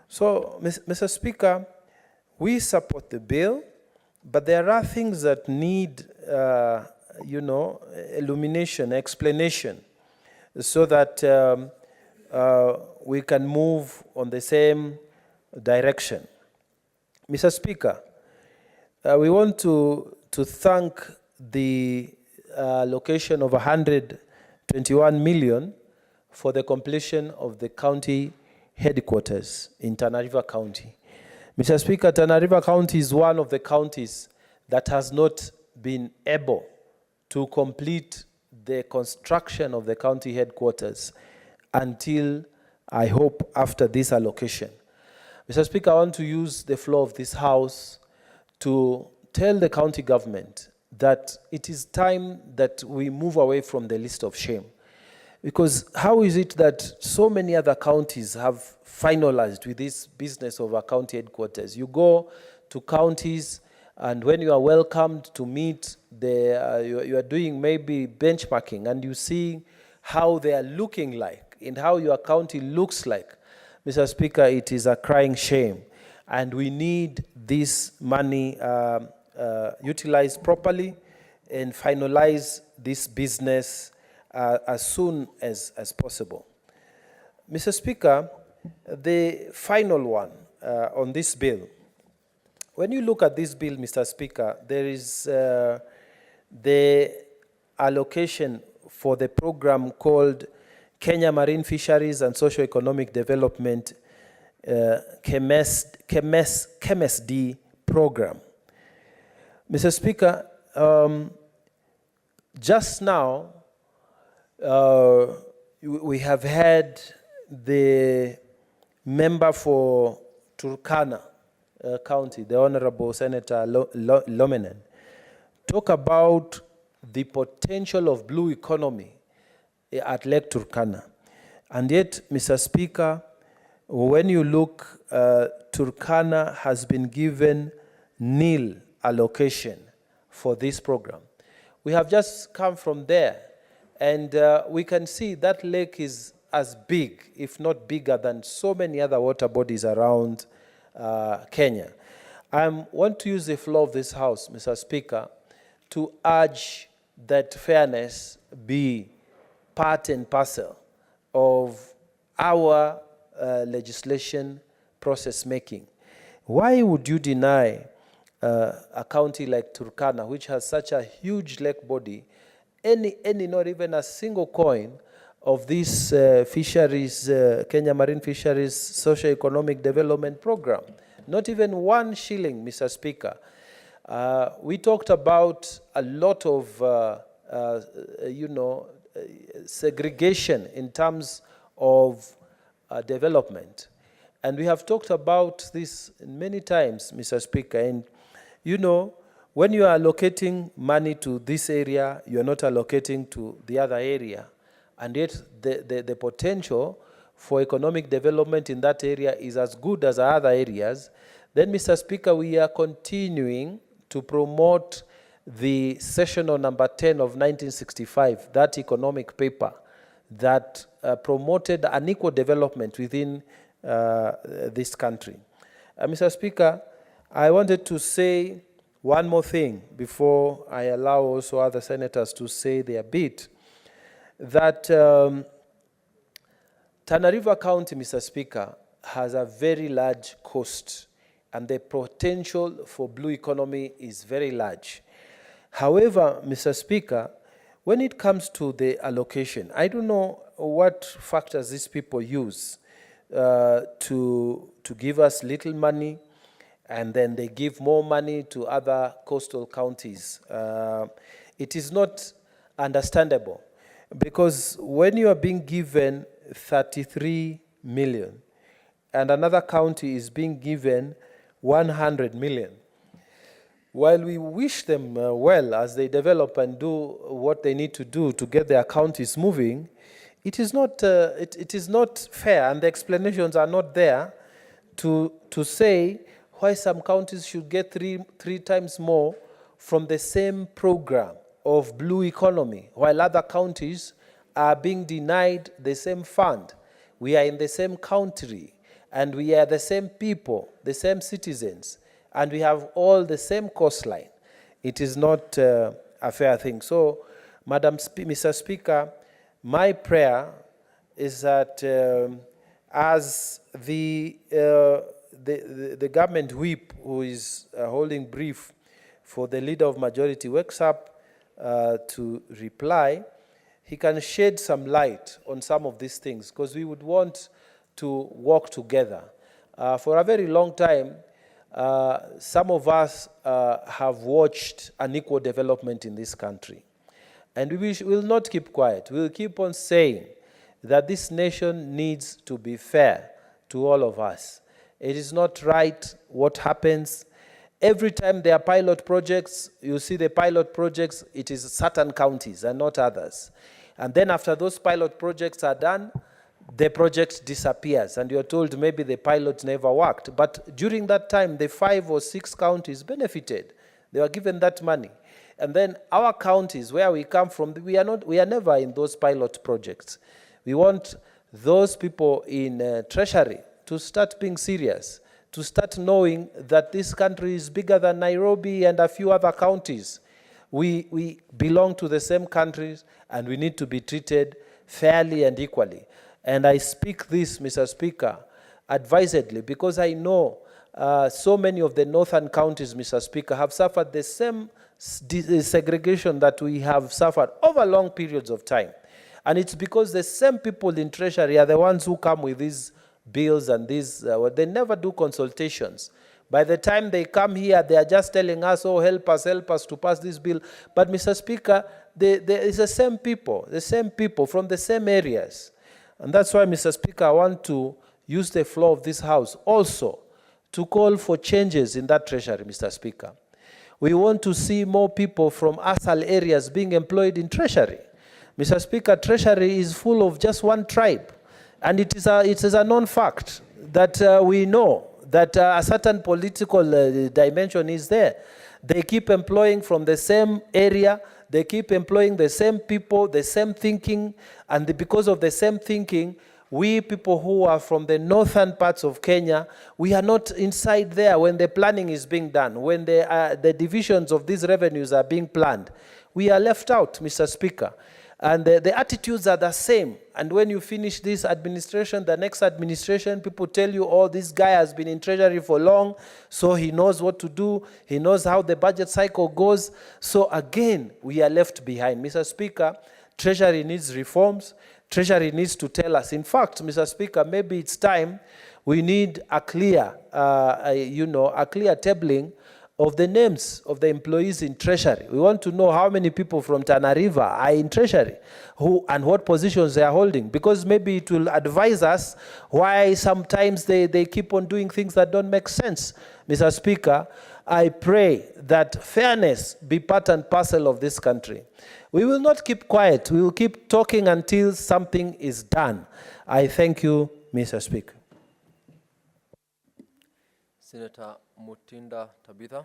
So, Mr. Speaker, we support the bill, but there are things that need, illumination, explanation, so that we can move on the same direction. Mr. Speaker, we want to thank the allocation of 121 million for the completion of the county headquarters in Tana River County. Mr. Speaker, Tana River County is one of the counties that has not been able to complete the construction of the county headquarters until, I hope, after this allocation. Mr. Speaker, I want to use the floor of this House to tell the county government that it is time that we move away from the list of shame. Because how is it that so many other counties have finalized with this business of a county headquarters? You go to counties And when you are welcomed to meet, you are doing maybe benchmarking, and you see how they are looking like and how your county looks like. Mr. Speaker, it is a crying shame. And we need this money utilized properly and finalize this business as soon as possible. Mr. Speaker, the final one on this bill. When you look at this bill, Mr. Speaker, there is the allocation for the program called Kenya Marine Fisheries and Socio-Economic Development KMSD program. Mr. Speaker, just now we have had the member for Turkana County, the Honorable Senator Lomenen, talk about the potential of blue economy at Lake Turkana. And yet, Mr. Speaker, when you look, Turkana has been given nil allocation for this program. We have just come from there, and we can see that lake is as big, if not bigger, than so many other water bodies around Kenya. I want to use the floor of this House, Mr. Speaker, to urge that fairness be part and parcel of our legislation process making. Why would you deny a county like Turkana, which has such a huge lake body, any not even a single coin of this fisheries, Kenya Marine Fisheries Socio-Economic Development Program? Not even 1 shilling, Mr. Speaker. We talked about a lot of, segregation in terms of development. And we have talked about this many times, Mr. Speaker. And, when you are allocating money to this area, you are not allocating to the other area. And yet the potential for economic development in that area is as good as other areas. Then, Mr. Speaker, we are continuing to promote the sessional number 10 of 1965, that economic paper that promoted unequal development within this country. Mr. Speaker, I wanted to say one more thing before I allow also other senators to say their bit, that Tana River County, Mr. Speaker, has a very large coast, and the potential for blue economy is very large. However, Mr. Speaker, when it comes to the allocation, I don't know what factors these people use to give us little money, and then they give more money to other coastal counties. It is not understandable, because when you are being given 33 million and another county is being given 100 million, while we wish them well as they develop and do what they need to do to get their counties moving, it is not fair, and the explanations are not there to say why some counties should get three times more from the same program of blue economy, while other counties are being denied the same fund. We are in the same country, and we are the same people, the same citizens, and we have all the same coastline. It is not a fair thing. So, Mr. Speaker, my prayer is that as the government whip, who is holding brief for the leader of majority, wakes up to reply, he can shed some light on some of these things, because we would want to work together. For a very long time, some of us have watched unequal development in this country. And we will not keep quiet. We will keep on saying that this nation needs to be fair to all of us. It is not right what happens. Every time there are pilot projects, you see the pilot projects, it is certain counties and not others. And then after those pilot projects are done, the project disappears, and you're told maybe the pilot never worked. But during that time, the 5 or 6 counties benefited They were given that money. And then our counties, where we come from, we are never in those pilot projects. We want those people in Treasury to start being serious, to start knowing that this country is bigger than Nairobi and a few other counties. We belong to the same countries, and we need to be treated fairly and equally. And I speak this, Mr. Speaker, advisedly, because I know so many of the northern counties, Mr. Speaker, have suffered the same segregation that we have suffered over long periods of time. And it's because the same people in Treasury are the ones who come with these bills and these, they never do consultations. By the time they come here, they are just telling us, oh, help us to pass this bill. But Mr. Speaker, it's the same people from the same areas. And that's why, Mr. Speaker, I want to use the floor of this House also to call for changes in that Treasury, Mr. Speaker. We want to see more people from ASAL areas being employed in Treasury. Mr. Speaker, Treasury is full of just one tribe. And it is a known fact that we know that a certain political dimension is there. They keep employing from the same area, they keep employing the same people, the same thinking, and because of the same thinking, we people who are from the northern parts of Kenya, we are not inside there when the planning is being done, when the divisions of these revenues are being planned. We are left out, Mr. Speaker. And the attitudes are the same. And when you finish this administration, the next administration, people tell you, oh, this guy has been in Treasury for long, so he knows what to do. He knows how the budget cycle goes. So again, we are left behind. Mr. Speaker, Treasury needs reforms. Treasury needs to tell us. In fact, Mr. Speaker, maybe it's time we need a clear, a clear tabling of the names of the employees in Treasury. We want to know how many people from Tana River are in Treasury, who and what positions they are holding, because maybe it will advise us why sometimes they keep on doing things that don't make sense. Mr. Speaker, I pray that fairness be part and parcel of this country. We will not keep quiet. We will keep talking until something is done. I thank you, Mr. Speaker. Senator Mutinda Tabitha.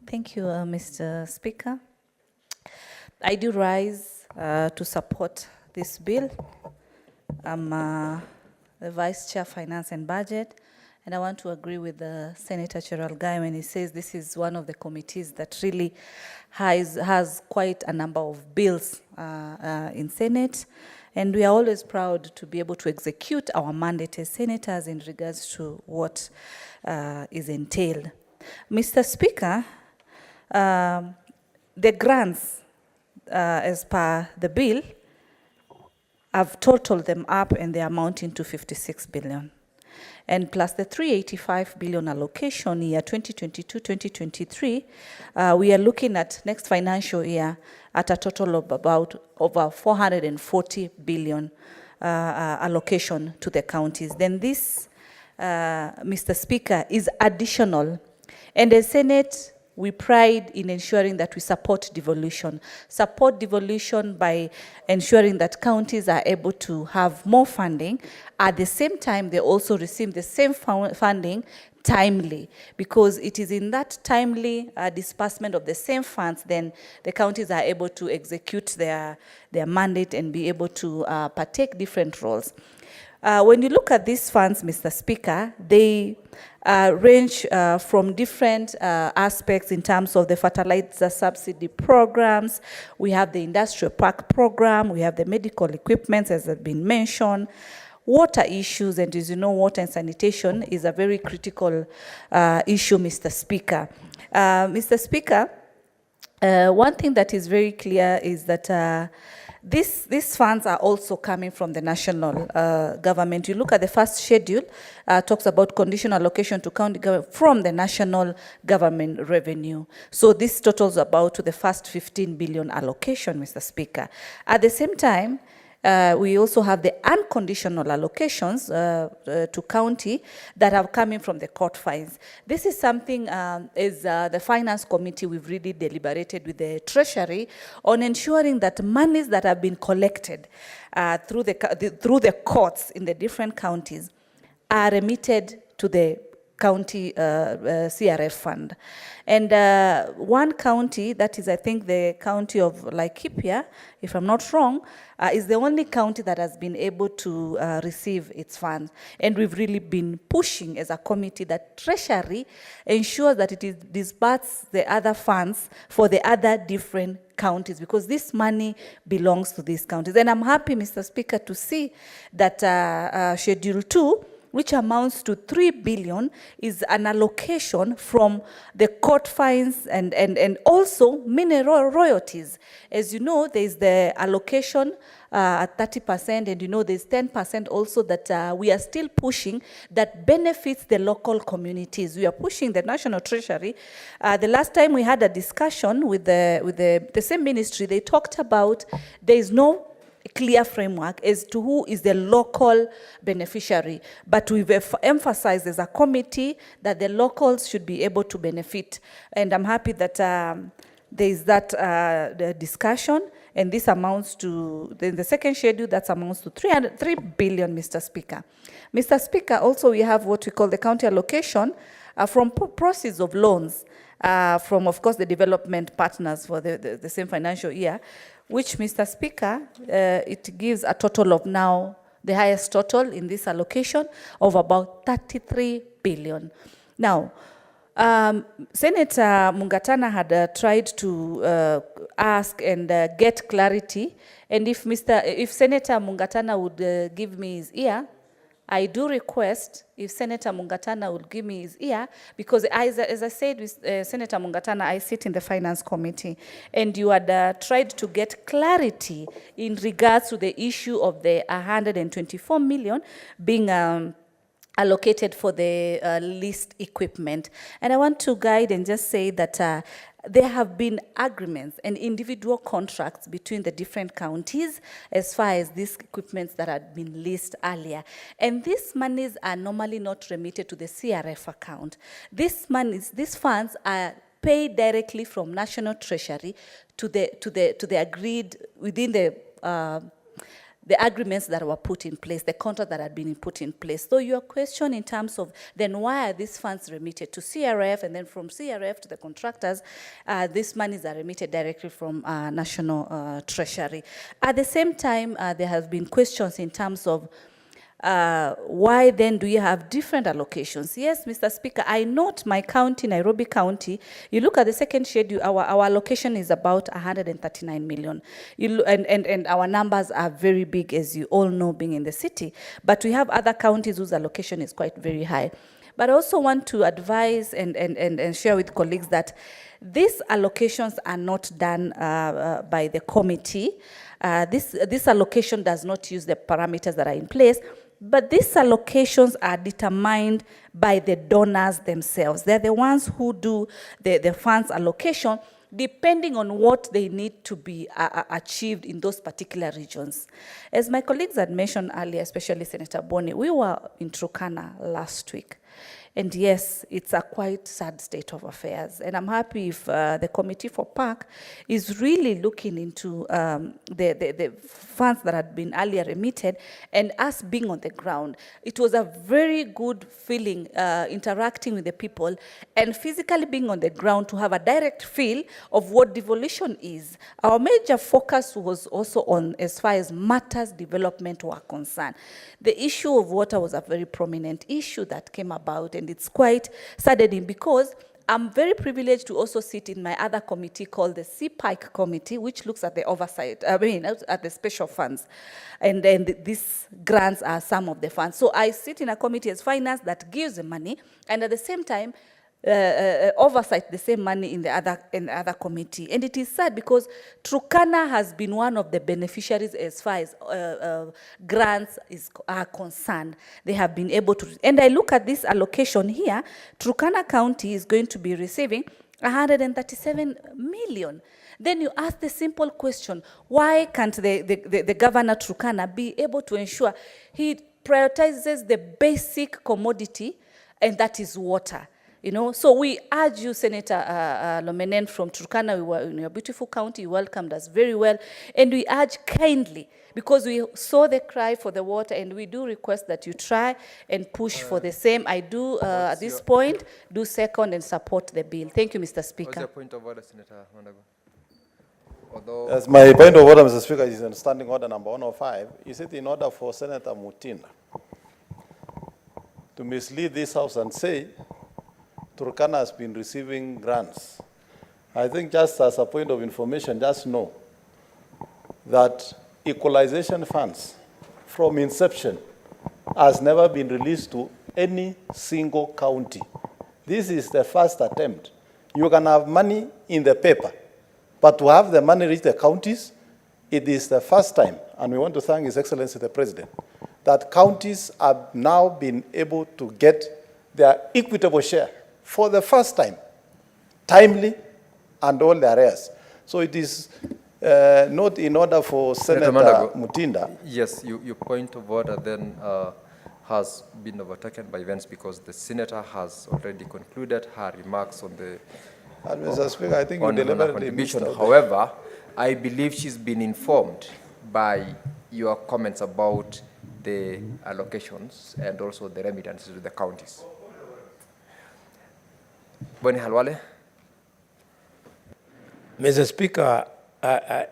Thank you, Mr. Speaker. I do rise to support this bill. I'm the Vice Chair, Finance and Budget, and I want to agree with Senator Cherargei when he says this is one of the committees that really has quite a number of bills in Senate. And we are always proud to be able to execute our mandate as senators in regards to what is entailed. Mr. Speaker, the grants, as per the bill, I've totaled them up and they're amounting to 56 billion. And plus the 385 billion allocation year 2022-2023, we are looking at next financial year at a total of about over 440 billion allocation to the counties. Then this, Mr. Speaker, is additional. And the Senate, we pride in ensuring that we support devolution. Support devolution by ensuring that counties are able to have more funding. At the same time, they also receive the same funding timely, because it is in that timely disbursement of the same funds, then the counties are able to execute their mandate and be able to partake different roles. When you look at these funds, Mr. Speaker, they range from different aspects in terms of the fertilizer subsidy programs. We have the industrial park program. We have the medical equipment, as has been mentioned. Water issues, and as you know, water and sanitation is a very critical issue, Mr. Speaker. Mr. Speaker, one thing that is very clear is that these funds are also coming from the national government. You look at the first schedule, talks about conditional allocation to county government from the national government revenue. So this totals about to the first 15 billion allocation, Mr. Speaker. At the same time, we also have the unconditional allocations to county that are coming from the court fines. This is something, as the Finance Committee, we've really deliberated with the Treasury on ensuring that monies that have been collected through the courts in the different counties are remitted to the county CRF fund. And one county, that is I think the county of Laikipia, if I'm not wrong, is the only county that has been able to receive its funds. And we've really been pushing as a committee that Treasury ensures that it is disburses the other funds for the other different counties, because this money belongs to these counties. And I'm happy, Mr. Speaker, to see that Schedule 2, which amounts to 3 billion, is an allocation from the court fines and also mineral royalties. As you know, there is the allocation at 30%, and you know there's 10% also that we are still pushing that benefits the local communities. We are pushing the National Treasury. The last time we had a discussion with the same ministry, they talked about there is no clear framework as to who is the local beneficiary. But we've emphasized as a committee that the locals should be able to benefit. And I'm happy that there is that the discussion, and this amounts to, in the second schedule, that amounts to 3 billion, Mr. Speaker. Mr. Speaker, also we have what we call the county allocation from proceeds of loans from, of course, the development partners for the same financial year, which, Mr. Speaker, it gives a total of now, the highest total in this allocation of about 33 billion. Now, Senator Mungatana had tried to ask and get clarity, and if Senator Mungatana would give me his ear, I do request if Senator Mungatana would give me his ear, because as I said with Senator Mungatana, I sit in the Finance Committee, and you had tried to get clarity in regards to the issue of the 124 million being allocated for the leased equipment. And I want to guide and just say that there have been agreements and individual contracts between the different counties as far as these equipments that had been leased earlier. And these monies are normally not remitted to the CRF account. These funds are paid directly from National Treasury to the agreed within the agreements that were put in place, the contract that had been put in place. So your question in terms of then why are these funds remitted to CRF, and then from CRF to the contractors, these monies are remitted directly from National Treasury. At the same time, there have been questions in terms of why then do you have different allocations? Yes, Mr. Speaker, I note my county, Nairobi County, you look at the second schedule, our allocation is about 139 million. And our numbers are very big, as you all know, being in the city. But we have other counties whose allocation is quite very high. But I also want to advise and share with colleagues that these allocations are not done by the committee. This allocation does not use the parameters that are in place, but these allocations are determined by the donors themselves. They're the ones who do the funds allocation depending on what they need to be achieved in those particular regions. As my colleagues had mentioned earlier, especially Senator Boni, we were in Turkana last week. And yes, it's a quite sad state of affairs. And I'm happy if the Committee for Park is really looking into the funds that had been earlier remitted and us being on the ground. It was a very good feeling interacting with the people and physically being on the ground to have a direct feel of what devolution is. Our major focus was also on as far as matters development were concerned. The issue of water was a very prominent issue that came about, and it's quite saddening because I'm very privileged to also sit in my other committee called the CPIC committee, which looks at the oversight, at the special funds. And then these grants are some of the funds. So I sit in a committee as finance that gives the money, and at the same time, oversight the same money in the other committee. And it is sad because Turkana has been one of the beneficiaries as far as grants are concerned. They have been able to, and I look at this allocation here, Turkana County is going to be receiving 137 million. Then you ask the simple question, why can't the governor Turkana be able to ensure he prioritizes the basic commodity, and that is water? You know, so we urge you, Senator Lomenen from Turkana, we were in your beautiful county, you welcomed us very well, and we urge kindly, because we saw the cry for the water, and we do request that you try and push for the same. I do, at this point, do second and support the bill. Thank you, Mr. Speaker. What's your point of order, Senator Mandago? Although Yes, my point of order, Mr. Speaker, is on standing order number 105. Is it in order for Senator Mutinda to mislead this House and say Turkana has been receiving grants? I think just as a point of information, just know that equalization funds from inception has never been released to any single county. This is the first attempt. You can have money in the paper, but to have the money reach the counties, it is the first time, and we want to thank His Excellency the President, that counties have now been able to get their equitable share for the first time, timely, and all the arrears. So it is not in order for Senator Mutinda. Yes, your point of order then has been overtaken by events because the senator has already concluded her remarks on the Mr. Speaker, I think you deliberately missed out. However, I believe she's been informed by your comments about the allocations and also the remittances to the counties. Boni Halwale. Mr. Speaker, I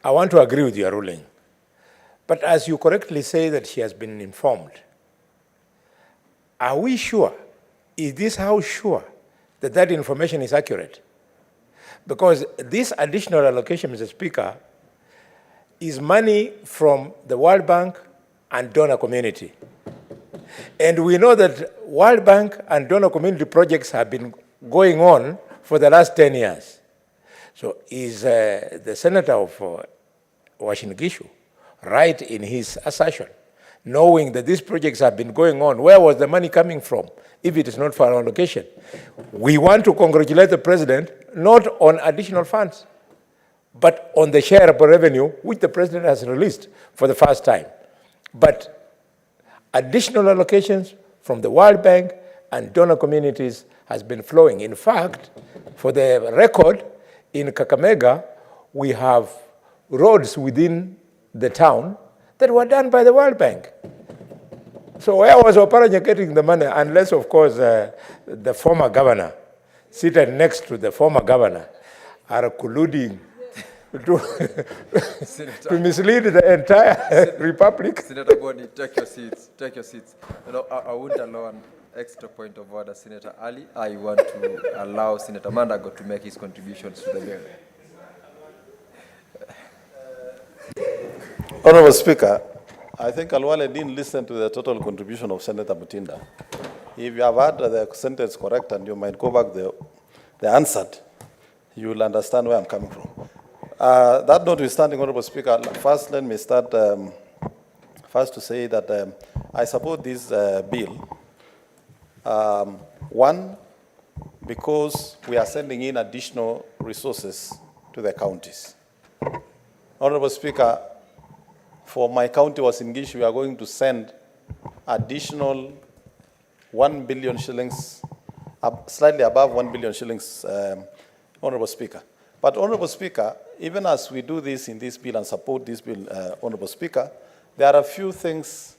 want to agree with your ruling. But as you correctly say that she has been informed, are we sure, is this House sure that that information is accurate? Because this additional allocation, Mr. Speaker, is money from the World Bank and donor community. And we know that World Bank and donor community projects have been going on for the last 10 years. So is the senator of Uasin Gishu right in his assertion, knowing that these projects have been going on? Where was the money coming from if it is not for allocation? We want to congratulate the president not on additional funds, but on the shareable revenue which the president has released for the first time. But additional allocations from the World Bank and donor communities has been flowing. In fact, for the record, in Kakamega, we have roads within the town that were done by the World Bank. So where was Oparanya getting the money? Unless, of course, the former governor, seated next to the former governor, are colluding to mislead the entire republic. Senator Boni, take your seats. Take your seats. No, I wouldn't allow an extra point of order, Senator Ali. I want to allow Senator Mandago to make his contributions to the bill. Honorable Speaker, I think Alwale didn't listen to the total contribution of Senator Mutinda. If you have heard the sentence correct and you might go back the answered, you will understand where I'm coming from. That notwithstanding, Honorable Speaker, first let me start first to say that I support this bill. One, because we are sending in additional resources to the counties. Honorable Speaker, for my county, Uasin Gishu, we are going to send additional 1 billion shillings, slightly above 1 billion shillings, Honorable Speaker. But Honorable Speaker, even as we do this in this bill and support this bill, Honorable Speaker, there are a few things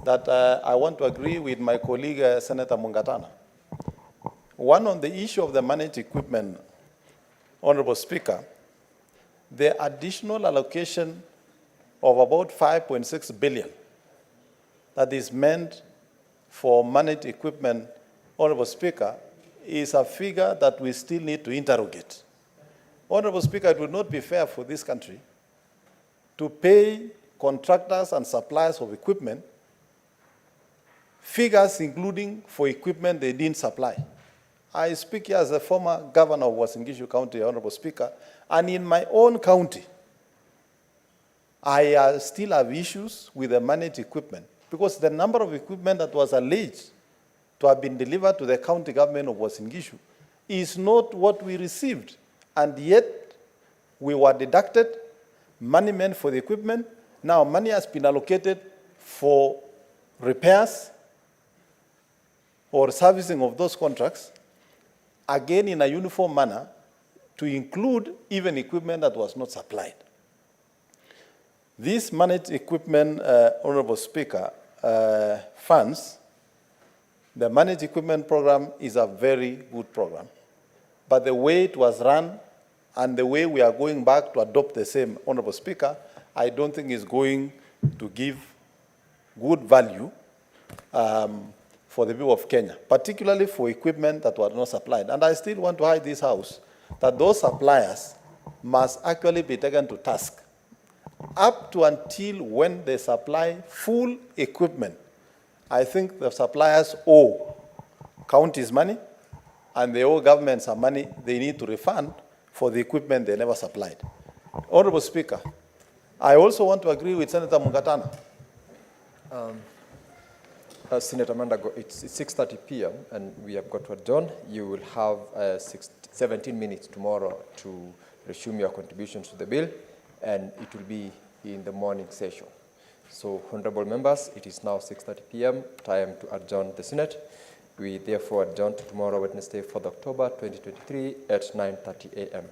that I want to agree with my colleague, Senator Mungatana. One, on the issue of the managed equipment, Honorable Speaker, the additional allocation of about 5.6 billion that is meant for managed equipment, Honorable Speaker, is a figure that we still need to interrogate. Honorable Speaker, it would not be fair for this country to pay contractors and suppliers of equipment figures including for equipment they didn't supply. I speak here as a former governor of Uasin Gishu County, Honorable Speaker, and in my own county, I still have issues with the managed equipment because the number of equipment that was alleged to have been delivered to the county government of Uasin Gishu is not what we received. And yet, we were deducted money meant for the equipment. Now, money has been allocated for repairs. or servicing of those contracts, again in a uniform manner, to include even equipment that was not supplied. This managed equipment, Honorable Speaker, funds, the managed equipment program is a very good program. But the way it was run and the way we are going back to adopt the same, Honorable Speaker, I don't think is going to give good value for the people of Kenya, particularly for equipment that was not supplied. And I still want to hide this house that those suppliers must actually be taken to task up to until when they supply full equipment. I think the suppliers owe counties money and they owe governments some money they need to refund for the equipment they never supplied. Honorable Speaker, I also want to agree with Senator Mungatana. Senator Mandago, it's 6:30 p.m. and we have got to adjourn. You will have 17 minutes tomorrow to resume your contributions to the bill, and it will be in the morning session. So, honorable members, it is now 6:30 p.m., time to adjourn the Senate. We therefore adjourn to tomorrow, Wednesday, 4th October 2023 at 9:30 a.m.